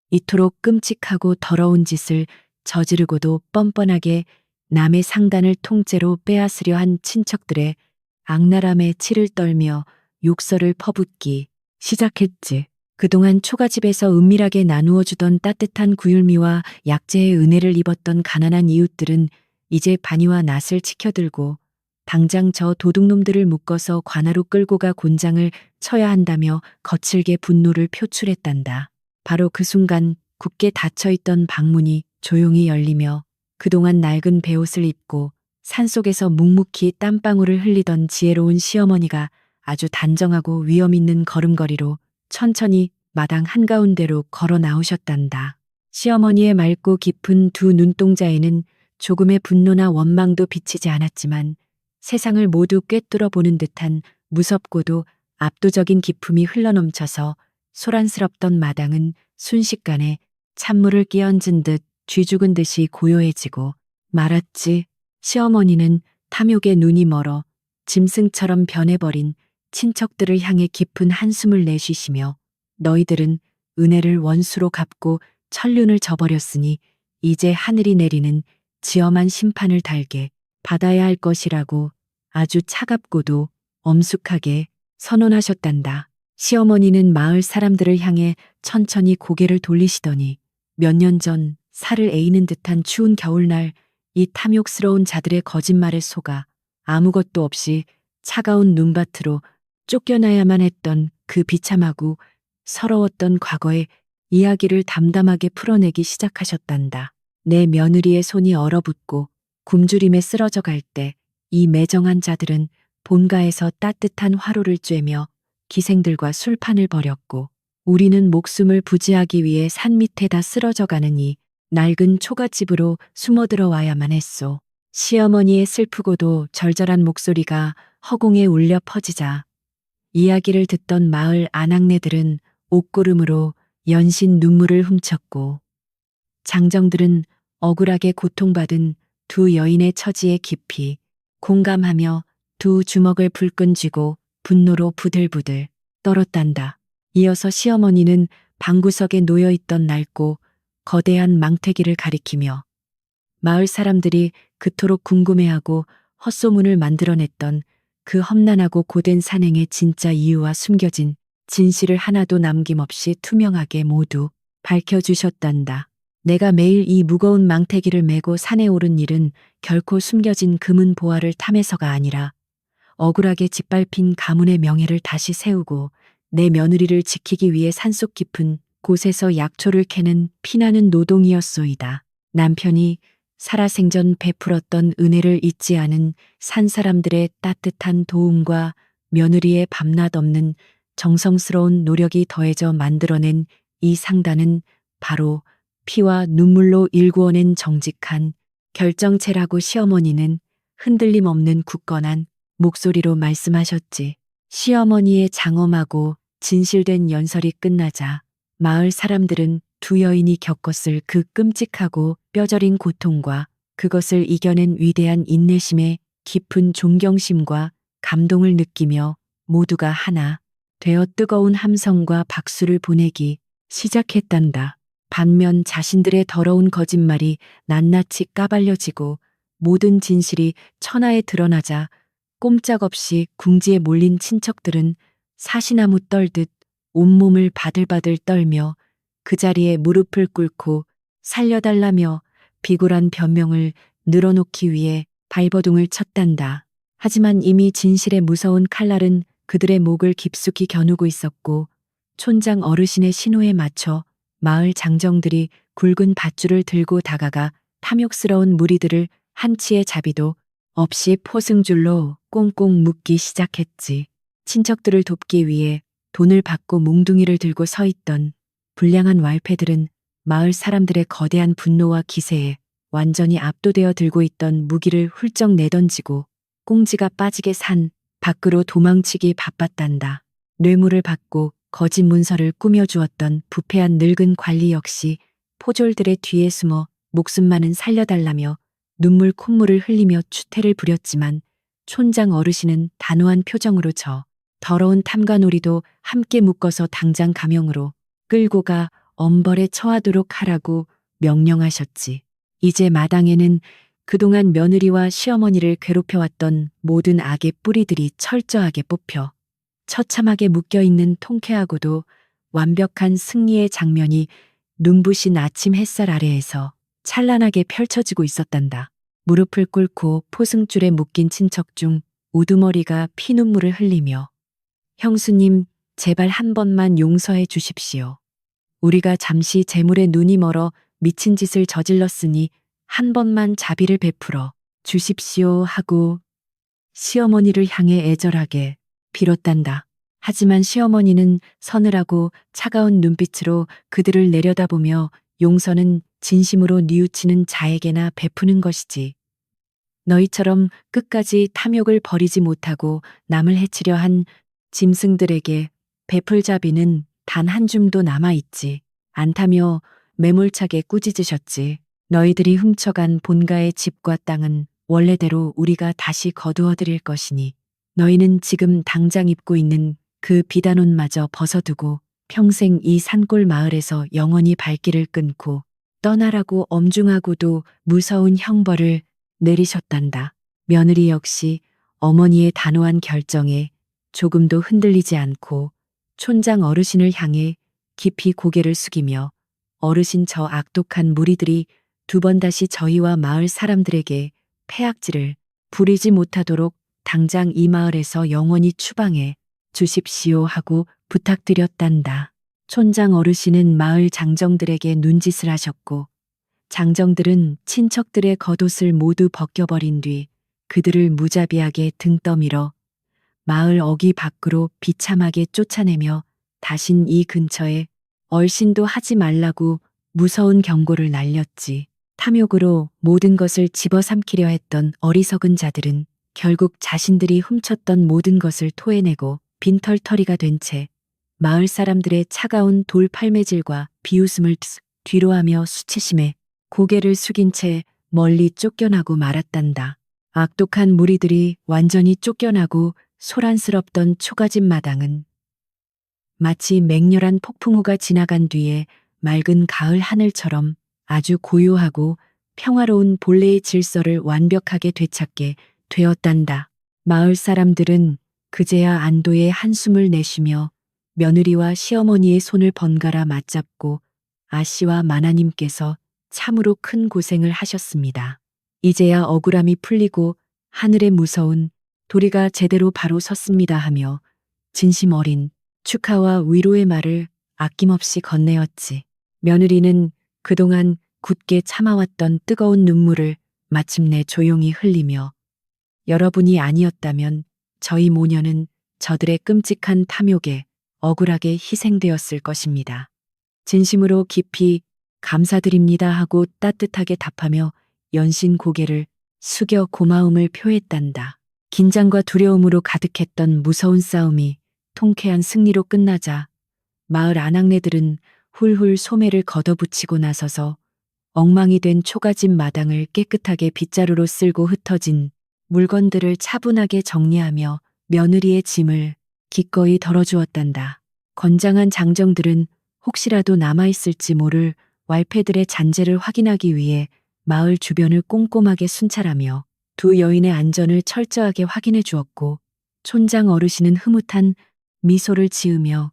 Speaker 1: 이토록 끔찍하고 더러운 짓을 저지르고도 뻔뻔하게 남의 상단을 통째로 빼앗으려 한 친척들의 악랄함에 치를 떨며 욕설을 퍼붓기 시작했지. 그동안 초가집에서 은밀하게 나누어 주던 따뜻한 구휼미와 약재의 은혜를 입었던 가난한 이웃들은 이제 반이와 낫을 치켜들고 당장 저 도둑놈들을 묶어서 관하로 끌고 가 곤장을 쳐야 한다며 거칠게 분노를 표출했단다. 바로 그 순간 굳게 닫혀있던 방문이 조용히 열리며 그동안 낡은 베옷을 입고 산속에서 묵묵히 땀방울을 흘리던 지혜로운 시어머니가 아주 단정하고 위험 있는 걸음걸이로 천천히 마당 한가운데로 걸어 나오셨단다. 시어머니의 맑고 깊은 두 눈동자에는 조금의 분노나 원망도 비치지 않았지만 세상을 모두 꿰뚫어 보는 듯한 무섭고도 압도적인 기품이 흘러넘쳐서 소란스럽던 마당은 순식간에 찬물을 끼얹은 듯 쥐죽은 듯이 고요해지고 말았지. 시어머니는 탐욕에 눈이 멀어 짐승처럼 변해버린 친척들을 향해 깊은 한숨을 내쉬시며 너희들은 은혜를 원수로 갚고 천륜을 저버렸으니 이제 하늘이 내리는 지엄한 심판을 달게 받아야 할 것이라고 아주 차갑고도 엄숙하게 선언하셨단다. 시어머니는 마을 사람들을 향해 천천히 고개를 돌리시더니 몇 년 전 살을 에이는 듯한 추운 겨울날 이 탐욕스러운 자들의 거짓말에 속아 아무것도 없이 차가운 눈밭으로 쫓겨나야만 했던 그 비참하고 서러웠던 과거의 이야기를 담담하게 풀어내기 시작하셨단다. 내 며느리의 손이 얼어붙고 굶주림에 쓰러져 갈 때 이 매정한 자들은 본가에서 따뜻한 화로를 쬐며 기생들과 술판을 벌였고 우리는 목숨을 부지하기 위해 산 밑에다 쓰러져 가는 이 낡은 초가집으로 숨어 들어와야만 했소. 시어머니의 슬프고도 절절한 목소리가 허공에 울려 퍼지자 이야기를 듣던 마을 아낙네들은 옥구름으로 연신 눈물을 훔쳤고 장정들은 억울하게 고통받은 두 여인의 처지에 깊이 공감하며 두 주먹을 불끈 쥐고 분노로 부들부들 떨었단다. 이어서 시어머니는 방구석에 놓여있던 낡고 거대한 망태기를 가리키며 마을 사람들이 그토록 궁금해하고 헛소문을 만들어냈던 그 험난하고 고된 산행의 진짜 이유와 숨겨진 진실을 하나도 남김없이 투명하게 모두 밝혀주셨단다. 내가 매일 이 무거운 망태기를 메고 산에 오른 일은 결코 숨겨진 금은 보화를 탐해서가 아니라 억울하게 짓밟힌 가문의 명예를 다시 세우고 내 며느리를 지키기 위해 산속 깊은 곳에서 약초를 캐는 피나는 노동이었소이다. 남편이 살아생전 베풀었던 은혜를 잊지 않은 산 사람들의 따뜻한 도움과 며느리의 밤낮 없는 정성스러운 노력이 더해져 만들어낸 이 상단은 바로 피와 눈물로 일구어낸 정직한 결정체라고 시어머니는 흔들림 없는 굳건한 목소리로 말씀하셨지. 시어머니의 장엄하고 진실된 연설이 끝나자 마을 사람들은 두 여인이 겪었을 그 끔찍하고 뼈저린 고통과 그것을 이겨낸 위대한 인내심에 깊은 존경심과 감동을 느끼며 모두가 하나 되어 뜨거운 함성과 박수를 보내기 시작했단다. 반면 자신들의 더러운 거짓말이 낱낱이 까발려지고 모든 진실이 천하에 드러나자 꼼짝없이 궁지에 몰린 친척들은 사시나무 떨듯 온몸을 바들바들 떨며 그 자리에 무릎을 꿇고 살려달라며 비굴한 변명을 늘어놓기 위해 발버둥을 쳤단다. 하지만 이미 진실의 무서운 칼날은 그들의 목을 깊숙이 겨누고 있었고 촌장 어르신의 신호에 맞춰 마을 장정들이 굵은 밧줄을 들고 다가가 탐욕스러운 무리들을 한치의 자비도 없이 포승줄로 꽁꽁 묶기 시작했지. 친척들을 돕기 위해 돈을 받고 몽둥이를 들고 서 있던 불량한 왈패들은 마을 사람들의 거대한 분노와 기세에 완전히 압도되어 들고 있던 무기를 훌쩍 내던지고 꽁지가 빠지게 산 밖으로 도망치기 바빴단다. 뇌물을 받고 거짓 문서를 꾸며주었던 부패한 늙은 관리 역시 포졸들의 뒤에 숨어 목숨만은 살려달라며 눈물 콧물을 흘리며 추태를 부렸지만 촌장 어르신은 단호한 표정으로 저 더러운 탐관오리도 함께 묶어서 당장 감형으로 끌고 가 엄벌에 처하도록 하라고 명령하셨지. 이제 마당에는 그동안 며느리와 시어머니를 괴롭혀왔던 모든 악의 뿌리들이 철저하게 뽑혀 처참하게 묶여있는 통쾌하고도 완벽한 승리의 장면이 눈부신 아침 햇살 아래에서 찬란하게 펼쳐지고 있었단다. 무릎을 꿇고 포승줄에 묶인 친척 중 우두머리가 피눈물을 흘리며 형수님, 제발 한 번만 용서해 주십시오. 우리가 잠시 재물에 눈이 멀어 미친 짓을 저질렀으니 한 번만 자비를 베풀어 주십시오 하고 시어머니를 향해 애절하게 빌었단다. 하지만 시어머니는 서늘하고 차가운 눈빛으로 그들을 내려다보며 용서는 진심으로 뉘우치는 자에게나 베푸는 것이지. 너희처럼 끝까지 탐욕을 버리지 못하고 남을 해치려 한 짐승들에게 베풀 자비는 단 한 줌도 남아있지 않다며 매몰차게 꾸짖으셨지. 너희들이 훔쳐간 본가의 집과 땅은 원래대로 우리가 다시 거두어 드릴 것이니 너희는 지금 당장 입고 있는 그 비단 옷마저 벗어두고 평생 이 산골 마을에서 영원히 발길을 끊고 떠나라고 엄중하고도 무서운 형벌을 내리셨단다. 며느리 역시 어머니의 단호한 결정에 조금도 흔들리지 않고 촌장 어르신을 향해 깊이 고개를 숙이며 어르신 저 악독한 무리들이 두 번 다시 저희와 마을 사람들에게 폐악질을 부리지 못하도록 당장 이 마을에서 영원히 추방해 주십시오 하고 부탁드렸단다. 촌장 어르신은 마을 장정들에게 눈짓을 하셨고 장정들은 친척들의 겉옷을 모두 벗겨버린 뒤 그들을 무자비하게 등 떠밀어 마을 어귀 밖으로 비참하게 쫓아내며 다신 이 근처에 얼씬도 하지 말라고 무서운 경고를 날렸지. 탐욕으로 모든 것을 집어삼키려 했던 어리석은 자들은 결국 자신들이 훔쳤던 모든 것을 토해내고 빈털터리가 된 채 마을 사람들의 차가운 돌팔매질과 비웃음을 뒤로하며 수치심에 고개를 숙인 채 멀리 쫓겨나고 말았단다. 악독한 무리들이 완전히 쫓겨나고 소란스럽던 초가집 마당은 마치 맹렬한 폭풍우가 지나간 뒤에 맑은 가을 하늘처럼 아주 고요하고 평화로운 본래의 질서를 완벽하게 되찾게 되었단다. 마을 사람들은 그제야 안도의 한숨을 내쉬며 며느리와 시어머니의 손을 번갈아 맞잡고 아씨와 마나님께서 참으로 큰 고생을 하셨습니다. 이제야 억울함이 풀리고 하늘의 무서운 도리가 제대로 바로 섰습니다 하며 진심 어린 축하와 위로의 말을 아낌없이 건네었지. 며느리는 그동안 굳게 참아왔던 뜨거운 눈물을 마침내 조용히 흘리며 여러분이 아니었다면 저희 모녀는 저들의 끔찍한 탐욕에 억울하게 희생되었을 것입니다. 진심으로 깊이 감사드립니다 하고 따뜻하게 답하며 연신 고개를 숙여 고마움을 표했단다. 긴장과 두려움으로 가득했던 무서운 싸움이 통쾌한 승리로 끝나자 마을 아낙네들은 훌훌 소매를 걷어붙이고 나서서 엉망이 된 초가집 마당을 깨끗하게 빗자루로 쓸고 흩어진 물건들을 차분하게 정리하며 며느리의 짐을 기꺼이 덜어주었단다. 건장한 장정들은 혹시라도 남아있을지 모를 왈패들의 잔재를 확인하기 위해 마을 주변을 꼼꼼하게 순찰하며 두 여인의 안전을 철저하게 확인해 주었고 촌장 어르신은 흐뭇한 미소를 지으며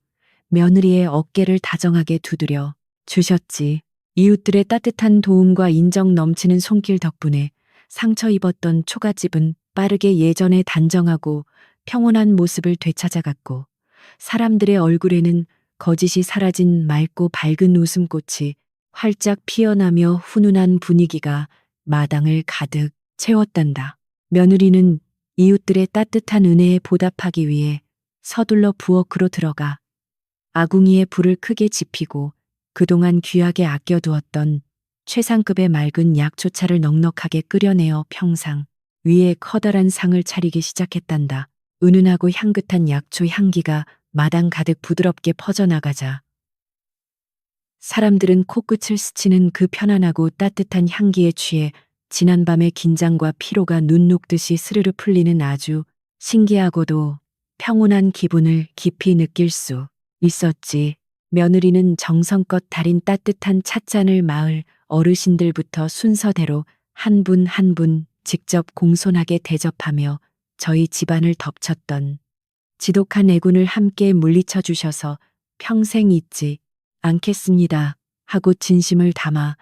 Speaker 1: 며느리의 어깨를 다정하게 두드려 주셨지. 이웃들의 따뜻한 도움과 인정 넘치는 손길 덕분에 상처 입었던 초가집은 빠르게 예전의 단정하고 평온한 모습을 되찾아갔고 사람들의 얼굴에는 거짓이 사라진 맑고 밝은 웃음꽃이 활짝 피어나며 훈훈한 분위기가 마당을 가득 채웠단다. 며느리는 이웃들의 따뜻한 은혜에 보답하기 위해 서둘러 부엌으로 들어가 아궁이에 불을 크게 지피고 그동안 귀하게 아껴두었던 최상급의 맑은 약초차를 넉넉하게 끓여내어 평상 위에 커다란 상을 차리기 시작했단다. 은은하고 향긋한 약초 향기가 마당 가득 부드럽게 퍼져나가자 사람들은 코끝을 스치는 그 편안하고 따뜻한 향기에 취해 지난밤의 긴장과 피로가 눈 녹듯이 스르르 풀리는 아주 신기하고도 평온한 기분을 깊이 느낄 수 있었지. 며느리는 정성껏 달인 따뜻한 찻잔을 마을 어르신들부터 순서대로 한 분 한 분 직접 공손하게 대접하며 저희 집안을 덮쳤던 지독한 애군을 함께 물리쳐 주셔서 평생 잊지 않겠습니다. 하고 진심을 담아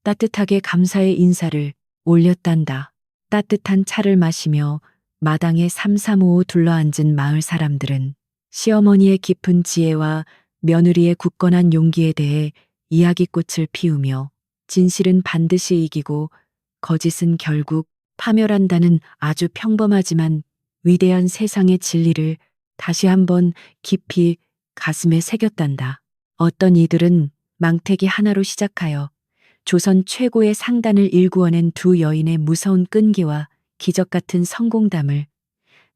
Speaker 1: 따뜻하게 감사의 인사를 올렸단다. 따뜻한 차를 마시며 마당에 삼삼오오 둘러앉은 마을 사람들은 시어머니의 깊은 지혜와 며느리의 굳건한 용기에 대해 이야기꽃을 피우며 진실은 반드시 이기고 거짓은 결국 파멸한다는 아주 평범하지만 위대한 세상의 진리를 다시 한번 깊이 가슴에 새겼단다. 어떤 이들은 망태기 하나로 시작하여 조선 최고의 상단을 일구어낸 두 여인의 무서운 끈기와 기적 같은 성공담을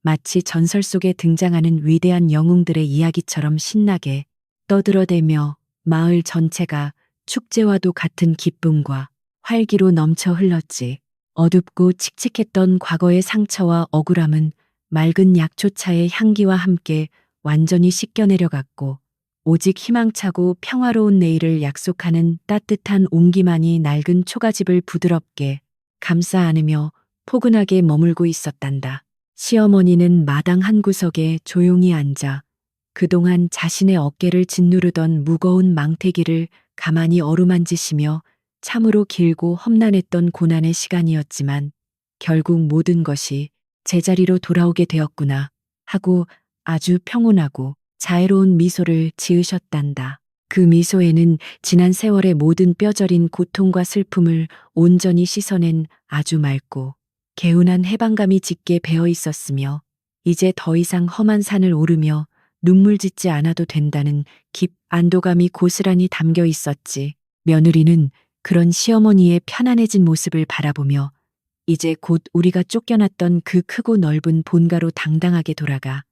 Speaker 1: 마치 전설 속에 등장하는 위대한 영웅들의 이야기처럼 신나게 떠들어대며 마을 전체가 축제와도 같은 기쁨과 활기로 넘쳐 흘렀지. 어둡고 칙칙했던 과거의 상처와 억울함은 맑은 약초차의 향기와 함께 완전히 씻겨내려갔고 오직 희망차고 평화로운 내일을 약속하는 따뜻한 온기만이 낡은 초가집을 부드럽게 감싸 안으며 포근하게 머물고 있었단다. 시어머니는 마당 한 구석에 조용히 앉아 그동안 자신의 어깨를 짓누르던 무거운 망태기를 가만히 어루만지시며 참으로 길고 험난했던 고난의 시간이었지만 결국 모든 것이 제자리로 돌아오게 되었구나 하고 아주 평온하고 자애로운 미소를 지으셨단다. 그 미소에는 지난 세월의 모든 뼈저린 고통과 슬픔을 온전히 씻어낸 아주 맑고 개운한 해방감이 짙게 배어 있었으며 이제 더 이상 험한 산을 오르며 눈물 짓지 않아도 된다는 안도감이 고스란히 담겨 있었지. 며느리는 그런 시어머니의 편안해진 모습을 바라보며 이제 곧 우리가 쫓겨났던 그 크고 넓은 본가로 당당하게 돌아가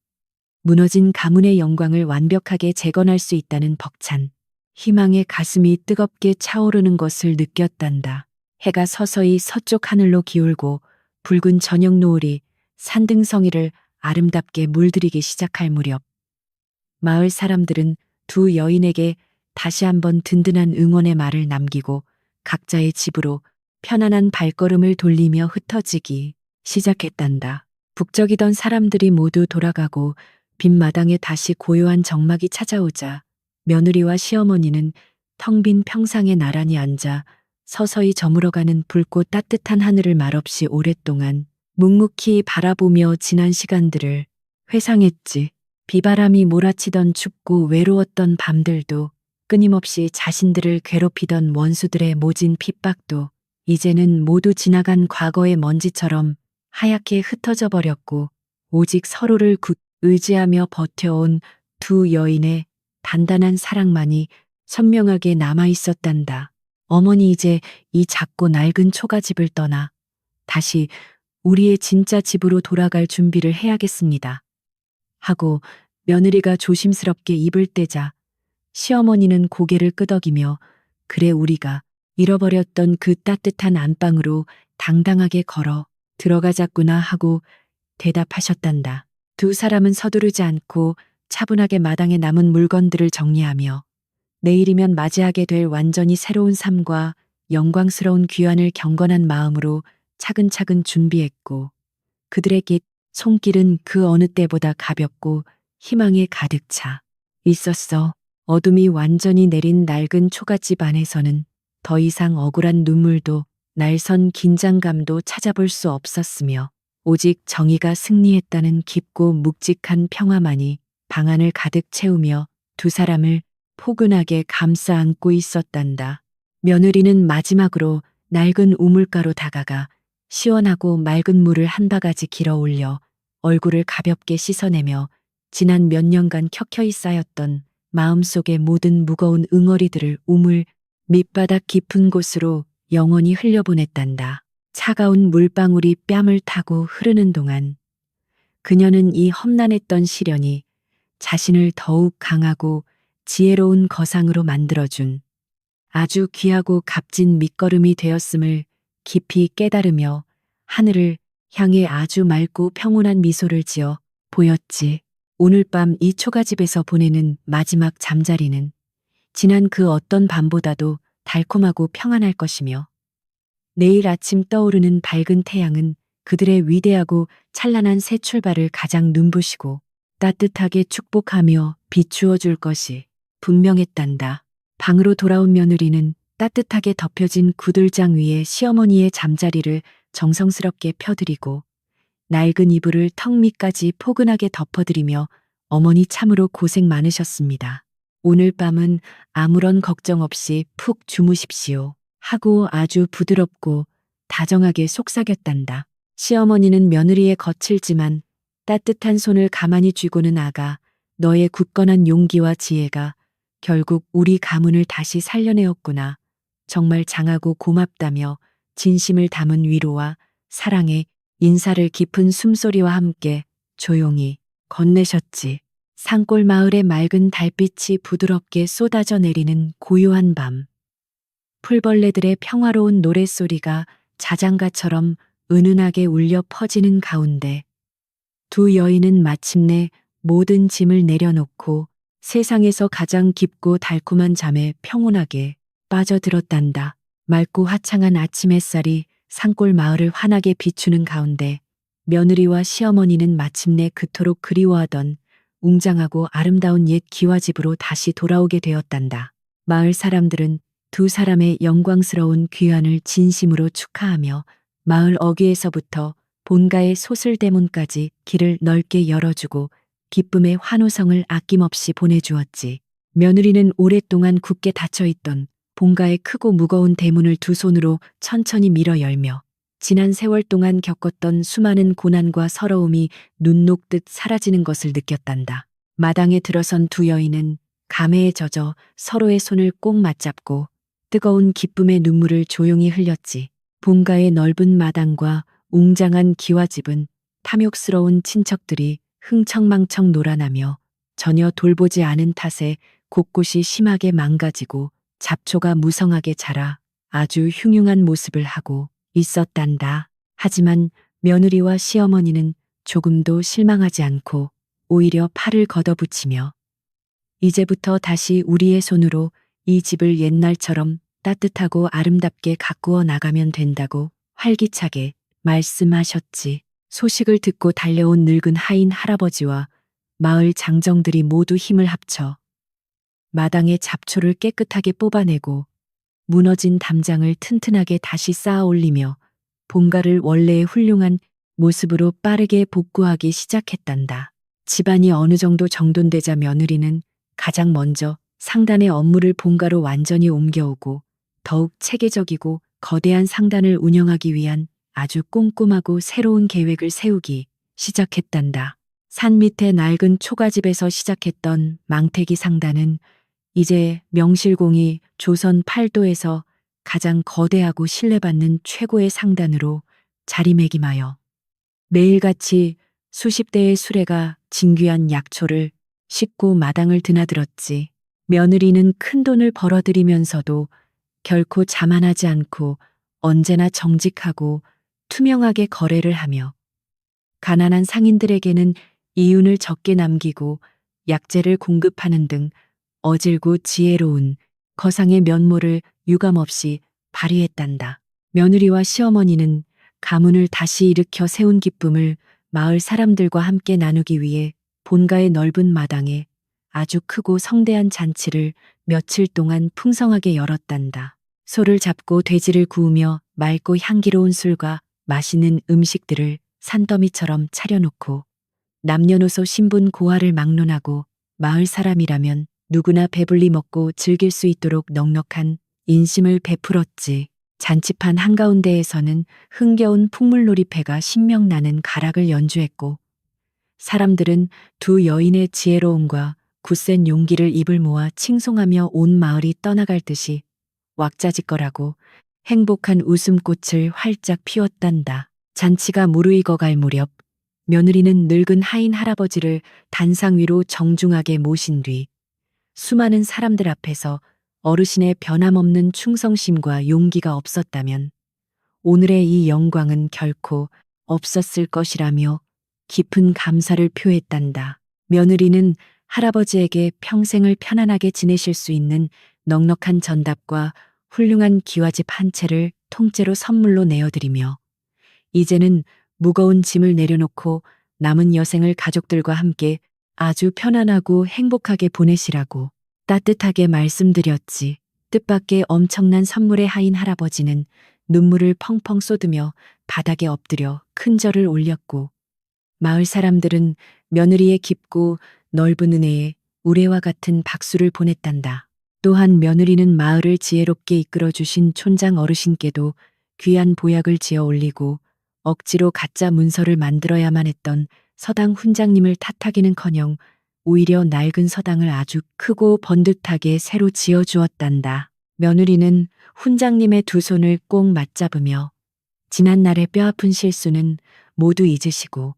Speaker 1: 무너진 가문의 영광을 완벽하게 재건할 수 있다는 벅찬 희망의 가슴이 뜨겁게 차오르는 것을 느꼈단다. 해가 서서히 서쪽 하늘로 기울고 붉은 저녁 노을이 산등성이를 아름답게 물들이기 시작할 무렵 마을 사람들은 두 여인에게 다시 한번 든든한 응원의 말을 남기고 각자의 집으로 편안한 발걸음을 돌리며 흩어지기 시작했단다. 북적이던 사람들이 모두 돌아가고 빈마당에 다시 고요한 정막이 찾아오자 며느리와 시어머니는 텅 빈 평상에 나란히 앉아 서서히 저물어가는 붉고 따뜻한 하늘을 말없이 오랫동안 묵묵히 바라보며 지난 시간들을 회상했지. 비바람이 몰아치던 춥고 외로웠던 밤들도 끊임없이 자신들을 괴롭히던 원수들의 모진 핍박도 이제는 모두 지나간 과거의 먼지처럼 하얗게 흩어져 버렸고 오직 서로를 의지하며 버텨온 두 여인의 단단한 사랑만이 선명하게 남아 있었단다. 어머니 이제 이 작고 낡은 초가집을 떠나 다시 우리의 진짜 집으로 돌아갈 준비를 해야겠습니다. 하고 며느리가 조심스럽게 입을 떼자 시어머니는 고개를 끄덕이며 그래 우리가 잃어버렸던 그 따뜻한 안방으로 당당하게 걸어 들어가자꾸나 하고 대답하셨단다. 두 사람은 서두르지 않고 차분하게 마당에 남은 물건들을 정리하며 내일이면 맞이하게 될 완전히 새로운 삶과 영광스러운 귀환을 경건한 마음으로 차근차근 준비했고 그들의 손길은 그 어느 때보다 가볍고 희망에 가득 차 있었어. 어둠이 완전히 내린 낡은 초가집 안에서는 더 이상 억울한 눈물도 날선 긴장감도 찾아볼 수 없었으며 오직 정의가 승리했다는 깊고 묵직한 평화만이 방안을 가득 채우며 두 사람을 포근하게 감싸 안고 있었단다. 며느리는 마지막으로 낡은 우물가로 다가가 시원하고 맑은 물을 한 바가지 길어 올려 얼굴을 가볍게 씻어내며 지난 몇 년간 켜켜이 쌓였던 마음속의 모든 무거운 응어리들을 우물 밑바닥 깊은 곳으로 영원히 흘려보냈단다. 차가운 물방울이 뺨을 타고 흐르는 동안 그녀는 이 험난했던 시련이 자신을 더욱 강하고 지혜로운 거상으로 만들어준 아주 귀하고 값진 밑거름이 되었음을 깊이 깨달으며 하늘을 향해 아주 맑고 평온한 미소를 지어 보였지. 오늘 밤 이 초가집에서 보내는 마지막 잠자리는 지난 그 어떤 밤보다도 달콤하고 평안할 것이며 내일 아침 떠오르는 밝은 태양은 그들의 위대하고 찬란한 새 출발을 가장 눈부시고 따뜻하게 축복하며 비추어 줄 것이 분명했단다. 방으로 돌아온 며느리는 따뜻하게 덮여진 구들장 위에 시어머니의 잠자리를 정성스럽게 펴드리고 낡은 이불을 턱 밑까지 포근하게 덮어드리며 어머니 참으로 고생 많으셨습니다. 오늘 밤은 아무런 걱정 없이 푹 주무십시오. 하고 아주 부드럽고 다정하게 속삭였단다. 시어머니는 며느리의 거칠지만 따뜻한 손을 가만히 쥐고는 아가, 너의 굳건한 용기와 지혜가 결국 우리 가문을 다시 살려내었구나. 정말 장하고 고맙다며 진심을 담은 위로와 사랑의 인사를 깊은 숨소리와 함께 조용히 건네셨지. 산골 마을의 맑은 달빛이 부드럽게 쏟아져 내리는 고요한 밤. 풀벌레들의 평화로운 노랫소리가 자장가처럼 은은하게 울려 퍼지는 가운데 두 여인은 마침내 모든 짐을 내려놓고 세상에서 가장 깊고 달콤한 잠에 평온하게 빠져들었단다. 맑고 화창한 아침 햇살이 산골 마을을 환하게 비추는 가운데 며느리와 시어머니는 마침내 그토록 그리워하던 웅장하고 아름다운 옛 기와집으로 다시 돌아오게 되었단다. 마을 사람들은 두 사람의 영광스러운 귀환을 진심으로 축하하며 마을 어귀에서부터 본가의 소슬대문까지 길을 넓게 열어주고 기쁨의 환호성을 아낌없이 보내주었지. 며느리는 오랫동안 굳게 닫혀있던 본가의 크고 무거운 대문을 두 손으로 천천히 밀어 열며 지난 세월 동안 겪었던 수많은 고난과 서러움이 눈 녹듯 사라지는 것을 느꼈단다. 마당에 들어선 두 여인은 감회에 젖어 서로의 손을 꼭 맞잡고 뜨거운 기쁨의 눈물을 조용히 흘렸지. 본가의 넓은 마당과 웅장한 기와집은 탐욕스러운 친척들이 흥청망청 놀아나며 전혀 돌보지 않은 탓에 곳곳이 심하게 망가지고 잡초가 무성하게 자라 아주 흉흉한 모습을 하고 있었단다. 하지만 며느리와 시어머니는 조금도 실망하지 않고 오히려 팔을 걷어붙이며 이제부터 다시 우리의 손으로 이 집을 옛날처럼 따뜻하고 아름답게 가꾸어 나가면 된다고 활기차게 말씀하셨지. 소식을 듣고 달려온 늙은 하인 할아버지와 마을 장정들이 모두 힘을 합쳐 마당의 잡초를 깨끗하게 뽑아내고 무너진 담장을 튼튼하게 다시 쌓아 올리며 본가를 원래의 훌륭한 모습으로 빠르게 복구하기 시작했단다. 집안이 어느 정도 정돈되자 며느리는 가장 먼저 상단의 업무를 본가로 완전히 옮겨오고 더욱 체계적이고 거대한 상단을 운영하기 위한 아주 꼼꼼하고 새로운 계획을 세우기 시작했단다. 산 밑의 낡은 초가집에서 시작했던 망태기 상단은 이제 명실공히 조선 팔도에서 가장 거대하고 신뢰받는 최고의 상단으로 자리매김하여 매일같이 수십 대의 수레가 진귀한 약초를 싣고 마당을 드나들었지. 며느리는 큰돈을 벌어들이면서도 결코 자만하지 않고 언제나 정직하고 투명하게 거래를 하며 가난한 상인들에게는 이윤을 적게 남기고 약재를 공급하는 등 어질고 지혜로운 거상의 면모를 유감없이 발휘했단다. 며느리와 시어머니는 가문을 다시 일으켜 세운 기쁨을 마을 사람들과 함께 나누기 위해 본가의 넓은 마당에 아주 크고 성대한 잔치를 며칠 동안 풍성하게 열었단다. 소를 잡고 돼지를 구우며 맑고 향기로운 술과 맛있는 음식들을 산더미처럼 차려놓고 남녀노소 신분 고하를 막론하고 마을 사람이라면 누구나 배불리 먹고 즐길 수 있도록 넉넉한 인심을 베풀었지. 잔치판 한가운데에서는 흥겨운 풍물놀이패가 신명나는 가락을 연주했고 사람들은 두 여인의 지혜로움과 굳센 용기를 입을 모아 칭송하며 온 마을이 떠나갈 듯이 왁자지껄하고 행복한 웃음꽃을 활짝 피웠단다. 잔치가 무르익어갈 무렵 며느리는 늙은 하인 할아버지를 단상 위로 정중하게 모신 뒤 수많은 사람들 앞에서 어르신의 변함없는 충성심과 용기가 없었다면 오늘의 이 영광은 결코 없었을 것이라며 깊은 감사를 표했단다. 며느리는 할아버지에게 평생을 편안하게 지내실 수 있는 넉넉한 전답과 훌륭한 기와집 한 채를 통째로 선물로 내어드리며 이제는 무거운 짐을 내려놓고 남은 여생을 가족들과 함께 아주 편안하고 행복하게 보내시라고 따뜻하게 말씀드렸지. 뜻밖의 엄청난 선물에 하인 할아버지는 눈물을 펑펑 쏟으며 바닥에 엎드려 큰 절을 올렸고, 마을 사람들은 며느리의 깊고 넓은 은혜에 우레와 같은 박수를 보냈단다. 또한 며느리는 마을을 지혜롭게 이끌어 주신 촌장 어르신께도 귀한 보약을 지어 올리고, 억지로 가짜 문서를 만들어야만 했던 서당 훈장님을 탓하기는커녕 오히려 낡은 서당을 아주 크고 번듯하게 새로 지어 주었단다. 며느리는 훈장님의 두 손을 꼭 맞잡으며 지난날의 뼈아픈 실수는 모두 잊으시고,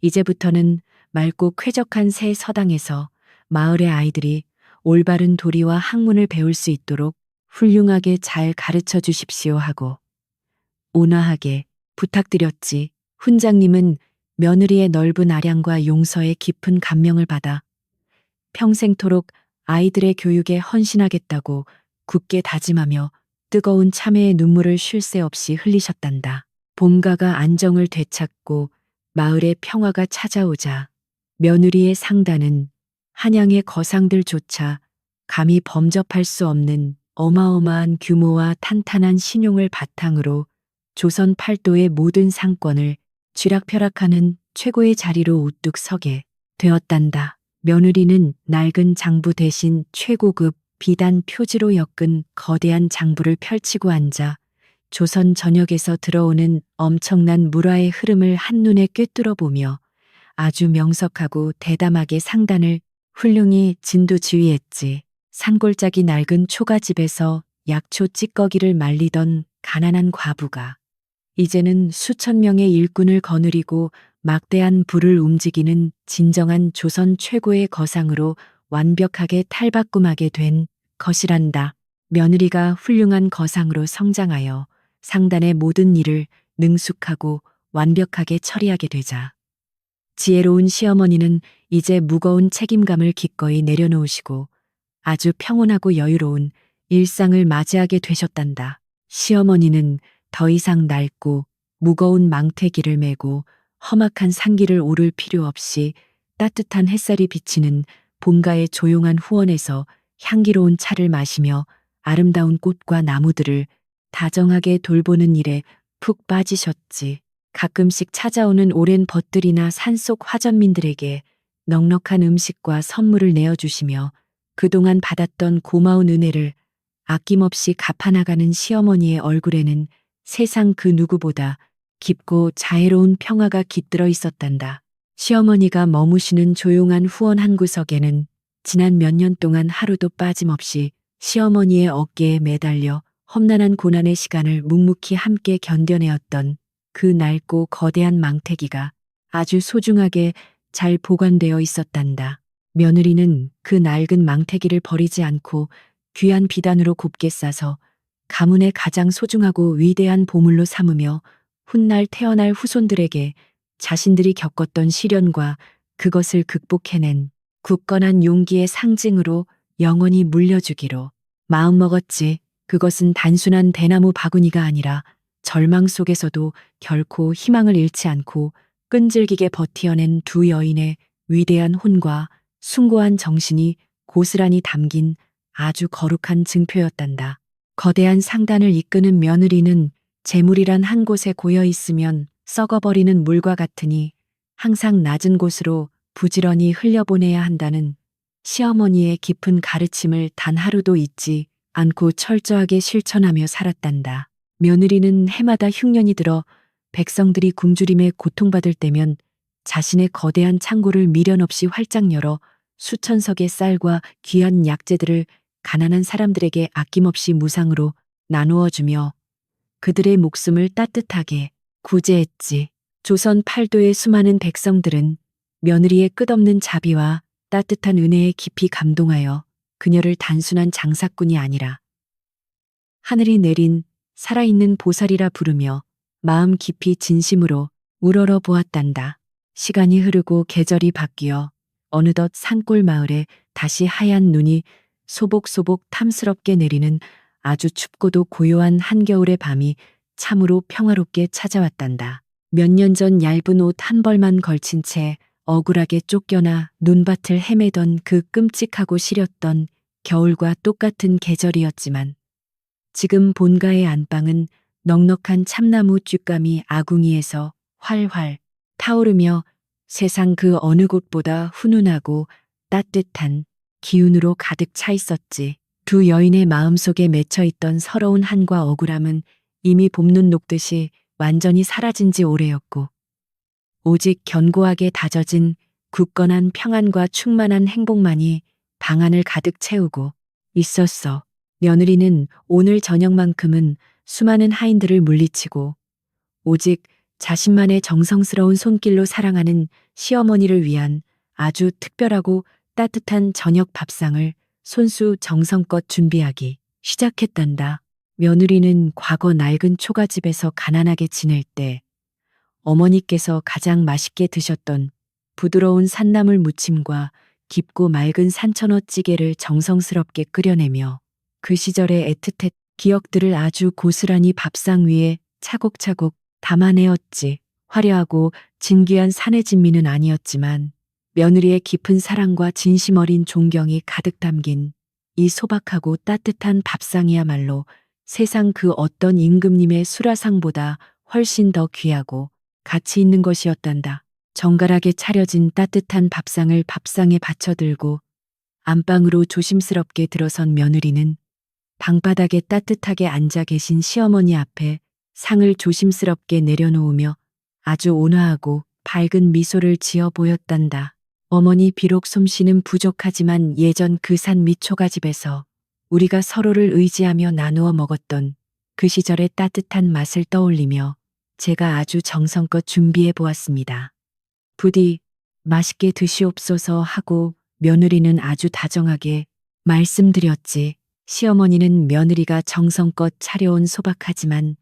Speaker 1: 이제부터는 맑고 쾌적한 새 서당에서 마을의 아이들이 올바른 도리와 학문을 배울 수 있도록 훌륭하게 잘 가르쳐 주십시오 하고 온화하게 부탁드렸지. 훈장님은 며느리의 넓은 아량과 용서에 깊은 감명을 받아 평생토록 아이들의 교육에 헌신하겠다고 굳게 다짐하며 뜨거운 참회의 눈물을 쉴 새 없이 흘리셨단다. 본가가 안정을 되찾고 마을의 평화가 찾아오자 며느리의 상단은 한양의 거상들조차 감히 범접할 수 없는 어마어마한 규모와 탄탄한 신용을 바탕으로 조선 팔도의 모든 상권을 쥐락펴락하는 최고의 자리로 우뚝 서게 되었단다. 며느리는 낡은 장부 대신 최고급 비단 표지로 엮은 거대한 장부를 펼치고 앉아 조선 전역에서 들어오는 엄청난 물화의 흐름을 한눈에 꿰뚫어 보며 아주 명석하고 대담하게 상단을 훌륭히 진두지휘했지. 산골짜기 낡은 초가집에서 약초 찌꺼기를 말리던 가난한 과부가 이제는 수천 명의 일꾼을 거느리고 막대한 부를 움직이는 진정한 조선 최고의 거상으로 완벽하게 탈바꿈하게 된 것이란다. 며느리가 훌륭한 거상으로 성장하여 상단의 모든 일을 능숙하고 완벽하게 처리하게 되자 지혜로운 시어머니는 이제 무거운 책임감을 기꺼이 내려놓으시고 아주 평온하고 여유로운 일상을 맞이하게 되셨단다. 시어머니는 더 이상 낡고 무거운 망태기를 메고 험악한 산길을 오를 필요 없이 따뜻한 햇살이 비치는 본가의 조용한 후원에서 향기로운 차를 마시며 아름다운 꽃과 나무들을 다정하게 돌보는 일에 푹 빠지셨지. 가끔씩 찾아오는 오랜 벗들이나 산속 화전민들에게 넉넉한 음식과 선물을 내어주시며 그동안 받았던 고마운 은혜를 아낌없이 갚아나가는 시어머니의 얼굴에는 세상 그 누구보다 깊고 자애로운 평화가 깃들어 있었단다. 시어머니가 머무시는 조용한 후원 한 구석에는 지난 몇 년 동안 하루도 빠짐없이 시어머니의 어깨에 매달려 험난한 고난의 시간을 묵묵히 함께 견뎌내었던 그 낡고 거대한 망태기가 아주 소중하게 잘 보관되어 있었단다. 며느리는 그 낡은 망태기를 버리지 않고 귀한 비단으로 곱게 싸서 가문의 가장 소중하고 위대한 보물로 삼으며 훗날 태어날 후손들에게 자신들이 겪었던 시련과 그것을 극복해낸 굳건한 용기의 상징으로 영원히 물려주기로 마음먹었지. 그것은 단순한 대나무 바구니가 아니라 절망 속에서도 결코 희망을 잃지 않고 끈질기게 버티어낸 두 여인의 위대한 혼과 숭고한 정신이 고스란히 담긴 아주 거룩한 증표였단다. 거대한 상단을 이끄는 며느리는 재물이란 한 곳에 고여 있으면 썩어버리는 물과 같으니 항상 낮은 곳으로 부지런히 흘려보내야 한다는 시어머니의 깊은 가르침을 단 하루도 잊지 않고 철저하게 실천하며 살았단다. 며느리는 해마다 흉년이 들어 백성들이 굶주림에 고통받을 때면 자신의 거대한 창고를 미련 없이 활짝 열어 수천 석의 쌀과 귀한 약재들을 가난한 사람들에게 아낌없이 무상으로 나누어 주며 그들의 목숨을 따뜻하게 구제했지. 조선 팔도의 수많은 백성들은 며느리의 끝없는 자비와 따뜻한 은혜에 깊이 감동하여 그녀를 단순한 장사꾼이 아니라 하늘이 내린 살아있는 보살이라 부르며 마음 깊이 진심으로 우러러 보았단다. 시간이 흐르고 계절이 바뀌어 어느덧 산골 마을에 다시 하얀 눈이 소복소복 탐스럽게 내리는 아주 춥고도 고요한 한겨울의 밤이 참으로 평화롭게 찾아왔단다. 몇 년 전 얇은 옷 한 벌만 걸친 채 억울하게 쫓겨나 눈밭을 헤매던 그 끔찍하고 시렸던 겨울과 똑같은 계절이었지만 지금 본가의 안방은 넉넉한 참나무 뒷감이 아궁이에서 활활 타오르며 세상 그 어느 곳보다 훈훈하고 따뜻한 기운으로 가득 차 있었지. 두 여인의 마음속에 맺혀 있던 서러운 한과 억울함은 이미 봄눈 녹듯이 완전히 사라진 지 오래였고 오직 견고하게 다져진 굳건한 평안과 충만한 행복만이 방 안을 가득 채우고 있었어. 며느리는 오늘 저녁만큼은 수많은 하인들을 물리치고 오직 자신만의 정성스러운 손길로 사랑하는 시어머니를 위한 아주 특별하고 따뜻한 저녁 밥상을 손수 정성껏 준비하기 시작했단다. 며느리는 과거 낡은 초가집에서 가난하게 지낼 때 어머니께서 가장 맛있게 드셨던 부드러운 산나물 무침과 깊고 맑은 산천어 찌개를 정성스럽게 끓여내며 그 시절의 애틋한 기억들을 아주 고스란히 밥상 위에 차곡차곡 담아내었지. 화려하고 진귀한 사내 진미는 아니었지만 며느리의 깊은 사랑과 진심 어린 존경이 가득 담긴 이 소박하고 따뜻한 밥상이야말로 세상 그 어떤 임금님의 수라상보다 훨씬 더 귀하고 가치 있는 것이었단다. 정갈하게 차려진 따뜻한 밥상을 밥상에 받쳐들고 안방으로 조심스럽게 들어선 며느리는 방바닥에 따뜻하게 앉아 계신 시어머니 앞에 상을 조심스럽게 내려놓으며 아주 온화하고 밝은 미소를 지어 보였단다. 어머니 비록 솜씨는 부족하지만 예전 그 산 밑 초가집에서 우리가 서로를 의지하며 나누어 먹었던 그 시절의 따뜻한 맛을 떠올리며 제가 아주 정성껏 준비해 보았습니다. 부디 맛있게 드시옵소서 하고 며느리는 아주 다정하게 말씀드렸지. 시어머니는 며느리가 정성껏 차려온 소박하지만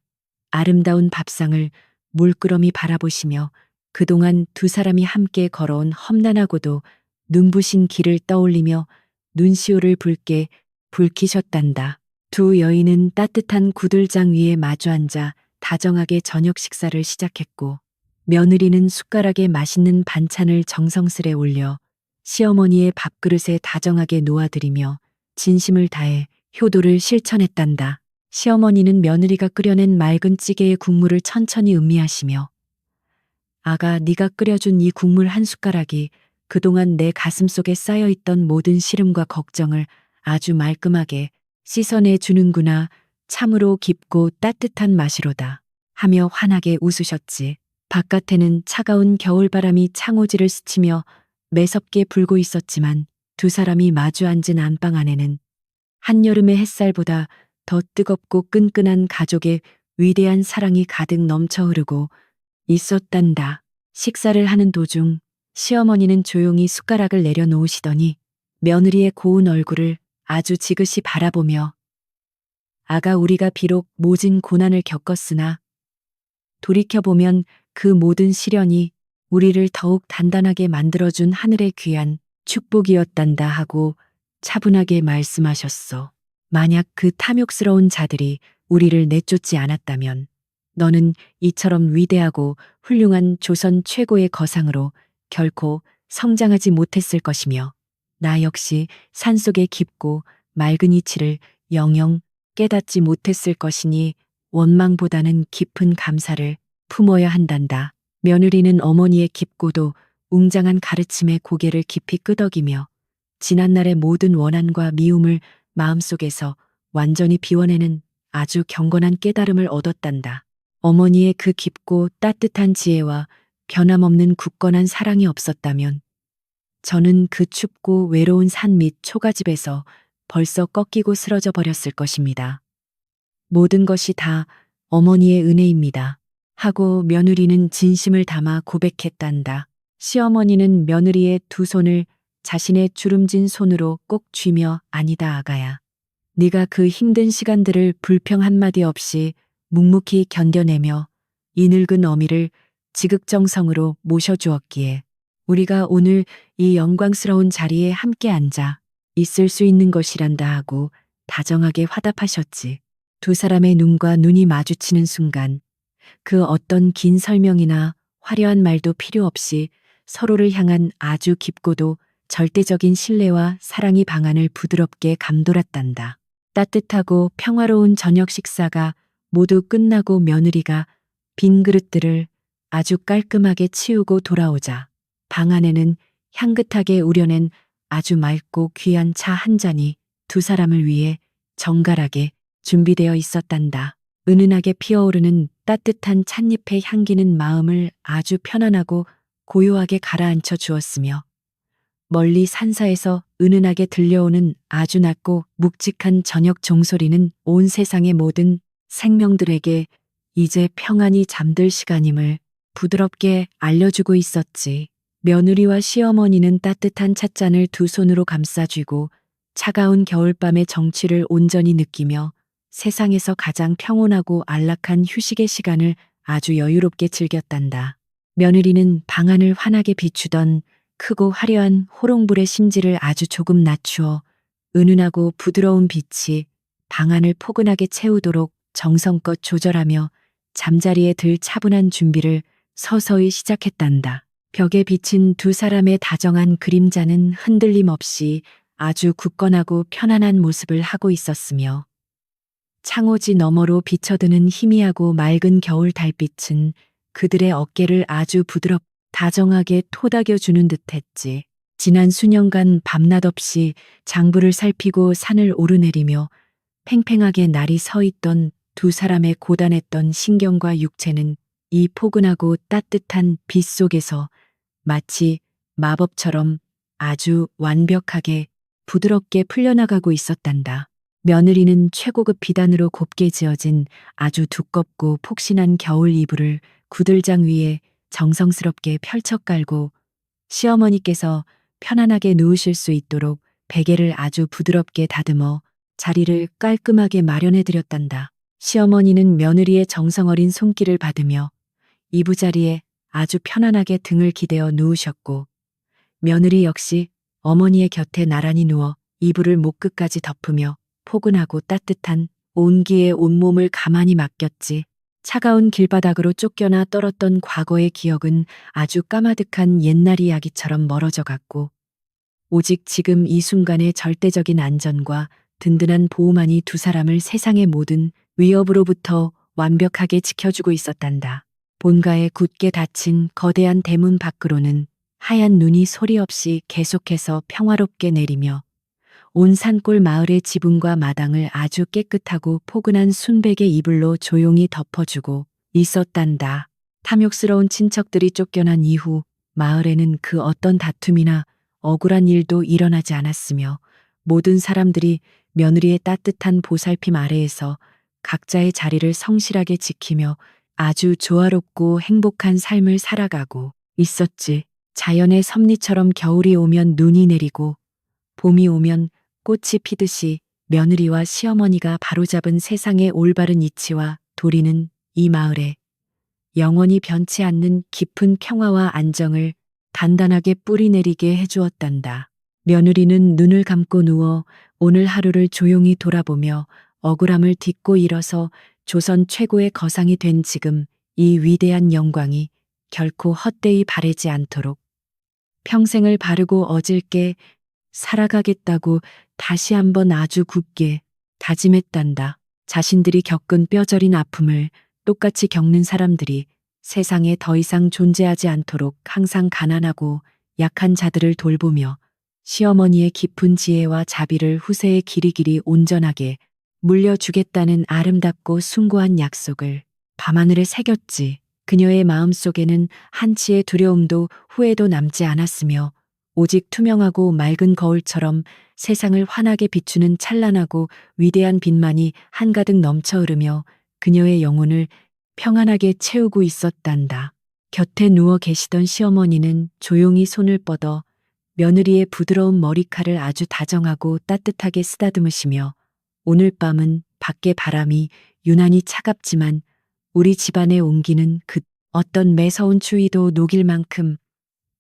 Speaker 1: 아름다운 밥상을 물끄러미 바라보시며 그동안 두 사람이 함께 걸어온 험난하고도 눈부신 길을 떠올리며 눈시울을 붉게 붉히셨단다. 두 여인은 따뜻한 구들장 위에 마주 앉아 다정하게 저녁 식사를 시작했고 며느리는 숟가락에 맛있는 반찬을 정성스레 올려 시어머니의 밥그릇에 다정하게 놓아드리며 진심을 다해 효도를 실천했단다. 시어머니는 며느리가 끓여낸 맑은 찌개의 국물을 천천히 음미하시며 아가 네가 끓여준 이 국물 한 숟가락이 그동안 내 가슴속에 쌓여있던 모든 시름과 걱정을 아주 말끔하게 씻어내 주는구나. 참으로 깊고 따뜻한 맛이로다. 하며 환하게 웃으셨지. 바깥에는 차가운 겨울바람이 창호지를 스치며 매섭게 불고 있었지만 두 사람이 마주 앉은 안방 안에는 한여름의 햇살보다 더 뜨겁고 끈끈한 가족의 위대한 사랑이 가득 넘쳐 흐르고 있었단다. 식사를 하는 도중 시어머니는 조용히 숟가락을 내려놓으시더니 며느리의 고운 얼굴을 아주 지그시 바라보며 아가 우리가 비록 모진 고난을 겪었으나 돌이켜보면 그 모든 시련이 우리를 더욱 단단하게 만들어준 하늘의 귀한 축복이었단다 하고 차분하게 말씀하셨어. 만약 그 탐욕스러운 자들이 우리를 내쫓지 않았다면 너는 이처럼 위대하고 훌륭한 조선 최고의 거상으로 결코 성장하지 못했을 것이며 나 역시 산속의 깊고 맑은 이치를 영영 깨닫지 못했을 것이니 원망보다는 깊은 감사를 품어야 한단다. 며느리는 어머니의 깊고도 웅장한 가르침에 고개를 깊이 끄덕이며 지난날의 모든 원한과 미움을 마음속에서 완전히 비워내는 아주 경건한 깨달음을 얻었단다. 어머니의 그 깊고 따뜻한 지혜와 변함없는 굳건한 사랑이 없었다면 저는 그 춥고 외로운 산 밑 초가집에서 벌써 꺾이고 쓰러져 버렸을 것입니다. 모든 것이 다 어머니의 은혜입니다. 하고 며느리는 진심을 담아 고백했단다. 시어머니는 며느리의 두 손을 자신의 주름진 손으로 꼭 쥐며 아니다 아가야. 네가 그 힘든 시간들을 불평 한마디 없이 묵묵히 견뎌내며 이 늙은 어미를 지극정성으로 모셔주었기에 우리가 오늘 이 영광스러운 자리에 함께 앉아 있을 수 있는 것이란다 하고 다정하게 화답하셨지. 두 사람의 눈과 눈이 마주치는 순간 그 어떤 긴 설명이나 화려한 말도 필요 없이 서로를 향한 아주 깊고도 절대적인 신뢰와 사랑이 방안을 부드럽게 감돌았단다. 따뜻하고 평화로운 저녁 식사가 모두 끝나고 며느리가 빈 그릇들을 아주 깔끔하게 치우고 돌아오자 방 안에는 향긋하게 우려낸 아주 맑고 귀한 차 한 잔이 두 사람을 위해 정갈하게 준비되어 있었단다. 은은하게 피어오르는 따뜻한 찻잎의 향기는 마음을 아주 편안하고 고요하게 가라앉혀 주었으며 멀리 산사에서 은은하게 들려오는 아주 낮고 묵직한 저녁 종소리는 온 세상의 모든 생명들에게 이제 평안히 잠들 시간임을 부드럽게 알려주고 있었지. 며느리와 시어머니는 따뜻한 찻잔을 두 손으로 감싸쥐고 차가운 겨울밤의 정취를 온전히 느끼며 세상에서 가장 평온하고 안락한 휴식의 시간을 아주 여유롭게 즐겼단다. 며느리는 방안을 환하게 비추던 크고 화려한 호롱불의 심지를 아주 조금 낮추어 은은하고 부드러운 빛이 방안을 포근하게 채우도록 정성껏 조절하며 잠자리에 들 차분한 준비를 서서히 시작했단다. 벽에 비친 두 사람의 다정한 그림자는 흔들림 없이 아주 굳건하고 편안한 모습을 하고 있었으며 창호지 너머로 비쳐드는 희미하고 맑은 겨울 달빛은 그들의 어깨를 아주 다정하게 토닥여주는 듯했지. 지난 수년간 밤낮 없이 장부를 살피고 산을 오르내리며 팽팽하게 날이 서 있던 두 사람의 고단했던 신경과 육체는 이 포근하고 따뜻한 빛 속에서 마치 마법처럼 아주 완벽하게 부드럽게 풀려나가고 있었단다. 며느리는 최고급 비단으로 곱게 지어진 아주 두껍고 폭신한 겨울 이불을 구들장 위에 정성스럽게 펼쳐 깔고 시어머니께서 편안하게 누우실 수 있도록 베개를 아주 부드럽게 다듬어 자리를 깔끔하게 마련해 드렸단다. 시어머니는 며느리의 정성어린 손길을 받으며 이부자리에 아주 편안하게 등을 기대어 누우셨고 며느리 역시 어머니의 곁에 나란히 누워 이불을 목끝까지 덮으며 포근하고 따뜻한 온기에 온몸을 가만히 맡겼지. 차가운 길바닥으로 쫓겨나 떨었던 과거의 기억은 아주 까마득한 옛날 이야기처럼 멀어져 갔고 오직 지금 이 순간의 절대적인 안전과 든든한 보호만이 두 사람을 세상의 모든 위협으로부터 완벽하게 지켜주고 있었단다. 본가에 굳게 닫힌 거대한 대문 밖으로는 하얀 눈이 소리 없이 계속해서 평화롭게 내리며 온 산골 마을의 지붕과 마당을 아주 깨끗하고 포근한 순백의 이불로 조용히 덮어주고 있었단다. 탐욕스러운 친척들이 쫓겨난 이후 마을에는 그 어떤 다툼이나 억울한 일도 일어나지 않았으며 모든 사람들이 며느리의 따뜻한 보살핌 아래에서 각자의 자리를 성실하게 지키며 아주 조화롭고 행복한 삶을 살아가고 있었지. 자연의 섭리처럼 겨울이 오면 눈이 내리고 봄이 오면 꽃이 피듯이 며느리와 시어머니가 바로잡은 세상의 올바른 이치와 도리는 이 마을에 영원히 변치 않는 깊은 평화와 안정을 단단하게 뿌리내리게 해주었단다. 며느리는 눈을 감고 누워 오늘 하루를 조용히 돌아보며 억울함을 딛고 일어서 조선 최고의 거상이 된 지금 이 위대한 영광이 결코 헛되이 바래지 않도록 평생을 바르고 어질게 살아가겠다고 다시 한번 아주 굳게 다짐했단다. 자신들이 겪은 뼈저린 아픔을 똑같이 겪는 사람들이 세상에 더 이상 존재하지 않도록 항상 가난하고 약한 자들을 돌보며 시어머니의 깊은 지혜와 자비를 후세에 길이길이 온전하게 물려주겠다는 아름답고 숭고한 약속을 밤하늘에 새겼지. 그녀의 마음속에는 한치의 두려움도 후회도 남지 않았으며 오직 투명하고 맑은 거울처럼 세상을 환하게 비추는 찬란하고 위대한 빛만이 한가득 넘쳐 흐르며 그녀의 영혼을 평안하게 채우고 있었단다. 곁에 누워 계시던 시어머니는 조용히 손을 뻗어 며느리의 부드러운 머리칼을 아주 다정하고 따뜻하게 쓰다듬으시며 오늘 밤은 밖의 바람이 유난히 차갑지만 우리 집안의 온기는 그 어떤 매서운 추위도 녹일 만큼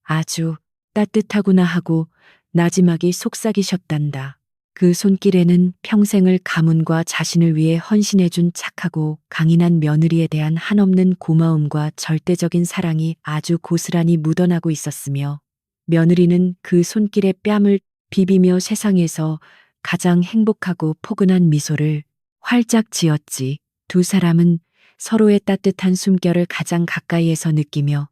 Speaker 1: 아주 따뜻하구나 하고 나지막이 속삭이셨단다. 그 손길에는 평생을 가문과 자신을 위해 헌신해준 착하고 강인한 며느리에 대한 한없는 고마움과 절대적인 사랑이 아주 고스란히 묻어나고 있었으며, 며느리는 그 손길에 뺨을 비비며 세상에서 가장 행복하고 포근한 미소를 활짝 지었지. 두 사람은 서로의 따뜻한 숨결을 가장 가까이에서 느끼며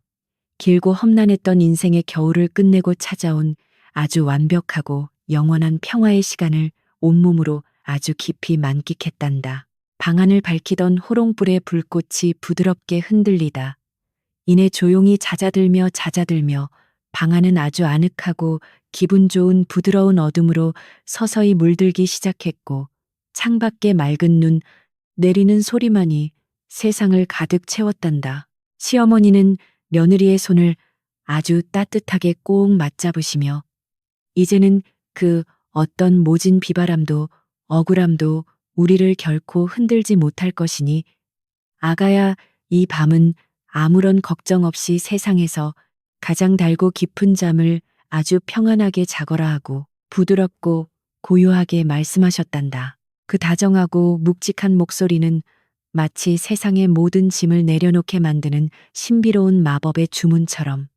Speaker 1: 길고 험난했던 인생의 겨울을 끝내고 찾아온 아주 완벽하고 영원한 평화의 시간을 온몸으로 아주 깊이 만끽했단다. 방안을 밝히던 호롱불의 불꽃이 부드럽게 흔들리다 이내 조용히 잦아들며 방안은 아주 아늑하고 기분 좋은 부드러운 어둠으로 서서히 물들기 시작했고, 창밖에 맑은 눈 내리는 소리만이 세상을 가득 채웠단다. 시어머니는 며느리의 손을 아주 따뜻하게 꼭 맞잡으시며, 이제는 그 어떤 모진 비바람도 억울함도 우리를 결코 흔들지 못할 것이니, 아가야, 이 밤은 아무런 걱정 없이 세상에서 가장 달고 깊은 잠을 아주 평안하게 자거라 하고 부드럽고 고요하게 말씀하셨단다. 그 다정하고 묵직한 목소리는 마치 세상의 모든 짐을 내려놓게 만드는 신비로운 마법의 주문처럼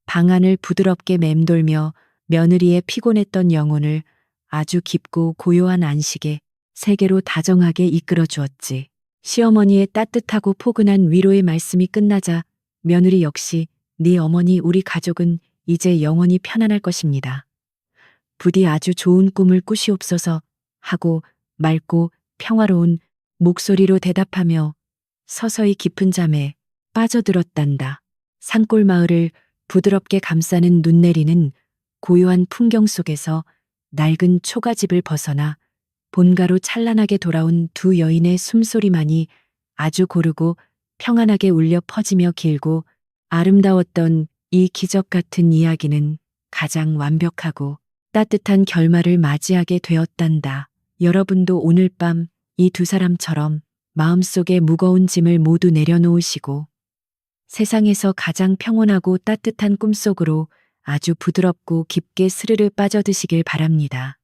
Speaker 1: 방안을 부드럽게 맴돌며 며느리의 피곤했던 영혼을 아주 깊고 고요한 안식의 세계로 다정하게 이끌어 주었지. 시어머니의 따뜻하고 포근한 위로의 말씀이 끝나자 며느리 역시 네 어머니 우리 가족은 이제 영원히 편안할 것입니다. 부디 아주 좋은 꿈을 꾸시옵소서 하고 맑고 평화로운 목소리로 대답하며 서서히 깊은 잠에 빠져들었단다. 산골 마을을 부드럽게 감싸는 눈 내리는 고요한 풍경 속에서 낡은 초가집을 벗어나 본가로 찬란하게 돌아온 두 여인의 숨소리만이 아주 고르고 평안하게 울려 퍼지며 길고 아름다웠던 이 기적 같은 이야기는 가장 완벽하고 따뜻한 결말을 맞이하게 되었단다. 여러분도 오늘 밤 이 두 사람처럼 마음속에 무거운 짐을 모두 내려놓으시고 세상에서 가장 평온하고 따뜻한 꿈속으로 아주 부드럽고 깊게 스르르 빠져드시길 바랍니다.